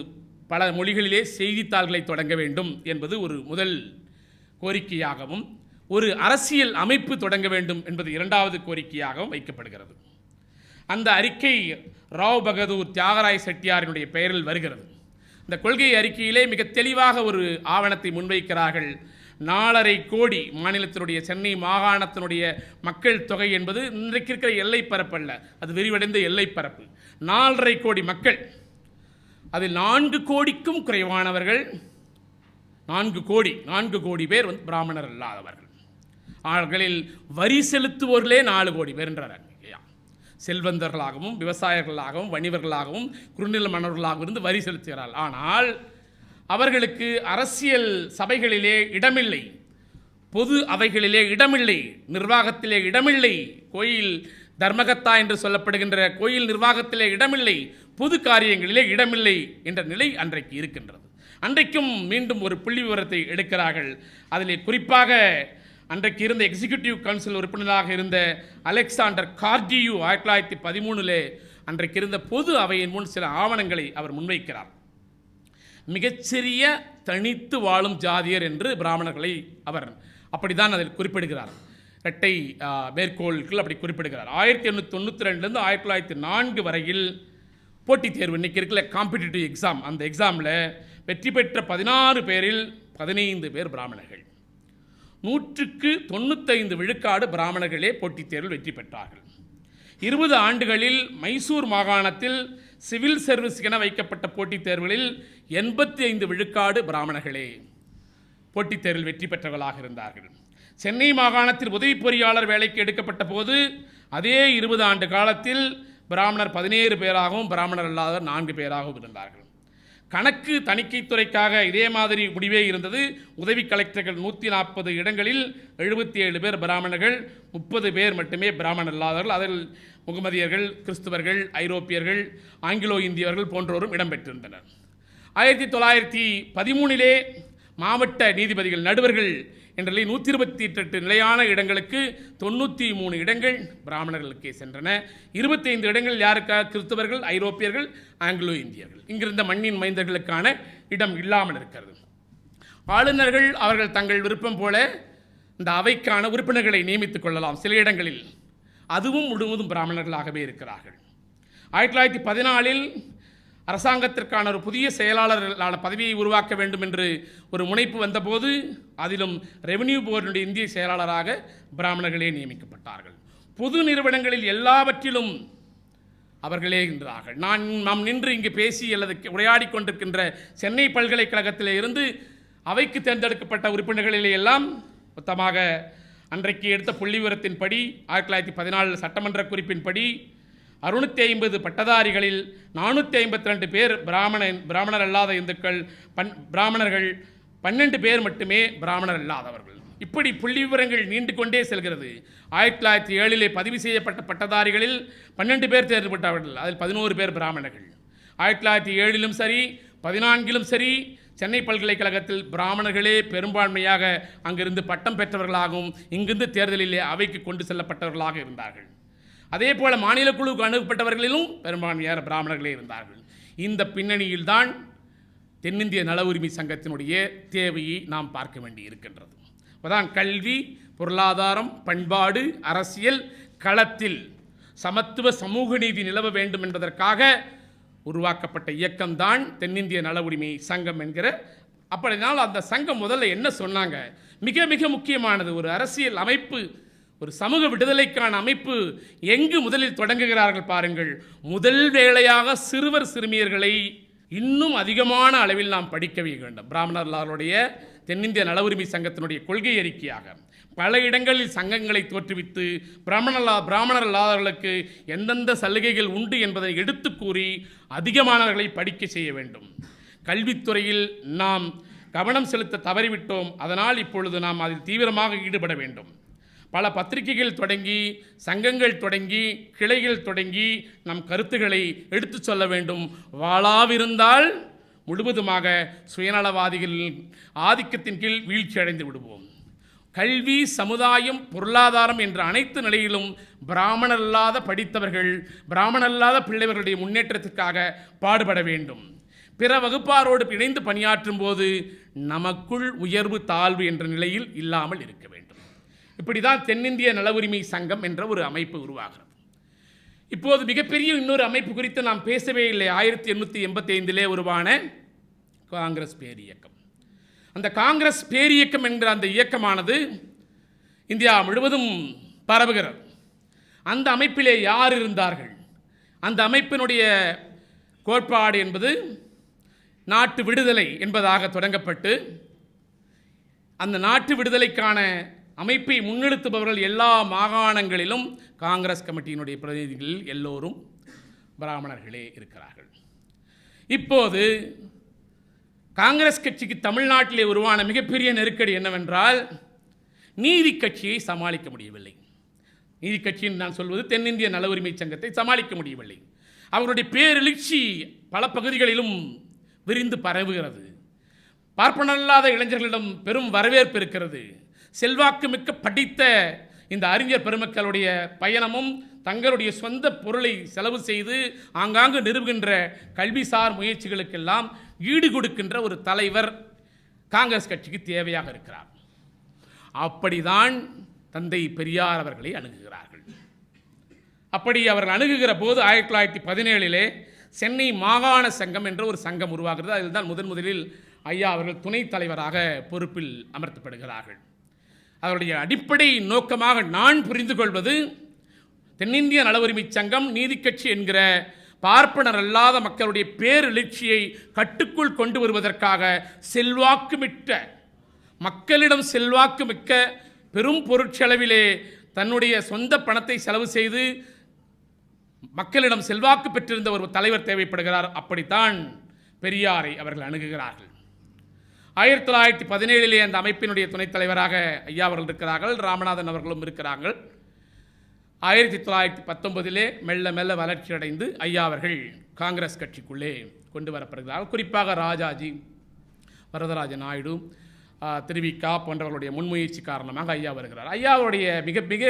பல மொழிகளிலே செய்தித்தாள்களை தொடங்க வேண்டும் என்பது ஒரு முதல் கோரிக்கையாகவும், ஒரு அரசியல் அமைப்பு தொடங்க வேண்டும் என்பது இரண்டாவது கோரிக்கையாகவும் வைக்கப்படுகிறது. அந்த அறிக்கை ராவ் பகதூர் தியாகராய செட்டியாரினுடைய பெயரில் வருகிறது. இந்த கொள்கை அறிக்கையிலே மிக தெளிவாக ஒரு ஆவணத்தை முன்வைக்கிறார்கள். 4.5 கோடி மாநிலத்தினுடைய, சென்னை மாகாணத்தினுடைய மக்கள் தொகை என்பது இன்றைக்கு இருக்கிற எல்லை பரப்பல்ல, அது விரிவடைந்த எல்லை பரப்பு. 4.5 கோடி மக்கள், அதில் 4 கோடிக்கும் குறைவானவர்கள், 4 கோடி பேர் பிராமணர் அல்லாதவர்கள். அவர்களில் வரி செலுத்துவோர்களே 4 கோடி பேர் என்றார். செல்வந்தர்களாகவும் விவசாயிகளாகவும் வணிகர்களாகவும் குறுநில மன்னர்களாகவும் இருந்து வரி செலுத்துகிறார்கள். ஆனால் அவர்களுக்கு அரசியல் சபைகளிலே இடமில்லை, பொது அவைகளிலே இடமில்லை, நிர்வாகத்திலே இடமில்லை, கோயில் தர்மகத்தா என்று சொல்லப்படுகின்ற கோயில் நிர்வாகத்திலே இடமில்லை, பொது காரியங்களிலே இடமில்லை என்ற நிலை அன்றைக்கு இருக்கின்றது. அன்றைக்கும் மீண்டும் ஒரு புள்ளி விவரத்தை எடுக்கிறார்கள். அதிலே குறிப்பாக அன்றைக்கு இருந்த எக்ஸிக்யூட்டிவ் கவுன்சில் உறுப்பினராக இருந்த அலெக்சாண்டர் கார்டியூ 1913 அன்றைக்கு இருந்த பொது அவையின் முன் சில ஆவணங்களை அவர் முன்வைக்கிறார். மிகச்சிறிய தனித்து வாழும் ஜாதியர் என்று பிராமணர்களை அவர் அப்படித்தான் அதில் குறிப்பிடுகிறார். இரட்டை மேற்கோள்கள் அப்படி குறிப்பிடுகிறார். 1892 1904 வரையில் போட்டித் தேர்வு, இன்றைக்கி இருக்கிற காம்படிட்டிவ் எக்ஸாம், அந்த எக்ஸாமில் வெற்றி பெற்ற 16 பேரில் 15 பேர் பிராமணர்கள். 100க்கு 95 விழுக்காடு பிராமணர்களே போட்டித் தேர்வில் வெற்றி பெற்றார்கள். 20 ஆண்டுகளில் மைசூர் மாகாணத்தில் சிவில் சர்வீஸ் என வைக்கப்பட்ட போட்டித் தேர்வுகளில் 85 விழுக்காடு பிராமணர்களே போட்டித் தேர்வில் வெற்றி பெற்றவர்களாக இருந்தார்கள். சென்னை மாகாணத்தில் உதவி பொறியாளர் வேலைக்கு எடுக்கப்பட்ட போது அதே 20 ஆண்டு காலத்தில் பிராமணர் 17 பேராகவும் பிராமணர் அல்லாதவர் 4 பேராகவும் இருந்தார்கள். கணக்கு தணிக்கைத்துறைக்காக இதே மாதிரி முடிவே இருந்தது. உதவி கலெக்டர்கள் 140 இடங்களில் 77 பேர் பிராமணர்கள், 30 பேர் மட்டுமே பிராமணர் அல்லாதவர்கள். அதில் முகமதியர்கள், கிறிஸ்துவர்கள், ஐரோப்பியர்கள், ஆங்கிலோ இந்தியர்கள் போன்றோரும் இடம்பெற்றிருந்தனர். 1913 மாவட்ட நீதிபதிகள், நடுவர்கள் என்ற 128 நிலையான இடங்களுக்கு 93 இடங்கள் பிராமணர்களுக்கே சென்றன. 25 இடங்கள் யாருக்காக? கிறிஸ்தவர்கள், ஐரோப்பியர்கள், ஆங்கிலோ இந்தியர்கள். இங்கிருந்த மண்ணின் மைந்தர்களுக்கான இடம் இல்லாமல் இருக்கிறது. ஆளுநர்கள் அவர்கள் தங்கள் விருப்பம் போல இந்த அவைக்கான உறுப்பினர்களை நியமித்துக் கொள்ளலாம் சில இடங்களில். அதுவும் முழுவதும் பிராமணர்களாகவே இருக்கிறார்கள். 1914 அரசாங்கத்திற்கான ஒரு புதிய செயலாளர்களான பதவியை உருவாக்க வேண்டும் என்று ஒரு முனைப்பு வந்தபோது அதிலும் ரெவென்யூ போர்டுடைய இந்திய செயலாளராக பிராமணர்களே நியமிக்கப்பட்டார்கள். பொது நிறுவனங்களில் எல்லாவற்றிலும் அவர்களே இருந்தார்கள். நாம் நின்று இங்கு பேசி அல்லது உரையாடி கொண்டிருக்கின்ற சென்னை பல்கலைக்கழகத்திலே இருந்து அவைக்கு தேர்ந்தெடுக்கப்பட்ட உறுப்பினர்களிலே எல்லாம் மொத்தமாக அன்றைக்கு எடுத்த புள்ளி விவரத்தின்படி 1914 சட்டமன்ற குறிப்பின்படி 650 பட்டதாரிகளில் 452 பேர் பிராமணர் அல்லாத இந்துக்கள், பிராமணர்கள் 12 பேர் மட்டுமே பிராமணர் அல்லாதவர்கள். இப்படி புள்ளி விவரங்கள் நீண்டு கொண்டே செல்கிறது. 1907 பதிவு செய்யப்பட்ட பட்டதாரிகளில் 12 பேர் தேர்ந்தெடுக்கப்பட்டவர்கள், அதில் 11 பேர் பிராமணர்கள். 1907 சரி 14 சரி சென்னை பல்கலைக்கழகத்தில் பிராமணர்களே பெரும்பான்மையாக அங்கிருந்து பட்டம் பெற்றவர்களாகவும் இங்கிருந்து தேர்தலிலே அவைக்கு கொண்டு செல்லப்பட்டவர்களாக இருந்தார்கள். அதே போல் மாநில குழுவுக்கு அனுப்பப்பட்டவர்களிலும் பெரும்பான்மையான பிராமணர்களே இருந்தார்கள். இந்த பின்னணியில்தான் தென்னிந்திய நல உரிமை சங்கத்தினுடைய தேவையை நாம் பார்க்க வேண்டி இருக்கின்றது. அதான் கல்வி, பொருளாதாரம், பண்பாடு, அரசியல் களத்தில் சமத்துவ சமூக நீதி நிலவ வேண்டும் என்பதற்காக உருவாக்கப்பட்ட இயக்கம்தான் தென்னிந்திய நல உரிமை சங்கம் என்கிற. அப்படினால் அந்த சங்கம் முதல்ல என்ன சொன்னாங்க? மிக மிக முக்கியமானது, ஒரு அரசியல் அமைப்பு ஒரு சமூக விடுதலைக்கான அமைப்பு எங்கு முதலில் தொடங்குகிறார்கள் பாருங்கள். முதல் வேளையாக சிறுவர் சிறுமியர்களை இன்னும் அதிகமான அளவில் நாம் படிக்க வைக்க வேண்டும். பிராமணர்களுடைய தென்னிந்திய நல உரிமை சங்கத்தினுடைய கொள்கை அறிக்கையாக பல இடங்களில் சங்கங்களை தோற்றுவித்து பிராமணர் இல்லாதவர்களுக்கு எந்தெந்த சலுகைகள் உண்டு என்பதை எடுத்து கூறி அதிகமானவர்களை படிக்க செய்ய வேண்டும். கல்வித்துறையில் நாம் கவனம் செலுத்த தவறிவிட்டோம். அதனால் இப்பொழுது நாம் அதில் தீவிரமாக ஈடுபட வேண்டும். பல பத்திரிகைகள் தொடங்கி, சங்கங்கள் தொடங்கி, கிளைகள் தொடங்கி நம் கருத்துக்களை எடுத்து சொல்ல வேண்டும். வாளாவிருந்தால் முழுவதுமாக சுயநலவாதிகள் ஆதிக்கத்தின் கீழ் வீழ்ச்சி அடைந்து விடுவோம். கல்வி, சமுதாயம், பொருளாதாரம் என்ற அனைத்து நிலையிலும் பிராமணரல்லாத படித்தவர்கள், பிராமணரல்லாத பிள்ளைகளுடைய முன்னேற்றத்துக்காக பாடுபட வேண்டும். பிற வகுப்பாரோடு இணைந்து பணியாற்றும் போது நமக்குள் உயர்வு தாழ்வு என்ற நிலையில் இல்லாமல் இருக்க வேண்டும். இப்படி தான் தென்னிந்திய நல உரிமை சங்கம் என்ற ஒரு அமைப்பு உருவாகிறது. இப்போது மிகப்பெரிய இன்னொரு அமைப்பு குறித்து நாம் பேசவே இல்லை. 1885 உருவான காங்கிரஸ் பேரியக்கம். அந்த காங்கிரஸ் பேரியக்கம் என்கிற அந்த இயக்கமானது இந்தியா முழுவதும் பரவுகிறது. அந்த அமைப்பிலே யார் இருந்தார்கள்? அந்த அமைப்பினுடைய கோட்பாடு என்பது நாட்டு விடுதலை என்பதாக தொடங்கப்பட்டு, அந்த நாட்டு விடுதலைக்கான அமைப்பை முன்னெடுத்துபவர்கள் எல்லா மாகாணங்களிலும் காங்கிரஸ் கமிட்டியினுடைய பிரதிநிதிகள் எல்லோரும் பிராமணர்களே இருக்கிறார்கள். இப்போது காங்கிரஸ் கட்சிக்கு தமிழ்நாட்டிலே உருவான மிகப்பெரிய நெருக்கடி என்னவென்றால், நீதி கட்சியை சமாளிக்க முடியவில்லை. நீதி கட்சின்னு நான் சொல்வது தென்னிந்திய நல உரிமை சங்கத்தை சமாளிக்க முடியவில்லை. அவருடைய பேரெழுச்சி பல பகுதிகளிலும் விரிந்து பரவுகிறது. பார்ப்பனல்லாத இளைஞர்களிடம் பெரும் வரவேற்பு இருக்கிறது. செல்வாக்கு மிக்க படித்த இந்த அறிஞர் பெருமக்களுடைய பயணமும் தங்களுடைய சொந்த பொருளை செலவு செய்து ஆங்காங்கு நிறுவுகின்ற கல்விசார் முயற்சிகளுக்கெல்லாம் ஈடு கொடுக்கின்ற ஒரு தலைவர் காங்கிரஸ் கட்சிக்கு தேவையாக இருக்கிறார். அப்படிதான் தந்தை பெரியார் அவர்களை அணுகுகிறார்கள். அப்படி அவர்கள் அணுகுகிற போது 1917 சென்னை மாகாண சங்கம் என்ற ஒரு சங்கம் உருவாகிறது. அதில் தான் முதலில் ஐயா அவர்கள் துணைத் தலைவராக பொறுப்பில் அமர்த்தப்படுகிறார்கள். அவருடைய அடிப்படை நோக்கமாக நான் புரிந்து கொள்வது, தென்னிந்திய நல உரிமை சங்கம் நீதி கட்சி என்கிற பார்ப்பனர் அல்லாத மக்களுடைய பேரெழுச்சியை கட்டுக்குள் கொண்டு வருவதற்காக செல்வாக்குமிக்க மக்களிடம் செல்வாக்கு மிக்க பெரும் பொருட்செலவிலே தன்னுடைய சொந்த பணத்தை செலவு செய்து மக்களிடம் செல்வாக்கு பெற்றிருந்த ஒரு தலைவர் தேவைப்படுகிறார். அப்படித்தான் பெரியாரை அவர்கள் அணுகுகிறார்கள். 1917 அந்த அமைப்பினுடைய துணைத் தலைவராக ஐயா அவர்கள் இருக்கிறார்கள். ராமநாதன் அவர்களும் இருக்கிறார்கள். 1919 மெல்ல மெல்ல வளர்ச்சி அடைந்து ஐயா அவர்கள் காங்கிரஸ் கட்சிக்குள்ளே கொண்டு வரப்படுகிறார்கள். குறிப்பாக ராஜாஜி, வரதராஜ நாயுடு, திருவிக்கா போன்றவர்களுடைய முன்முயற்சி காரணமாக ஐயா வருகிறார். ஐயாவுடைய மிக மிக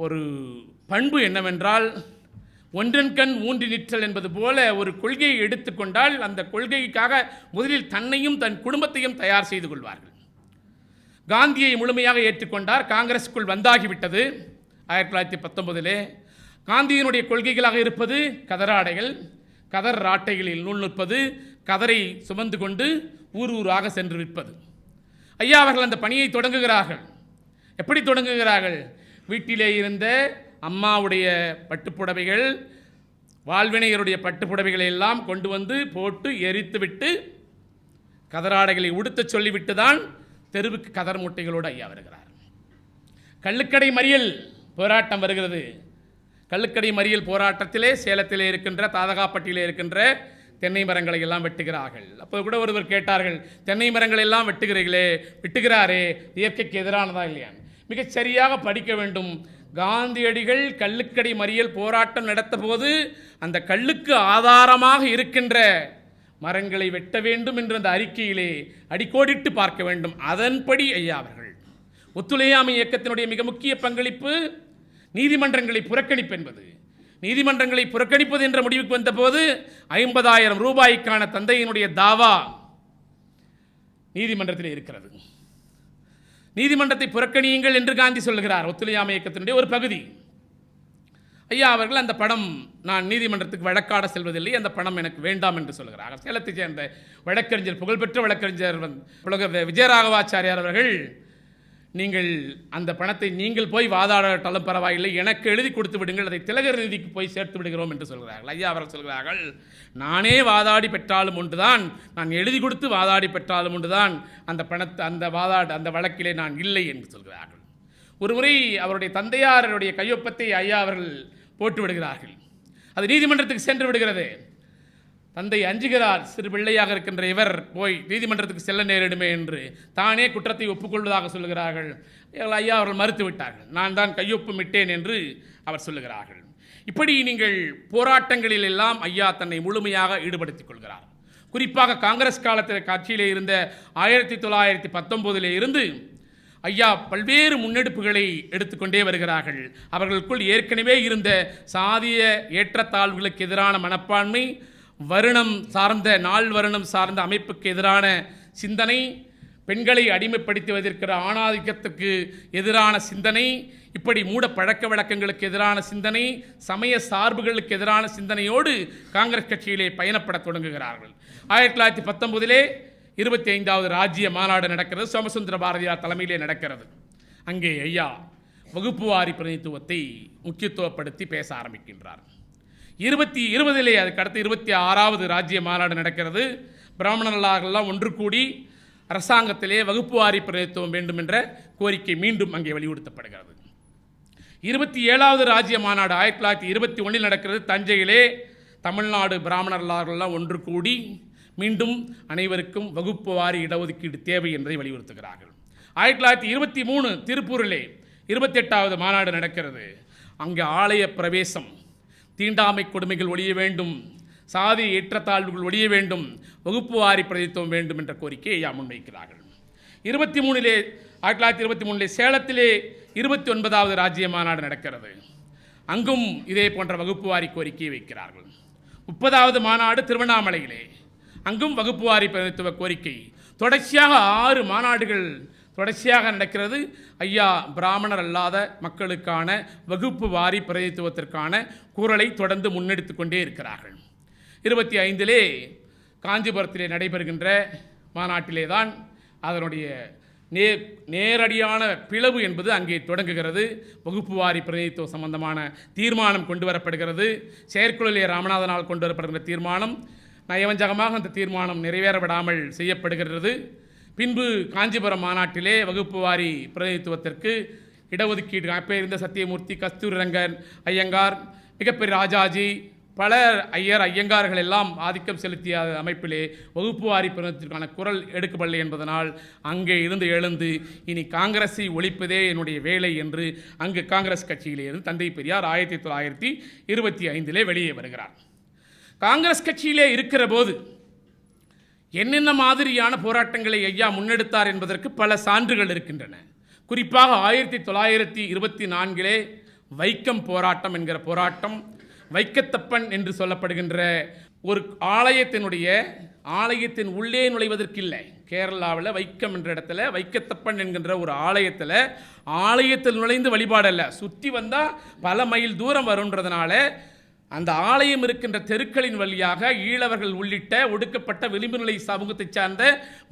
ஒரு பண்பு என்னவென்றால், ஒன்றன் கண் ஊன்றி நிற்றல் என்பது போல ஒரு கொள்கையை எடுத்துக்கொண்டால் அந்த கொள்கைக்காக முதலில் தன்னையும் தன் குடும்பத்தையும் தயார் செய்து கொள்வார்கள். காந்தியை முழுமையாக ஏற்றுக்கொண்டார். காங்கிரஸுக்குள் வந்தாகிவிட்டது. 1919 காந்தியினுடைய கொள்கைகளாக இருப்பது கதராடைகள், கதர் ராட்டைகளில் நூல் நிற்பது, கதரை சுமந்து கொண்டு ஊர் ஊராக சென்று விற்பது. ஐயா அவர்கள் அந்த பணியை தொடங்குகிறார்கள். எப்படி தொடங்குகிறார்கள்? வீட்டிலே இருந்த அம்மாவுடைய பட்டுப்புடவைகள், வாழ்வினையருடைய பட்டுப்புடவைகளை எல்லாம் கொண்டு வந்து போட்டு எரித்துவிட்டு கதராடைகளை உடுத்த சொல்லிவிட்டு தான் தெருவுக்கு கதர் மூட்டைகளோடு ஐயா வருகிறார். கள்ளுக்கடை மறியல் போராட்டம் வருகிறது. கள்ளுக்கடை மறியல் போராட்டத்திலே சேலத்திலே இருக்கின்ற தாதகாப்பட்டியிலே இருக்கின்ற தென்னை மரங்களை எல்லாம் வெட்டுகிறார்கள். அப்போ கூட ஒருவர் கேட்டார்கள், தென்னை மரங்கள் எல்லாம் வெட்டுகிறாரே இயற்கைக்கு எதிரானதா இல்லையா? மிகச் சரியாக படிக்க வேண்டும். காந்தியடிகள் கள்ளுக்கடை மறியல் போராட்டம் நடத்த போது அந்த கள்ளுக்கு ஆதாரமாக இருக்கின்ற மரங்களை வெட்ட வேண்டும் என்ற அந்த அறிக்கையிலே அடிக்கோடிட்டு பார்க்க வேண்டும். அதன்படி ஐயா அவர்கள் ஒத்துழையாமை இயக்கத்தினுடைய மிக முக்கிய பங்களிப்பு நீதிமன்றங்களை புறக்கணிப்பு என்பது. நீதிமன்றங்களை புறக்கணிப்பது என்ற முடிவுக்கு வந்தபோது 50,000 ரூபாய்க்கான தந்தையினுடைய தாவா நீதிமன்றத்தில் இருக்கிறது. நீதிமன்றத்தை புறக்கணியுங்கள் என்று காந்தி சொல்கிறார். ஒத்துழையாமை இயக்கத்தினுடைய ஒரு பகுதி. ஐயா அவர்கள் அந்த பணம், நான் நீதிமன்றத்துக்கு வழக்காட செல்வதில்லை, அந்த பணம் எனக்கு வேண்டாம் என்று சொல்கிறார். சேலத்தை சேர்ந்த வழக்கறிஞர், புகழ்பெற்ற வழக்கறிஞர் புலவர் விஜயராகவாச்சாரியார் அவர்கள் நீங்கள் அந்த பணத்தை நீங்கள் போய் வாதாடாட்டாலும் பரவாயில்லை, எனக்கு எழுதி கொடுத்து விடுங்கள், அதை திலகர் நிதிக்கு போய் சேர்த்து விடுகிறோம் என்று சொல்கிறார்கள். ஐயா அவர்கள் சொல்கிறார்கள், நானே வாதாடி பெற்றாலும் ஒன்றுதான், நான் எழுதி கொடுத்து வாதாடி பெற்றாலும் ஒன்றுதான், அந்த பணத்தை அந்த வழக்கிலே நான் இல்லை என்று சொல்கிறார்கள். ஒரு முறை அவருடைய தந்தையாருடைய கையொப்பத்தை ஐயா அவர்கள் போட்டு விடுகிறார்கள். அது நீதிமன்றத்துக்கு சென்று விடுகிறது. தந்தை அஞ்சுகிறார், சிறு பிள்ளையாக இருக்கின்ற இவர் போய் நீதிமன்றத்துக்கு செல்ல நேரிடுமே என்று தானே குற்றத்தை ஒப்புக்கொள்வதாக சொல்லுகிறார்கள். ஐயா அவர்கள் மறுத்து விட்டார்கள். நான் தான் கையொப்பம் இட்டேன் என்று அவர் சொல்லுகிறார்கள். இப்படி நீங்கள் போராட்டங்களில் எல்லாம் ஐயா தன்னை முழுமையாக ஈடுபடுத்திக் கொள்கிறார். குறிப்பாக காங்கிரஸ் காலத்தில் கட்சியிலே இருந்த 1919 இருந்து ஐயா பல்வேறு முன்னெடுப்புகளை எடுத்துக்கொண்டே வருகிறார்கள். அவர்களுக்குள் ஏற்கனவே இருந்த சாதிய ஏற்றத்தாழ்வுகளுக்கு எதிரான மனப்பான்மை, வருணம் சார்ந்த வருணம் சார்ந்த அமைப்புக்கு எதிரான சிந்தனை, பெண்களை அடிமைப்படுத்துவதற்கிற ஆணாதிக்கத்துக்கு எதிரான சிந்தனை, இப்படி மூட பழக்க வழக்கங்களுக்கு எதிரான சிந்தனை, சமய சார்புகளுக்கு எதிரான சிந்தனையோடு காங்கிரஸ் கட்சியிலே பயணப்பட தொடங்குகிறார்கள். 1919 25வது ராஜ்ய மாநாடு நடக்கிறது. சோமசுந்தர பாரதியார் தலைமையிலே நடக்கிறது. அங்கே ஐயா வகுப்புவாரி பிரதிநிதித்துவத்தை முக்கியத்துவப்படுத்தி பேச ஆரம்பிக்கின்றார். 2020 அதுக்கு அடுத்து 26வது ராஜ்ய மாநாடு நடக்கிறது. பிராமணர்களெல்லாம் ஒன்று கூடி அரசாங்கத்திலே வகுப்புவாரி பிரதிநிதித்துவம் வேண்டும் என்ற கோரிக்கை மீண்டும் அங்கே வலியுறுத்தப்படுகிறது. 27வது ராஜ்ய மாநாடு 1921 நடக்கிறது. தஞ்சையிலே தமிழ்நாடு பிராமணர்களெல்லாம் ஒன்று கூடி மீண்டும் அனைவருக்கும் வகுப்புவாரி இடஒதுக்கீடு தேவை என்பதை வலியுறுத்துகிறார்கள். 1923 திருப்பூரிலே 28வது மாநாடு நடக்கிறது. அங்கே ஆலய பிரவேசம், தீண்டாமை கொடுமைகள் ஒழிய வேண்டும், சாதி ஏற்றத்தாழ்வுகள் ஒழிய வேண்டும், வகுப்புவாரி பிரதித்துவம் வேண்டும் என்ற கோரிக்கையை ஐயா முன்வைக்கிறார்கள். 1923 சேலத்திலே 29வது ராஜ்ய மாநாடு நடக்கிறது. அங்கும் இதே போன்ற வகுப்புவாரி கோரிக்கையை வைக்கிறார்கள். 30வது மாநாடு திருவண்ணாமலையிலே, அங்கும் வகுப்புவாரி பிரதித்துவ கோரிக்கை. தொடர்ச்சியாக 6 மாநாடுகள் தொடர்ச்சியாக நடக்கிறது. ஐயா பிராமணர் அல்லாத மக்களுக்கான வகுப்பு வாரி பிரதித்துவத்திற்கான குரலை தொடர்ந்து முன்னெடுத்து கொண்டே இருக்கிறார்கள். 25 காஞ்சிபுரத்திலே நடைபெறுகின்ற மாநாட்டிலே தான் அதனுடைய நேரடியான பிளவு என்பது அங்கே தொடங்குகிறது. வகுப்பு வாரி பிரதித்துவம் சம்பந்தமான தீர்மானம் கொண்டு வரப்படுகிறது. செயற்குழுவிலே ராமநாதனால் கொண்டு வரப்படுகிற தீர்மானம் நயவஞ்சகமாக அந்த தீர்மானம் நிறைவேறப்படாமல் செய்யப்படுகிறது. பின்பு காஞ்சிபுரம் மாநாட்டிலே வகுப்பு வாரி பிரதிநிதித்துவத்திற்கு இடஒதுக்கீடு அப்போ இருந்த சத்தியமூர்த்தி, கஸ்தூரி ரங்கன் ஐயங்கார், மிகப்பெரிய ராஜாஜி, பல ஐயங்கார்கள் எல்லாம் ஆதிக்கம் செலுத்திய அமைப்பிலே வகுப்பு வாரி பிரதிநிதித்துவத்திற்கான குரல் எடுக்கப்படலை என்பதனால் அங்கே இருந்து எழுந்து இனி காங்கிரஸை ஒழிப்பதே என்னுடைய வேலை என்று அங்கு காங்கிரஸ் கட்சியிலே இருந்து தந்தை பெரியார் 1925 வெளியே வருகிறார். காங்கிரஸ் கட்சியிலே இருக்கிற போது என்னென்ன மாதிரியான போராட்டங்களை ஐயா முன்னெடுத்தார் என்பதற்கு பல சான்றுகள் இருக்கின்றன. குறிப்பாக 1924 வைக்கம் போராட்டம் என்கிற போராட்டம், வைக்கத்தப்பன் என்று சொல்லப்படுகின்ற ஒரு ஆலயத்தின் உள்ளே நுழைவதற்கில்லை. கேரளாவில் வைக்கம் என்ற இடத்துல வைக்கத்தப்பன் என்கின்ற ஒரு ஆலயத்தில் நுழைந்து வழிபாடல்ல, சுற்றி வந்தால் பல மைல் தூரம் வருன்றதுனால அந்த ஆலயம் இருக்கின்ற தெருக்களின் வழியாக ஈழவர்கள் உள்ளிட்ட ஒடுக்கப்பட்ட விளிம்புநிலை சமூகத்தை சார்ந்த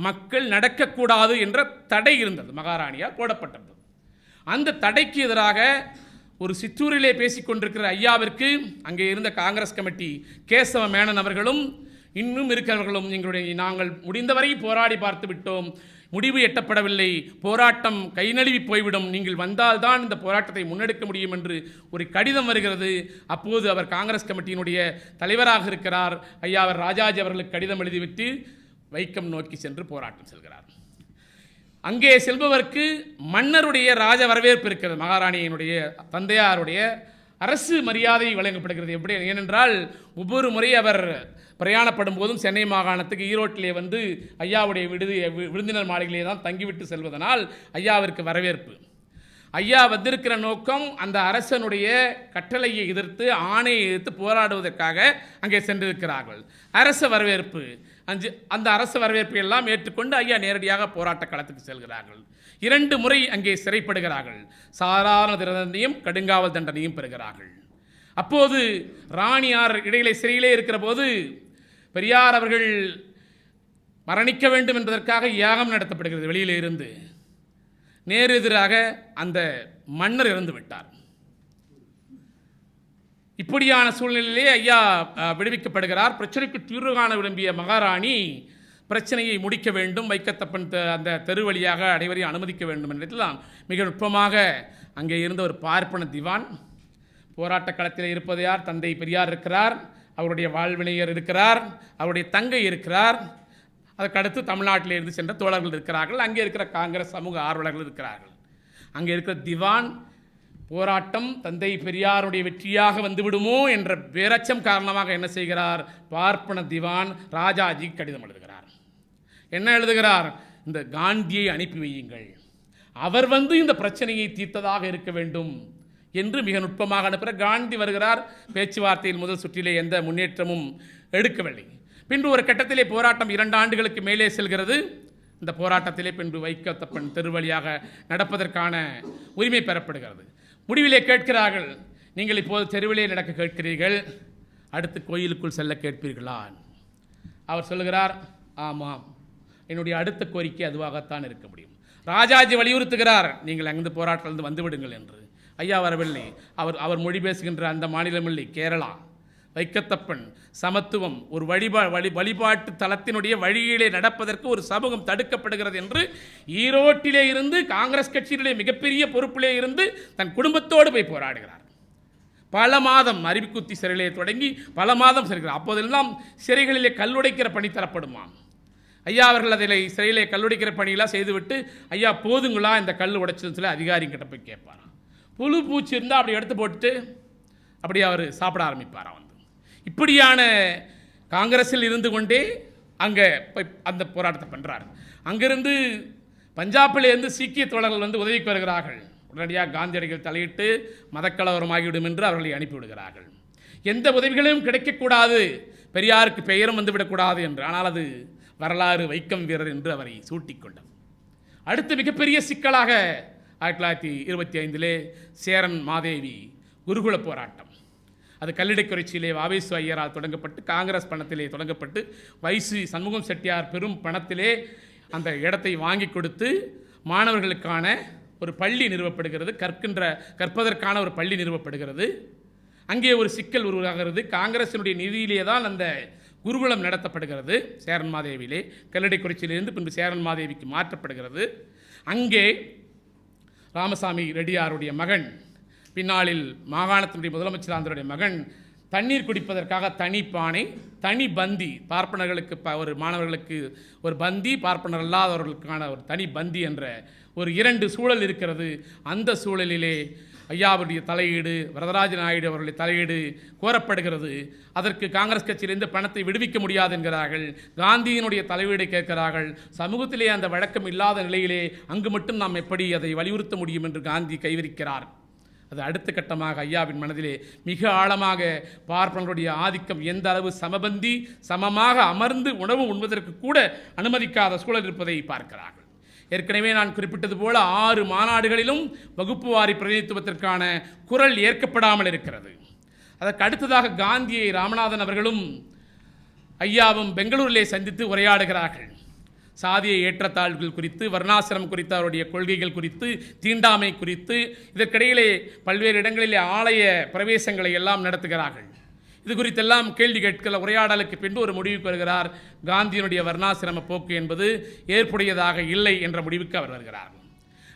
மக்கள் நடக்கக்கூடாது என்ற தடை இருந்தது, மகாராணியால் போடப்பட்டது. அந்த தடைக்கு எதிராக ஒரு சிற்றூரிலே பேசிக்கொண்டிருக்கிற ஐயாவிற்கு அங்கே இருந்த காங்கிரஸ் கமிட்டி கேசவ மேனன் அவர்களும் இன்னும் இருக்கிறவர்களும் நாங்கள் முடிந்தவரை போராடி பார்த்து விட்டோம், முடிவு எட்டப்படவில்லை, போராட்டம் கை நழுவி போய்விடும், நீங்கள் வந்தால்தான் இந்த போராட்டத்தை முன்னெடுக்க முடியும் என்று ஒரு கடிதம் வருகிறது. அப்போது அவர் காங்கிரஸ் கமிட்டியினுடைய தலைவராக இருக்கிறார். ஐயா அவர் ராஜாஜி அவர்களுக்கு கடிதம் எழுதிவிட்டு வைக்கம் நோக்கி சென்று போராட்டம் செல்கிறார். அங்கே செல்பவருக்கு மன்னருடைய ராஜ வரவேற்பு இருக்கிறது. மகாராணியினுடைய தந்தையாருடைய அரசு மரியாதை வழங்கப்படுகிறது. எப்படி ஏனென்றால் ஒவ்வொரு முறை அவர் பிரயாணப்படும் போதும் சென்னை மாகாணத்துக்கு ஈரோட்டிலே வந்து ஐயாவுடைய விருந்தினர் மாளிகையிலே தான் தங்கிவிட்டு செல்வதனால் ஐயாவிற்கு வரவேற்பு. ஐயா வந்திருக்கிற நோக்கம் அந்த அரசனுடைய கட்டளையை எதிர்த்து, ஆணையை எதிர்த்து போராடுவதற்காக அங்கே சென்றிருக்கிறார்கள். அரச வரவேற்பு, அந்த அரச வரவேற்பை எல்லாம் ஏற்றுக்கொண்டு ஐயா நேரடியாக போராட்ட களத்துக்கு செல்கிறார்கள். 2 முறை அங்கே சிறைப்படுகிறார்கள். சாதாரண தண்டனையும் கடுங்காவல் தண்டனையும் பெறுகிறார்கள். அப்போது ராணியார் இடையிலே சிறையிலே இருக்கிற போது பெரியார் அவர்கள் மரணிக்க வேண்டும் என்பதற்காக யாகம் நடத்தப்படுகிறது. வெளியிலே இருந்து நேரெதிராக அந்த மன்னர் இறந்து விட்டார். இப்படியான சூழ்நிலையிலே ஐயா விடுவிக்கப்படுகிறார். பிரச்சனைக்கு தீர்வு காண விரும்பிய மகாராணி பிரச்சனையை முடிக்க வேண்டும், வைக்கத்தப்பன் அந்த தெரு வழியாக அனைவரையும் அனுமதிக்க வேண்டும் என்றெல்லாம் மிக நுட்பமாக அங்கே இருந்த ஒரு பார்ப்பன திவான், போராட்ட களத்தில் இருப்பது யார்? தந்தை பெரியார் இருக்கிறார், அவருடைய வாழ்வினையர் இருக்கிறார், அவருடைய தங்கை இருக்கிறார், அதற்கடுத்து தமிழ்நாட்டில் இருந்து சென்ற தோழர்கள் இருக்கிறார்கள், அங்கே இருக்கிற காங்கிரஸ் சமூக ஆர்வலர்கள் இருக்கிறார்கள். அங்கே இருக்கிற திவான் போராட்டம் தந்தை பெரியாருடைய வெற்றியாக வந்துவிடுமோ என்ற பேரச்சம் காரணமாக என்ன செய்கிறார்? பார்ப்பன திவான் ராஜாஜி கடிதம் எழுதுகிறார். என்ன எழுதுகிறார்? இந்த காந்தியை அனுப்பி வையுங்கள், அவர் வந்து இந்த பிரச்சனையை தீர்த்ததாக இருக்க வேண்டும் என்று மிக நுட்பமாக அனுப்புகிற. காந்தி வருகிறார். பேச்சுவார்த்தையில் முதல் சுற்றிலே எந்த முன்னேற்றமும் எடுக்கவில்லை. பின்பு ஒரு கட்டத்திலே போராட்டம் 2 ஆண்டுகளுக்கு மேலே செல்கிறது. இந்த போராட்டத்திலே பின்பு வைக்கத்தப்பன் தெரு வழியாக நடப்பதற்கான உரிமை பெறப்படுகிறது. முடிவிலே கேட்கிறார்கள், நீங்கள் இப்போது தெருவிலே நடக்க கேட்கிறீர்கள், அடுத்து கோயிலுக்குள் செல்ல கேட்பீர்களா? அவர் சொல்லுகிறார், ஆமாம், என்னுடைய அடுத்த கோரிக்கை அதுவாகத்தான் இருக்க முடியும். ராஜாஜி வலியுறுத்துகிறார், நீங்கள் அங்கிருந்து போராட்டத்திலிருந்து வந்துவிடுங்கள் என்று. ஐயா வரவில்லை. அவர் மொழி பேசுகின்ற அந்த மாநிலமில்லை, கேரளா. வைக்கத்தப்பன் சமத்துவம் ஒரு வழிபாட்டு தளத்தினுடைய வழியிலே நடப்பதற்கு ஒரு சமூகம் தடுக்கப்படுகிறது என்று ஈரோட்டிலே இருந்து காங்கிரஸ் கட்சியிலே மிகப்பெரிய பொறுப்பிலே இருந்து தன் குடும்பத்தோடு போய் போராடுகிறார். பல மாதம் அருவிக்குத்தி சிறையிலே தொடங்கி பல மாதம் செல்கிறார். அப்போதெல்லாம் சிறைகளிலே கல்லுடைக்கிற பணி தரப்படுமாம். ஐயா அவர்கள் அதில் சிறையிலே கல்லுடைக்கிற பணியெல்லாம் செய்துவிட்டு, ஐயா போதுங்களா இந்த கல் உடைச்சதுன்னு சொல்லி அதிகாரிங்கிட்ட போய் கேட்பாராம். புழு பூச்சி இருந்தால் அப்படி எடுத்து போட்டுட்டு அப்படி அவர் சாப்பிட ஆரம்பிப்பாராம். இப்படியான காங்கிரஸில் இருந்து கொண்டே அங்கே அந்த போராட்டத்தை பண்ணுறார். அங்கிருந்து பஞ்சாபிலேருந்து சீக்கிய தோழர்கள் வந்து உதவிக்கு வருகிறார்கள். உடனடியாக காந்தியடிகள் தலையிட்டு மதக்கலவரமாகிவிடும் என்று அவர்களை அனுப்பிவிடுகிறார்கள். எந்த உதவிகளும் கிடைக்கக்கூடாது, பெரியாருக்கு பெயரும் வந்துவிடக்கூடாது என்று. ஆனால் அது வரலாறு வைக்கம் வீரர் என்று அவரை சூட்டிக்கொண்டார். அடுத்து மிகப்பெரிய சிக்கலாக 1925 சேரன் மாதேவி குருகுல போராட்டம். அது கல்லிடைக்குறிச்சியிலே வாவேசு ஐயரால் தொடங்கப்பட்டு காங்கிரஸ் பணத்திலே தொடங்கப்பட்டு வைசி சண்முகம் செட்டியார் பெரும் பணத்திலே அந்த இடத்தை வாங்கி கொடுத்து மாணவர்களுக்கான ஒரு பள்ளி நிறுவப்படுகிறது, கற்பதற்கான ஒரு பள்ளி நிறுவப்படுகிறது. அங்கே ஒரு சிக்கல் உருவாகிறது. காங்கிரசினுடைய நிதியிலே தான் அந்த குருகுலம் நடத்தப்படுகிறது. சேரன் மாதேவியிலே கல்லிடைக்குறிச்சியிலிருந்து பின்பு சேரன் மாதேவிக்கு மாற்றப்படுகிறது. அங்கே ராமசாமி ரெட்டியாருடைய மகன், பின்னாளில் மாகாணத்தினுடைய முதலமைச்சராந்தருடைய மகன், தண்ணீர் குடிப்பதற்காக தனி பானை, தனி பந்தி, பார்ப்பனர்களுக்கு ஒரு மாணவர்களுக்கு ஒரு பந்தி, பார்ப்பனர் அல்லாதவர்களுக்கான ஒரு தனி பந்தி என்ற ஒரு 2 சூழல் இருக்கிறது. அந்த சூழலிலே ஐயாவுடைய தலையீடு, வரதராஜ நாயுடு அவர்களுடைய தலையீடு கோரப்படுகிறது. அதற்கு காங்கிரஸ் கட்சியிலிருந்து பணத்தை விடுவிக்க முடியாது என்கிறார்கள். காந்தியினுடைய தலையீடை கேட்கிறார்கள். சமூகத்திலே அந்த வழக்கம் இல்லாத நிலையிலே அங்கு மட்டும் நாம் எப்படி அதை வலியுறுத்த முடியும் என்று காந்தி கைவிரிக்கிறார். அது அடுத்த கட்டமாக ஐயாவின் மனதிலே மிக ஆழமாக பார்ப்பனர்களுடைய ஆதிக்கம் எந்த அளவு சமபந்தி சமமாக அமர்ந்து உணவு உண்பதற்கு கூட அனுமதிக்காத சூழல் இருப்பதை பார்க்கிறார்கள். ஏற்கனவே நான் குறிப்பிட்டது போல 6 மாநாடுகளிலும் வகுப்பு வாரி பிரதிநிதித்துவத்திற்கான குரல் ஏற்கப்படாமல் இருக்கிறது. அதற்கு அடுத்ததாக காந்தியை ராமநாதன் அவர்களும் ஐயாவும் பெங்களூரிலே சந்தித்து உரையாடுகிறார்கள். சாதிய ஏற்றத்தாழ்வுகள் குறித்து, வர்ணாசிரமம் குறித்து, அவருடைய கொள்கைகள் குறித்து, தீண்டாமை குறித்து, இதற்கிடையிலே பல்வேறு இடங்களிலே ஆலய பிரவேசங்களை எல்லாம் நடத்துகிறார்கள். இது குறித்தெல்லாம் கேள்வி கேட்கல உரையாடலுக்கு பின்பு ஒரு முடிவுக்கு வருகிறார். காந்தியினுடைய வர்ணாசிரம போக்கு என்பது ஏற்புடையதாக இல்லை என்ற முடிவுக்கு அவர் வருகிறார்.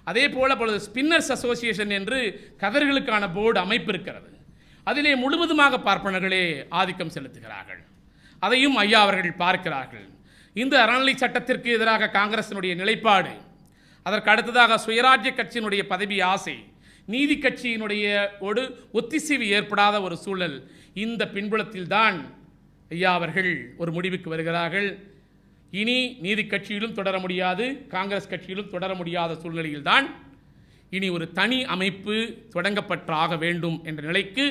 அதே போல பொழுது ஸ்பின்னர்ஸ் அசோசியேஷன் என்று கதர்களுக்கான போர்டு அமைப்பு இருக்கிறது. அதிலே முழுவதுமாக பார்ப்பனர்களே ஆதிக்கம் செலுத்துகிறார்கள். அதையும் ஐயா அவர்கள் பார்க்கிறார்கள். இந்த அறநிலை சட்டத்திற்கு எதிராக காங்கிரசினுடைய நிலைப்பாடு, அதற்கு அடுத்ததாக சுயராஜ்ய கட்சியினுடைய பதவி ஆசை, நீதி கட்சியினுடைய ஒத்திசைவு ஏற்படாத ஒரு சூழல். இந்த பின்புலத்தில்தான் ஐயா அவர்கள் ஒரு முடிவுக்கு வருகிறார்கள். இனி நீதி கட்சியிலும் தொடர முடியாது, காங்கிரஸ் கட்சியிலும் தொடர முடியாத சூழ்நிலையில்தான் இனி ஒரு தனி அமைப்பு தொடங்கப்பட்டாக வேண்டும் என்ற நிலைக்கு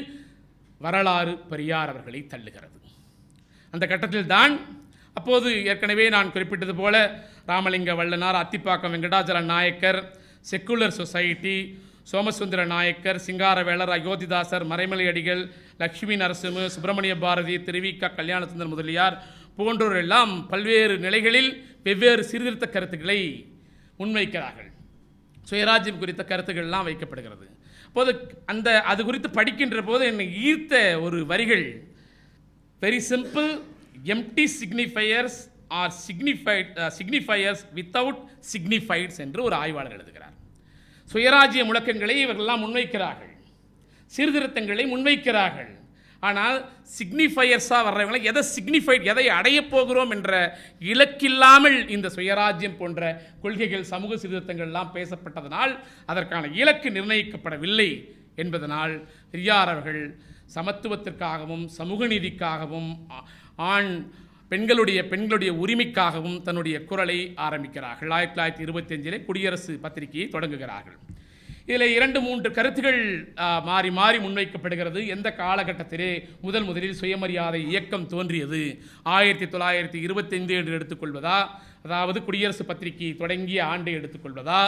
வரலாறு பெரியார் அவர்களை தள்ளுகிறது. அந்த கட்டத்தில்தான் அப்போது ஏற்கனவே நான் குறிப்பிட்டது போல ராமலிங்க வள்ளனார், அத்திப்பாக்கம் வெங்கடாச்சல நாயக்கர், செக்குலர் சொசைட்டி, சோமசுந்தர நாயக்கர், சிங்காரவேலர், அயோத்திதாசர், மறைமலை அடிகள், லட்சுமி நரசிம்மு, சுப்பிரமணிய பாரதி, திருவிக கல்யாணசுந்தர் முதலியார் போன்றோர் எல்லாம் பல்வேறு நிலைகளில் வெவ்வேறு சீர்திருத்த கருத்துக்களை முன்வைக்கிறார்கள். சுயராஜ்யம் குறித்த கருத்துக்கள்லாம் வைக்கப்படுகிறது. அப்போது அது குறித்து படிக்கின்ற போது என்னை ஈர்த்த ஒரு வரிகள், very simple, empty signifiers are signifiers without signifieds என்று ஒரு ஆய்வாளர் எழுதுகிறார். சுயராஜ்ய முழக்கங்களை இவர்கள்லாம் முன்வைக்கிறார்கள், சீர்திருத்தங்களை முன்வைக்கிறார்கள். ஆனால் சிக்னிஃபையர்ஸாக வர்றவங்களை எதை அடையப் போகிறோம் என்ற இலக்கில்லாமல் இந்த சுயராஜ்யம் போன்ற கொள்கைகள், சமூக சீர்திருத்தங்கள்லாம் பேசப்பட்டதனால் அதற்கான இலக்கு நிர்ணயிக்கப்படவில்லை என்பதனால் பெரியார் அவர்கள் சமத்துவத்திற்காகவும் சமூக நீதிக்காகவும் பெண்களுடைய உரிமைக்காகவும் தன்னுடைய குரலை ஆரம்பிக்கிறார்கள். 1925 குடியரசு பத்திரிகையை தொடங்குகிறார்கள். இதில் 2-3 கருத்துகள் மாறி மாறி முன்வைக்கப்படுகிறது. எந்த காலகட்டத்திலே முதலில் சுயமரியாதை இயக்கம் தோன்றியது, 1925 என்று எடுத்துக்கொள்வதா, அதாவது குடியரசு பத்திரிகை தொடங்கிய ஆண்டை எடுத்துக்கொள்வதா,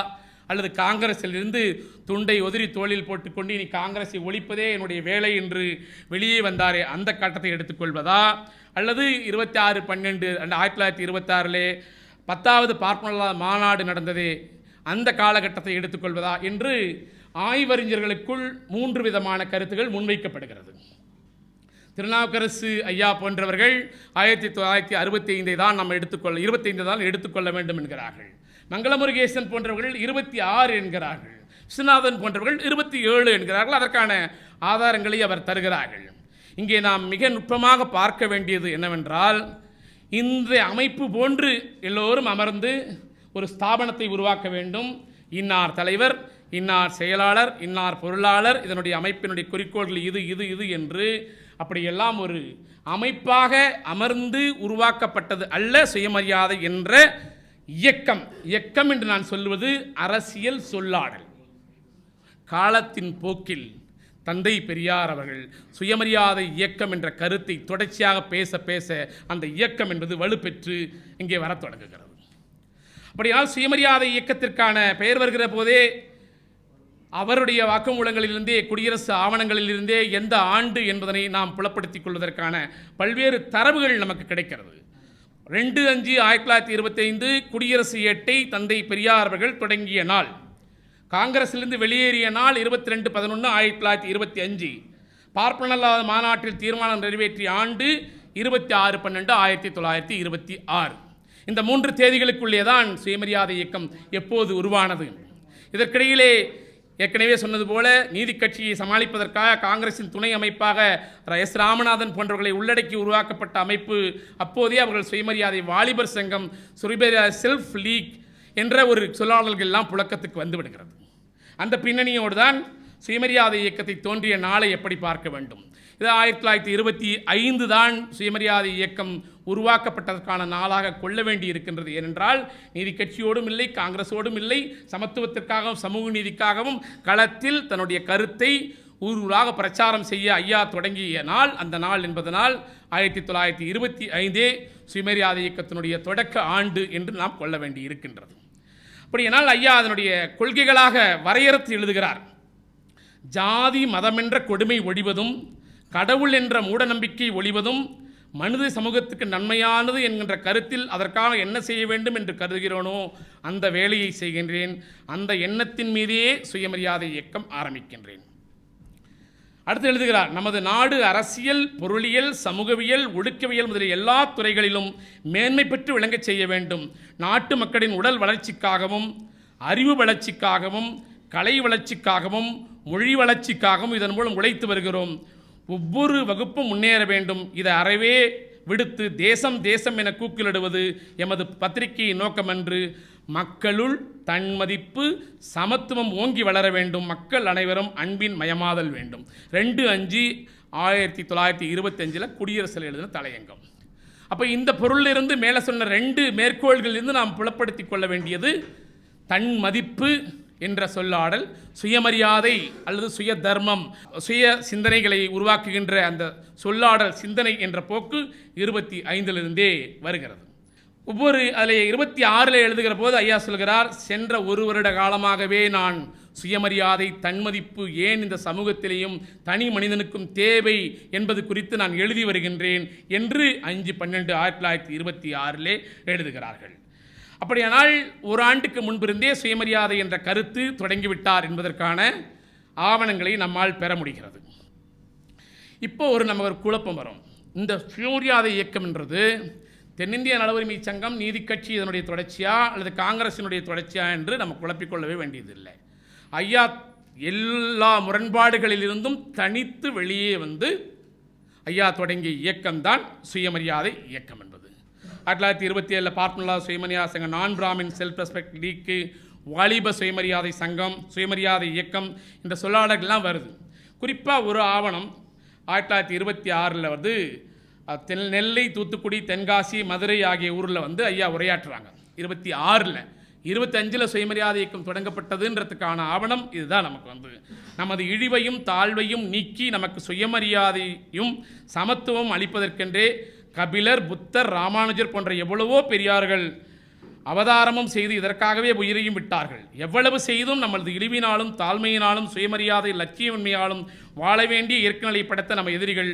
அல்லது காங்கிரஸிலிருந்து துண்டை உதறி தோளில் போட்டுக்கொண்டு இனி காங்கிரஸை ஒழிப்பதே என்னுடைய வேலை என்று வெளியே வந்தாரே அந்த கட்டத்தை எடுத்துக்கொள்வதா, அல்லது 26/12/1926 10வது பார்ப்பனர் மாநாடு நடந்ததே அந்த காலகட்டத்தை எடுத்துக்கொள்வதா என்று ஆய்வறிஞர்களுக்குள் 3 விதமான கருத்துகள் முன்வைக்கப்படுகிறது. திருநாவுக்கரசு ஐயா போன்றவர்கள் 1965 தான் நம்ம 25 தான் எடுத்துக்கொள்ள வேண்டும் என்கிறார்கள். மங்களமுருகேசன் போன்றவர்கள் 26 என்கிறார்கள். விஸ்வநாதன் போன்றவர்கள் 27 என்கிறார்கள். அதற்கான ஆதாரங்களை அவர் தருகிறார்கள். இங்கே நாம் மிக நுட்பமாக பார்க்க வேண்டியது என்னவென்றால், இந்த அமைப்பு போன்று எல்லோரும் அமர்ந்து ஒரு ஸ்தாபனத்தை உருவாக்க வேண்டும், இன்னார் தலைவர், இன்னார் செயலாளர், இன்னார் பொருளாளர், இதனுடைய அமைப்பினுடைய குறிக்கோள்கள் இது என்று அப்படியெல்லாம் ஒரு அமைப்பாக அமர்ந்து உருவாக்கப்பட்டது அல்ல சுயமரியாதை என்ற இயக்கம் என்று நான் சொல்வது அரசியல் சொல்லாடல். காலத்தின் போக்கில் தந்தை பெரியார் அவர்கள் சுயமரியாதை இயக்கம் என்ற கருத்தை தொடர்ச்சியாக பேச அந்த இயக்கம் என்பது வலுப்பெற்று இங்கே வரத் தொடங்குகிறது. அப்படியால் சுயமரியாதை இயக்கத்திற்கான பெயர் வருகிற போதே அவருடைய வாக்குமூலங்களிலிருந்தே, குடியரசு ஆவணங்களிலிருந்தே எந்த ஆண்டு என்பதனை நாம் புலப்படுத்திக் கொள்வதற்கான பல்வேறு தரவுகள் நமக்கு கிடைக்கிறது. 2/5/1925 குடியரசு ஏட்டை தந்தை பெரியார் அவர்கள் தொடங்கிய நாள், காங்கிரஸிலிருந்து வெளியேறிய நாள் 22/11/1925, பார்ப்பனல்லாத மாநாட்டில் தீர்மானம் நிறைவேற்றிய ஆண்டு 26/12/1926. இந்த 3 தேதிகளுக்குள்ளே தான் சுயமரியாதை இயக்கம் எப்போது உருவானது. இதற்கிடையிலே ஏற்கனவே சொன்னது போல நீதி கட்சியை சமாளிப்பதற்காக காங்கிரசின் துணை அமைப்பாக எஸ் ராமநாதன் போன்றவர்களை உள்ளடக்கி உருவாக்கப்பட்ட அமைப்பு, அப்போதே அவர்கள் சுயமரியாதை வாலிபர் சங்கம், சுயமரியாதை செல்ஃப் லீக் என்ற ஒரு சொல்லாடல்கள் எல்லாம் புழக்கத்துக்கு வந்துவிடுகிறது. அந்த பின்னணியோடு தான் சுயமரியாதை இயக்கத்தை தோன்றிய நாளை எப்படி பார்க்க வேண்டும். இது 1925 தான் சுயமரியாதை இயக்கம் உருவாக்கப்பட்டதற்கான நாளாக கொள்ள வேண்டி இருக்கின்றது. ஏனென்றால் நீதி கட்சியோடும் இல்லை, காங்கிரஸோடும் இல்லை, சமத்துவத்திற்காகவும் சமூக நீதிக்காகவும் களத்தில் தன்னுடைய கருத்தை ஊராக பிரச்சாரம் செய்ய ஐயா தொடங்கிய நாள் அந்த நாள் என்பதனால் 1925 சுயமரியாதை இயக்கத்தினுடைய தொடக்க ஆண்டு என்று நாம் கொள்ள வேண்டி இருக்கின்றது. அப்படியானால் ஐயா அதனுடைய கொள்கைகளாக வரையறுத்து எழுதுகிறார். ஜாதி மதமென்ற கொடுமை ஒழிவதும், கடவுள் என்ற மூடநம்பிக்கை ஒழிவதும், மனித சமூகத்துக்கு நன்மையானது என்கின்ற கருத்தில் அதற்காக என்ன செய்ய வேண்டும் என்று கருதுகிறோனோ அந்த வேலையை செய்கின்றேன். அந்த எண்ணத்தின் மீதே சுயமரியாதை இயக்கம் ஆரம்பிக்கின்றேன். அடுத்து எழுதுகிறார், நமது நாடு அரசியல், பொருளியல், சமூகவியல், ஒழுக்கவியல் முதலிய எல்லா துறைகளிலும் மேன்மை பெற்று விளங்கச் செய்ய வேண்டும். நாட்டு மக்களின் உடல் வளர்ச்சிக்காகவும், அறிவு வளர்ச்சிக்காகவும், கலை வளர்ச்சிக்காகவும், மொழி வளர்ச்சிக்காகவும் இதன் மூலம் உழைத்து வருகிறோம். ஒவ்வொரு வகுப்பும் முன்னேற வேண்டும். இதை அறவே விடுத்து தேசம் தேசம் என கூக்குலிடுவது எமது பத்திரிகையின் நோக்கமன்று. மக்களுள் தன்மதிப்பு, சமத்துவம் ஓங்கி வளர வேண்டும். மக்கள் அனைவரும் அன்பின் மயமாதல் வேண்டும். 2/5/1925 குடியரசில் எழுதின தலையங்கம். அப்போ இந்த பொருளிலிருந்து மேலே சொன்ன 2 மேற்கோள்களிலிருந்து நாம் புலப்படுத்திக் கொள்ள வேண்டியது தன்மதிப்பு என்ற சொல்லாடல், சுயமரியாதை அல்லது சுய தர்மம், சுய சிந்தனைகளை உருவாக்குகின்ற அந்த சொல்லாடல் சிந்தனை என்ற போக்கு 25 வருகிறது. ஒவ்வொரு அதில் 26 எழுதுகிற போது ஐயா சொல்கிறார், சென்ற 1 வருட காலமாகவே நான் சுயமரியாதை, தன்மதிப்பு ஏன் இந்த சமூகத்திலேயும் தனி மனிதனுக்கும் தேவை என்பது குறித்து நான் எழுதி வருகின்றேன் என்று 5/12/1926 எழுதுகிறார்கள். அப்படியானால் ஒரு ஆண்டுக்கு முன்பிருந்தே சுயமரியாதை என்ற கருத்து தொடங்கிவிட்டார் என்பதற்கான ஆவணங்களை நம்மால் பெற முடிகிறது. இப்போ நமக்கு ஒரு குழப்பம் வரும். இந்த சுயமரியாதை இயக்கம் என்றது தென்னிந்திய நல உரிமை சங்கம், நீதி கட்சி இதனுடைய தொடர்ச்சியா அல்லது காங்கிரசினுடைய தொடர்ச்சியா என்று நம்ம குழப்பிக்கொள்ளவே வேண்டியதில்லை. ஐயா எல்லா முரண்பாடுகளிலிருந்தும் தனித்து வெளியே வந்து ஐயா தொடங்கிய இயக்கம்தான் சுயமரியாதை இயக்கம் என்பது. 1927 பார்ப்பனலா சுயமரியாதை சங்கம், நான் பிராமின் செல்ஃப் ரெஸ்பெக்ட் லீக்கு, வாலிப சுயமரியாதை சங்கம், சுயமரியாதை இயக்கம் என்ற சொல்லாடல்கள்லாம் வருது. குறிப்பாக ஒரு ஆவணம் 1926 வந்து நெல்லை, தூத்துக்குடி, தென்காசி, மதுரை ஆகிய ஊரில் வந்து ஐயா உரையாற்றுறாங்க. 26 25 சுயமரியாதை இயக்கம் தொடங்கப்பட்டதுன்றதுக்கான ஆவணம் இதுதான். நமக்கு வந்து நமது இழிவையும் தாழ்வையும் நீக்கி நமக்கு சுயமரியாதையும் சமத்துவம் அளிப்பதற்கென்றே கபிலர், புத்தர், ராமானுஜர் போன்ற எவ்வளவோ பெரியார்கள் அவதாரமும் செய்து இதற்காகவே உயிரையும் விட்டார்கள். எவ்வளவு செய்தும் நமது இழிவினாலும் தாழ்மையினாலும் சுயமரியாதை லட்சியமின்மையாலும் வாழ வேண்டிய இயற்கை படைத்த நம்ம எதிரிகள்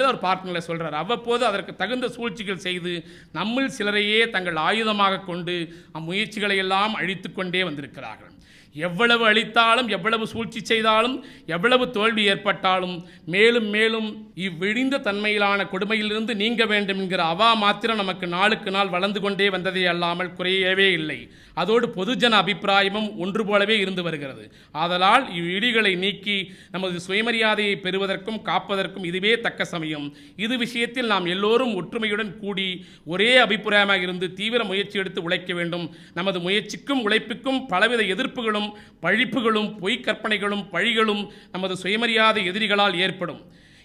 அவர் பார்ப்பனில் சொல்கிறார், அவ்வப்போது அதற்கு தகுந்த சூழ்ச்சிகள் செய்து நம்மில் சிலரையே தங்கள் ஆயுதமாக கொண்டு அம்முயற்சிகளை எல்லாம் அழித்து கொண்டே வந்திருக்கிறார்கள். எவ்வளவு அழித்தாலும், எவ்வளவு சூழ்ச்சி செய்தாலும், எவ்வளவு தோல்வி ஏற்பட்டாலும் மேலும் மேலும் இவ்விழிந்த தன்மையிலான கொடுமையிலிருந்து நீங்க வேண்டும் என்கிற அவா மாத்திரம் நமக்கு நாளுக்கு நாள் வளர்ந்து கொண்டே வந்ததே அல்லாமல் குறையவே இல்லை. அதோடு பொதுஜன அபிப்பிராயமும் ஒன்று போலவே இருந்து வருகிறது. ஆதலால் இவ்விடிகளை நீக்கி நமது சுயமரியாதையை பெறுவதற்கும் காப்பதற்கும் இதுவே தக்க சமயம். இது விஷயத்தில் நாம் எல்லோரும் ஒற்றுமையுடன் கூடி ஒரே அபிப்பிராயமாக இருந்து தீவிர முயற்சி எடுத்து உழைக்க வேண்டும். நமது முயற்சிக்கும் உழைப்புக்கும் பலவித எதிர்ப்புகளும், பழிப்புகளும், பொய்க்கற்பனைகளும், பழிகளும் நமது சுயமரியாதை எதிரிகளால் ஏற்படும்.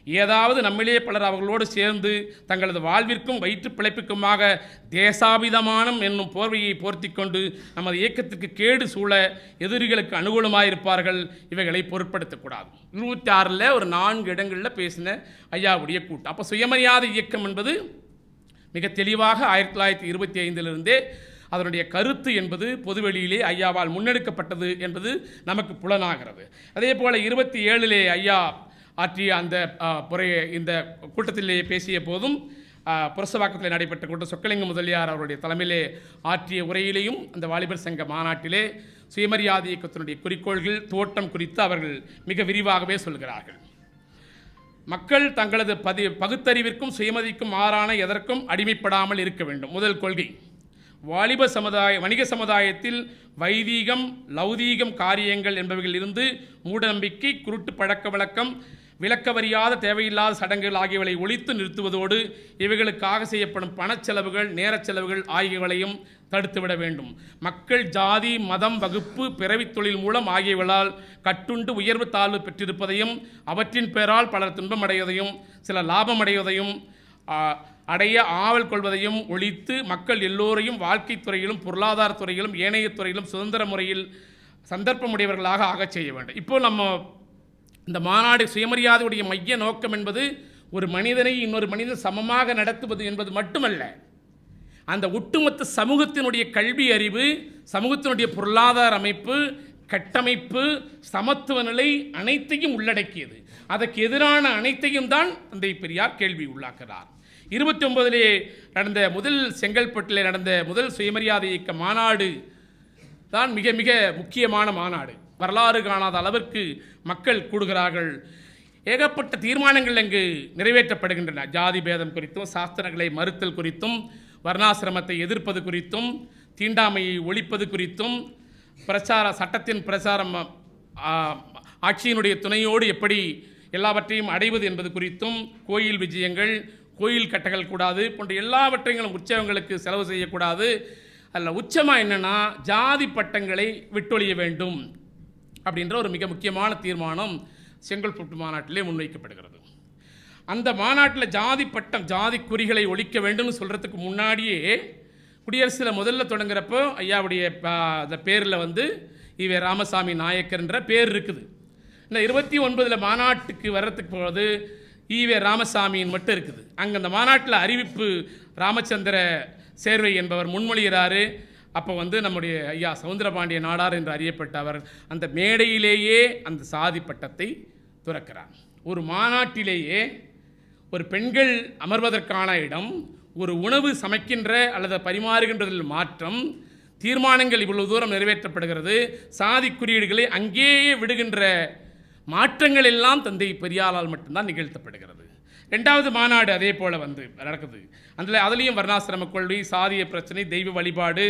ஏதாவது நம்மிலே பலர் அவர்களோடு சேர்ந்து தங்களது வாழ்விற்கும் வயிற்று பிழைப்புக்குமாக தேசாபிதமானம் என்னும் போர்வையை போர்த்தி கொண்டு நமது இயக்கத்துக்கு கேடு சூழ எதிரிகளுக்கு அனுகூலமாயிருப்பார்கள். இவைகளை பொருட்படுத்தக்கூடாது. 26 ஒரு 4 இடங்களில் பேசின ஐயாவுடைய கூட்டம். அப்போ சுயமரியாதை இயக்கம் என்பது மிக தெளிவாக 1925 அதனுடைய கருத்து என்பது பொதுவெளியிலே ஐயாவால் முன்னெடுக்கப்பட்டது என்பது நமக்கு புலனாகிறது. அதே போல் 27 ஐயா ஆற்றிய அந்த இந்த கூட்டத்திலே பேசிய போதும் புரசவாக்கத்தில் நடைபெற்ற கூட்டம் சொக்கலிங்க முதலியார் அவருடைய தலைமையிலே ஆற்றிய உரையிலேயும் அந்த வாலிபர் சங்க மாநாட்டிலே சுயமரியாதை இயக்கத்தினுடைய குறிக்கோள்கள், தோட்டம் குறித்து அவர்கள் மிக விரிவாகவே சொல்கிறார்கள். மக்கள் தங்களது பகுத்தறிவிற்கும் சுயமதிக்கும் மாறான எதற்கும் அடிமைப்படாமல் இருக்க வேண்டும். முதல் கொள்கை. வணிக சமுதாயத்தில் வைதீகம், லௌதீகம் காரியங்கள் என்பவைகள் இருந்து மூடநம்பிக்கை, குருட்டு பழக்க வழக்கம், விளக்கவறியாத தேவையில்லாத சடங்குகள் ஆகியவளை ஒழித்து நிறுத்துவதோடு இவைகளுக்காக செய்யப்படும் பணச்செலவுகள், நேரச் செலவுகள் ஆகியவளையும் தடுத்துவிட வேண்டும். மக்கள் ஜாதி, மதம், வகுப்பு, பிறவித் தொழில் மூலம் ஆகியவளால் கட்டுண்டு உயர்வு தாழ்வு பெற்றிருப்பதையும் அவற்றின் பெயரால் பலர் துன்பமடைவதையும் சில லாபமடைவதையும் அடைய ஆவல் கொள்வதையும் ஒழித்து மக்கள் எல்லோரையும் வாழ்க்கை துறையிலும் பொருளாதார துறையிலும் ஏனைய துறையிலும் சுதந்திர முறையில் சந்தர்ப்பமுடையவர்களாக ஆகச் செய்ய வேண்டும். இப்போ நம்ம இந்த மாநாடு சுயமரியாதையுடைய மைய நோக்கம் என்பது ஒரு மனிதனை இன்னொரு மனிதன் சமமாக நடத்துவது என்பது மட்டுமல்ல, அந்த ஒட்டுமொத்த சமூகத்தினுடைய கல்வி அறிவு, சமூகத்தினுடைய பொருளாதார அமைப்பு, கட்டமைப்பு, சமத்துவ நிலை அனைத்தையும் உள்ளடக்கியது. அதற்கு எதிரான அனைத்தையும் தான் தந்தை பெரியார் கேள்வி உள்ளாக்கிறார். 29 நடந்த செங்கல்பட்டில் நடந்த முதல் சுயமரியாதை இயக்க மாநாடு தான் மிக மிக முக்கியமான மாநாடு. வரலாறு காணாத அளவிற்கு மக்கள் கூடுகிறார்கள். ஏகப்பட்ட தீர்மானங்கள் அங்கு நிறைவேற்றப்படுகின்றன. ஜாதி பேதம் குறித்தும், சாஸ்திரங்களை மறுத்தல் குறித்தும், வர்ணாசிரமத்தை எதிர்ப்பது குறித்தும், தீண்டாமையை ஒழிப்பது குறித்தும், சட்டத்தின் பிரச்சாரம் ஆட்சியினுடைய துணையோடு எப்படி எல்லாவற்றையும் அடைவது என்பது குறித்தும், கோயில் விஜயங்கள், கோயில் கட்டங்கள் கூடாது போன்ற எல்லாவற்றையும் உற்சவங்களுக்கு செலவு செய்யக்கூடாது. அதில் உச்சமாக என்னென்னா ஜாதி பட்டங்களை விட்டொழிய வேண்டும் அப்படின்ற ஒரு மிக முக்கியமான தீர்மானம் செங்கல்பட்டு மாநாட்டிலே முன்வைக்கப்படுகிறது. அந்த மாநாட்டில் ஜாதி பட்டம், ஜாதி குறிகளை ஒழிக்க வேண்டும்னு சொல்கிறதுக்கு முன்னாடியே குடியரசில் முதல்ல தொடங்குறப்போ ஐயாவுடைய அந்த பேரில் ஈவே ராமசாமி நாயக்கர்ன்ற பேர் இருக்குது. இந்த 29 மாநாட்டுக்கு வர்றதுக்கு போது ஈவே ராமசாமியின் மட்டும் இருக்குது. அங்கே அந்த மாநாட்டில் அறிவிப்பு ராமச்சந்திர சேர்வை என்பவர் முன்மொழிகிறாரு. அப்போ நம்முடைய ஐயா சவுந்தரபாண்டிய நாடார் என்று அறியப்பட்டவர் அந்த மேடையிலேயே அந்த சாதி பட்டத்தை துறக்கிறார். ஒரு மாநாட்டிலேயே ஒரு பெண்கள் அமர்வதற்கான இடம், ஒரு உணவு சமைக்கின்ற அல்லது பரிமாறுகின்றதில் மாற்றம், தீர்மானங்கள் இவ்வளவு தூரம் நிறைவேற்றப்படுகிறது, சாதி குறியீடுகளை அங்கேயே விடுகின்ற மாற்றங்கள் எல்லாம் தந்தை பெரியாரால் மட்டும்தான் நிகழ்த்தப்படுகிறது. 2வது மாநாடு அதே போல் நடக்குது. அதுலேயும் வர்ணாசிரம கொள்கை, சாதிய பிரச்சனை, தெய்வ வழிபாடு,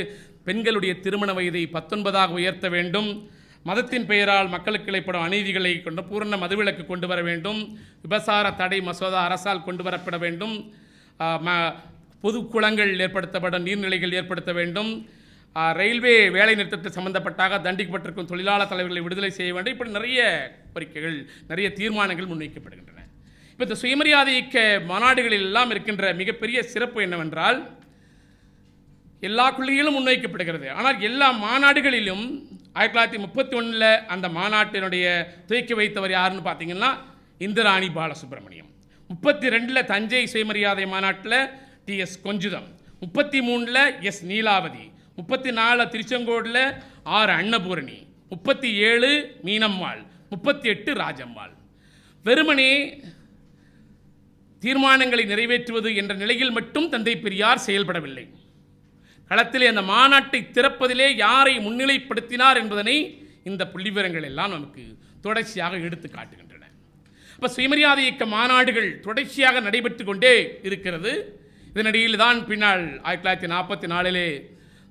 பெண்களுடைய திருமண வயதை 19ஆக உயர்த்த வேண்டும், மதத்தின் பெயரால் மக்களுக்கு இழைப்படும் அநீதிகளை கொண்டு பூரண மதுவிலக்கு கொண்டு வர வேண்டும், விபசார தடை மசோதா அரசால் கொண்டு வரப்பட வேண்டும், பொது குளங்கள் ஏற்படுத்தப்படும், நீர்நிலைகள் ஏற்படுத்த வேண்டும், ரயில்வே வேலை நிறுத்தத்தில் சம்பந்தப்பட்டாக தண்டிக்கப்பட்டிருக்கும் தொழிலாளர் தலைவர்களை விடுதலை செய்ய வேண்டும். இப்படி நிறைய கோரிக்கைகள், நிறைய தீர்மானங்கள் முன்வைக்கப்படுகின்றன. இப்போ இந்த சுயமரியாதை இயக்க மாநாடுகளில் எல்லாம் இருக்கின்ற மிகப்பெரிய சிறப்பு என்னவென்றால், எல்லா கொள்கைகளும் முன்வைக்கப்படுகிறது. ஆனால் எல்லா மாநாடுகளிலும் 1931 அந்த மாநாட்டினுடைய துவக்கி வைத்தவர் யாருன்னு பார்த்தீங்கன்னா இந்திராணி பாலசுப்ரமணியம். 32 தஞ்சை சுயமரியாதை மாநாட்டில் டிஎஸ் கொஞ்சுதம், 33 எஸ் நீலாவதி, 34 திருச்செங்கோடில் ஆர் அன்னபூரணி, 37 மீனம்மாள், 38 ராஜம்மாள். வெறுமனே தீர்மானங்களை நிறைவேற்றுவது என்ற நிலையில் மட்டும் தந்தை பெரியார் செயல்படவில்லை. களத்திலே அந்த மாநாட்டை திறப்பதிலே யாரை முன்னிலைப்படுத்தினார் என்பதனை இந்த புள்ளிவிவரங்கள் எல்லாம் நமக்கு தொடர்ச்சியாக எடுத்து காட்டுகின்றன. அப்போ சுயமரியாதை இயக்க மாநாடுகள் தொடர்ச்சியாக நடைபெற்று கொண்டே இருக்கிறது. இதனிடையில் தான் பின்னால் 1944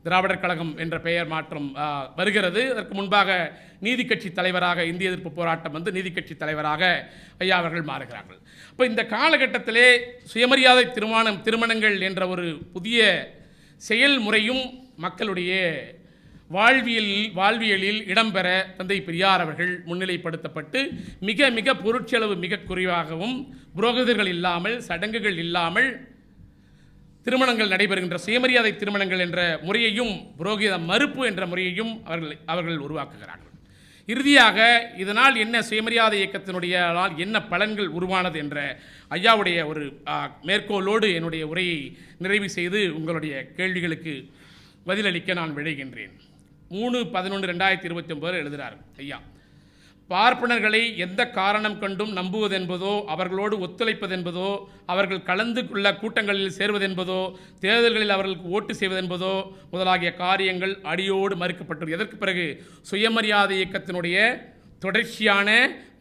திராவிடர் கழகம் என்ற பெயர் மாற்றம் வருகிறது. அதற்கு முன்பாக நீதி கட்சி தலைவராக, இந்திய எதிர்ப்பு போராட்டம் நீதி கட்சி தலைவராக ஐயா அவர்கள் மாறுகிறார்கள். இப்போ இந்த காலகட்டத்திலே சுயமரியாதை திருமணங்கள் என்ற ஒரு புதிய செயல்முறையும் மக்களுடைய வாழ்வியலில் இடம்பெற தந்தை பெரியார் அவர்கள் முன்னிலைப்படுத்தப்பட்டு மிக மிக பொருட்செலவு மிக குறைவாகவும், புரோகிதர்கள் இல்லாமல், சடங்குகள் இல்லாமல் திருமணங்கள் நடைபெறுகின்ற சுயமரியாதை திருமணங்கள் என்ற முறையையும், புரோகித மறுப்பு என்ற முறையையும் அவர்கள் உருவாக்குகிறார்கள். இறுதியாக இதனால் என்ன சுயமரியாதை இயக்கத்தினுடைய என்ன பலன்கள் உருவானது என்ற ஐயாவுடைய ஒரு மேற்கோளோடு என்னுடைய உரையை நிறைவு செய்து உங்களுடைய கேள்விகளுக்கு பதிலளிக்க நான் விழைகின்றேன். 3/11/2029 எழுதுகிறார் ஐயா. பார்ப்பனர்களை எந்த காரணம் கொண்டும் நம்புவதென்பதோ, அவர்களோடு ஒத்துழைப்பதென்பதோ, அவர்கள் கலந்து கொள்ள கூட்டங்களில் சேர்வதென்பதோ, தேர்தல்களில் அவர்களுக்கு ஓட்டு செய்வதென்பதோ முதலாகிய காரியங்கள் அடியோடு மறுக்கப்பட்டது. எதற்கு பிறகு? சுயமரியாதை இயக்கத்தினுடைய தொடர்ச்சியான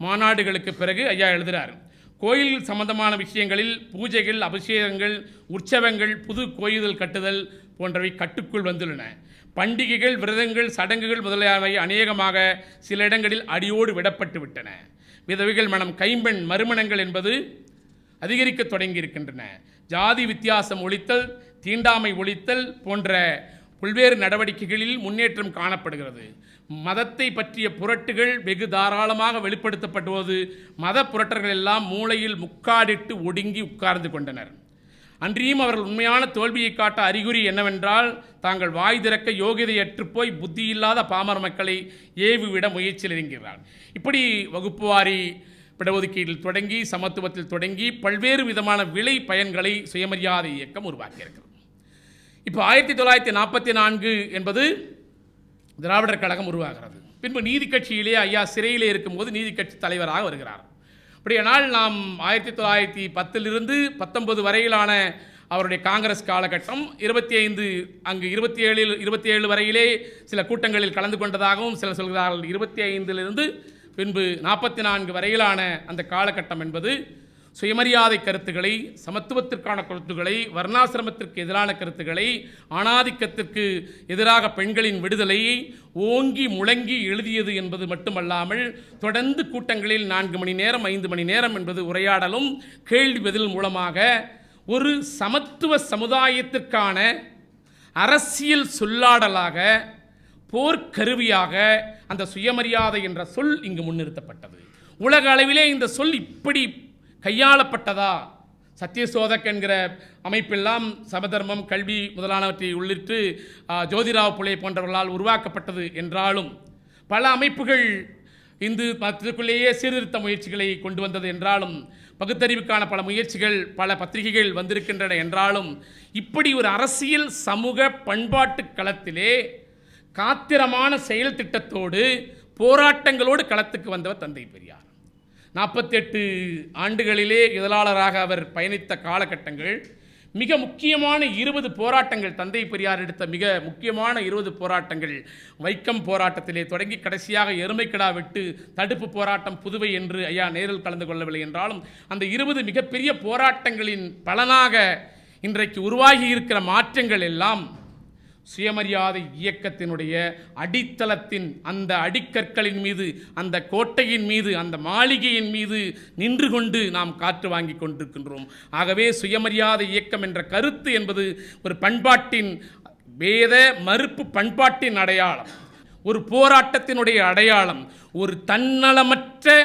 மாநாடுகளுக்கு பிறகு ஐயா எழுதுகிறார். கோயில் சம்பந்தமான விஷயங்களில் பூஜைகள், அபிஷேகங்கள், உற்சவங்கள், புது கோயில்கள் கட்டுதல் போன்றவை கட்டுக்குள் வந்துள்ளன. பண்டிகைகள், விரதங்கள், சடங்குகள் முதலியவை அநேகமாக சில இடங்களில் அடியோடு விடப்பட்டு விட்டன. விதவைகள் மனம், கைம்பெண் மறுமணங்கள் என்பது அதிகரிக்க தொடங்கி இருக்கின்றன. ஜாதி வித்தியாசம் ஒழித்தல், தீண்டாமை ஒழித்தல் போன்ற பல்வேறு நடவடிக்கைகளில் முன்னேற்றம் காணப்படுகிறது. மதத்தை பற்றிய புரட்டுகள் வெகு தாராளமாக வெளிப்படுத்தப்படுவது மத புரட்டர்கள் எல்லாம் மூளையில் முக்காடிட்டு ஒடுங்கி உட்கார்ந்து கொண்டனர். அன்றியும் அவர்கள் உண்மையான தோல்வியை காட்ட அறிகுறி என்னவென்றால், தாங்கள் வாய் திறக்க யோகிதையற்று போய் புத்தியில்லாத பாமர மக்களை ஏவிவிட முயற்சியில் இறங்குகிறார். இப்படி வகுப்புவாரி இடஒதுக்கீட்டில் தொடங்கி, சமத்துவத்தில் தொடங்கி பல்வேறு விதமான விளை பயன்களை சுயமரியாதை இயக்கம் உருவாக்கியிருக்கிறது. இப்போ 1944 என்பது திராவிடர் கழகம் உருவாகிறது. பின்பு நீதி கட்சியிலே ஐயா சிறையிலே இருக்கும்போது நீதி கட்சி தலைவராக வருகிறார். அப்படியானால் நாம் 1910 19 வரையிலான அவருடைய காங்கிரஸ் காலகட்டம், 25 அங்கு 27 வரையிலே சில கூட்டங்களில் கலந்து கொண்டதாகவும் சிலர் சொல்கிறார்கள். 25 பின்பு 44 வரையிலான அந்த காலகட்டம் என்பது சுயமரியாதை கருத்துக்களை, சமத்துவத்திற்கான கருத்துக்களை, வர்ணாசிரமத்திற்கு எதிரான கருத்துக்களை, ஆணாதிக்கத்திற்கு எதிராக பெண்களின் விடுதலையை ஓங்கி முழங்கி எழுதியது என்பது மட்டுமல்லாமல், தொடர்ந்து கூட்டங்களில் 4 மணி நேரம் 5 மணி நேரம் என்பது உரையாடலும் கேள்வி பதில் மூலமாக ஒரு சமத்துவ சமுதாயத்திற்கான அரசியல் சொல்லாடலாக, போர்க்கருவியாக அந்த சுயமரியாதை என்ற சொல் இங்கு முன்னிறுத்தப்பட்டது. உலக அளவிலே இந்த சொல் இப்படி கையாளப்பட்டதா? சத்யசோதக் என்கிற அமைப்பெல்லாம் சமதர்மம், கல்வி முதலானவற்றை உள்ளிட்டு ஜோதிராவ் புலே போன்றவர்களால் உருவாக்கப்பட்டது என்றாலும், பல அமைப்புகள் இந்து மதத்திற்குள்ளேயே சீர்திருத்த முயற்சிகளை கொண்டு வந்தது என்றாலும், பகுத்தறிவுக்கான பல முயற்சிகள், பல பத்திரிகைகள் வந்திருக்கின்றன என்றாலும், இப்படி ஒரு அரசியல் சமூக பண்பாட்டு களத்திலே காத்திரமான செயல் திட்டத்தோடு போராட்டங்களோடு களத்துக்கு வந்தவர் தந்தை பெரியார். 48 ஆண்டுகளிலே இதழாளராக அவர் பயணித்த காலகட்டங்கள் மிக முக்கியமான 20 போராட்டங்கள், தந்தை பெரியார் எடுத்த மிக முக்கியமான 20 போராட்டங்கள், வைக்கம் போராட்டத்திலே தொடங்கி கடைசியாக எருமைக்கடா வெட்டு தடுப்பு போராட்டம் புதுவை என்று ஐயா நேரில் கலந்து கொள்ளவில்லை என்றாலும் அந்த 20 மிகப்பெரிய போராட்டங்களின் பலனாக இன்றைக்கு உருவாகி இருக்கிற மாற்றங்கள் எல்லாம் சுயமரியாதை இயக்கத்தினுடைய அடித்தளத்தின் அந்த அடிக்கற்களின் மீது, அந்த கோட்டையின் மீது, அந்த மாளிகையின் மீது நின்று கொண்டு நாம் காற்று வாங்கி கொண்டிருக்கின்றோம். ஆகவே சுயமரியாதை இயக்கம் என்ற கருத்து என்பது ஒரு பண்பாட்டின், வேத மறுப்பு பண்பாட்டின் அடையாளம், ஒரு போராட்டத்தினுடைய அடையாளம், ஒரு தன்னலமற்ற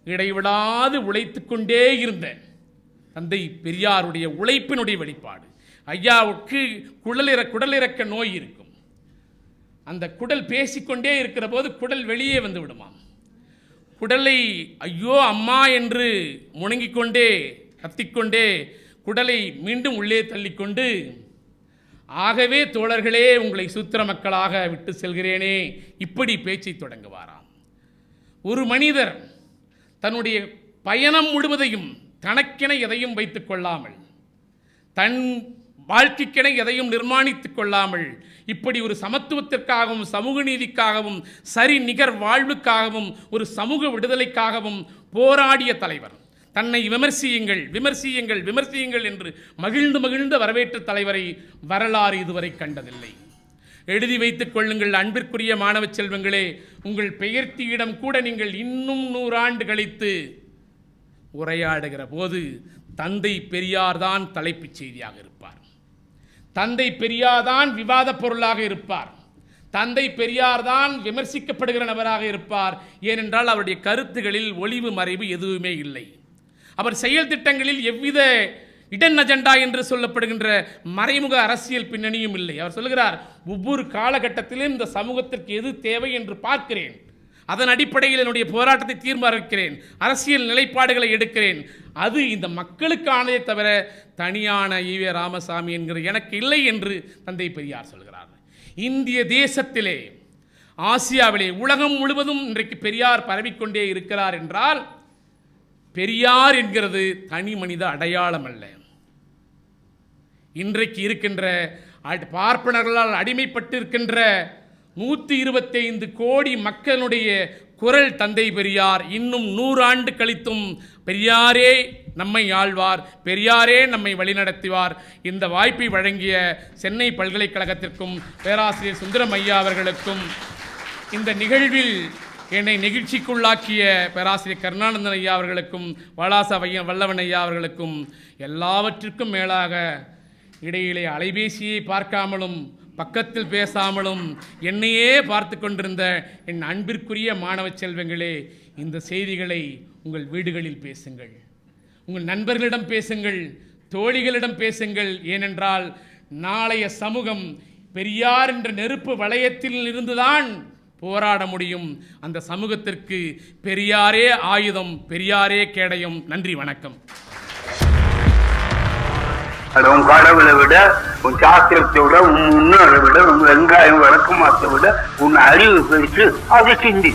இடைவிடாது உழைத்து கொண்டே இருந்த தந்தை பெரியாருடைய உழைப்பினுடைய வெளிப்பாடு. ஐயாவுக்கு குடலிறக்க நோய் இருக்கும். அந்த குடல் பேசிக்கொண்டே இருக்கிற போது குடல் வெளியே வந்து விடுமாம். குடலை ஐயோ அம்மா என்று முணங்கிக்கொண்டே கத்திக்கொண்டே குடலை மீண்டும் உள்ளே தள்ளிக்கொண்டு, ஆகவே தோழர்களே உங்களை சூத்திர மக்களாக விட்டு செல்கிறேனே, இப்படி பேச்சை தொடங்குவாராம். ஒரு மனிதர் தன்னுடைய பயணம் முழுவதையும் தனக்கென எதையும் வைத்துக் கொள்ளாமல், தன் வாழ்க்கைக்கென எதையும் நிர்மாணித்துக் கொள்ளாமல், இப்படி ஒரு சமத்துவத்திற்காகவும் சமூக நீதிக்காகவும் சரி நிகர் வாழ்வுக்காகவும் ஒரு சமூக விடுதலைக்காகவும் போராடிய தலைவர். தன்னை விமர்சியுங்கள் விமர்சியுங்கள் விமர்சியுங்கள் என்று மகிழ்ந்து வரவேற்ற தலைவரை வரலாறு இதுவரை கண்டதில்லை. எழுதி வைத்துக் கொள்ளுங்கள் அன்பிற்குரிய மாணவ செல்வங்களே, உங்கள் பெயர்த்தியிடம் கூட நீங்கள் இன்னும் 100 ஆண்டு கழித்து உரையாடுகிற போது தந்தை பெரியார் தான் தலைப்புச் செய்தியாக இருப்பார். தந்தை பெரியார் தான் விவாத பொருளாக இருப்பார். தந்தை பெரியார் தான் விமர்சிக்கப்படுகிற நபராக இருப்பார். ஏனென்றால் அவருடைய கருத்துகளில் ஒளிவு மறைவு எதுவுமே இல்லை. அவர் செயல் திட்டங்களில் எவ்வித இடன் அஜெண்டா என்று சொல்லப்படுகின்ற மறைமுக அரசியல் பின்னணியும் இல்லை. அவர் சொல்கிறார், ஒவ்வொரு காலகட்டத்திலும் இந்த சமூகத்திற்கு எது தேவை என்று பார்க்கிறேன், அதன் அடிப்படையில் என்னுடைய போராட்டத்தை தீர்மானிக்கிறேன், அரசியல் நிலைப்பாடுகளை எடுக்கிறேன். அது இந்த மக்களுக்கானதே தவிர தனியான ஈவே ராமசாமி என்கிற எனக்கு இல்லை என்று தந்தை பெரியார் சொல்கிறார். இந்திய தேசத்திலே, ஆசியாவிலே, உலகம் முழுவதும் இன்றைக்கு பெரியார் பரவிக்கொண்டே இருக்கிறார் என்றால் பெரியார் என்கிறது தனி மனித அடையாளம் அல்ல. இன்றைக்கு இருக்கின்ற பார்ப்பனர்களால் அடிமைப்பட்டு இருக்கின்ற 125 கோடி மக்களுடைய குரல் தந்தை பெரியார். இன்னும் 100 ஆண்டு கழித்தும் பெரியாரே நம்மை ஆழ்வார், பெரியாரே நம்மை வழிநடத்துவார். இந்த வாய்ப்பை வழங்கிய சென்னை பல்கலைக்கழகத்திற்கும் பேராசிரியர் சுந்தரம் ஐயா அவர்களுக்கும், இந்த நிகழ்வில் என்னை நெகிழ்ச்சிக்குள்ளாக்கிய பேராசிரியர் கருணானந்தன் ஐயா அவர்களுக்கும், வாலாசா வல்லவன் ஐயா அவர்களுக்கும், எல்லாவற்றிற்கும் மேலாக இடையிலே அலைபேசியை பார்க்காமலும் பக்கத்தில் பேசாமலும் என்னையே பார்த்து கொண்டிருந்த என் அன்பிற்குரிய மாணவ செல்வங்களே, இந்த செய்திகளை உங்கள் வீடுகளில் பேசுங்கள், உங்கள் நண்பர்களிடம் பேசுங்கள், தோழிகளிடம் பேசுங்கள். ஏனென்றால் நாளைய சமூகம் பெரியார் என்ற நெருப்பு வளையத்தில் இருந்துதான் போராட முடியும். அந்த சமூகத்திற்கு பெரியாரே ஆயுதம், பெரியாரே கேடயம். நன்றி, வணக்கம். உன் கடவுளை விட, உன் சாஸ்திரத்தை விட, உன் முன்னோரை விட, உன் வெங்காயம் விளக்கமாத்தை விட உன் அறிவு பெருசு, அதை சிந்தி.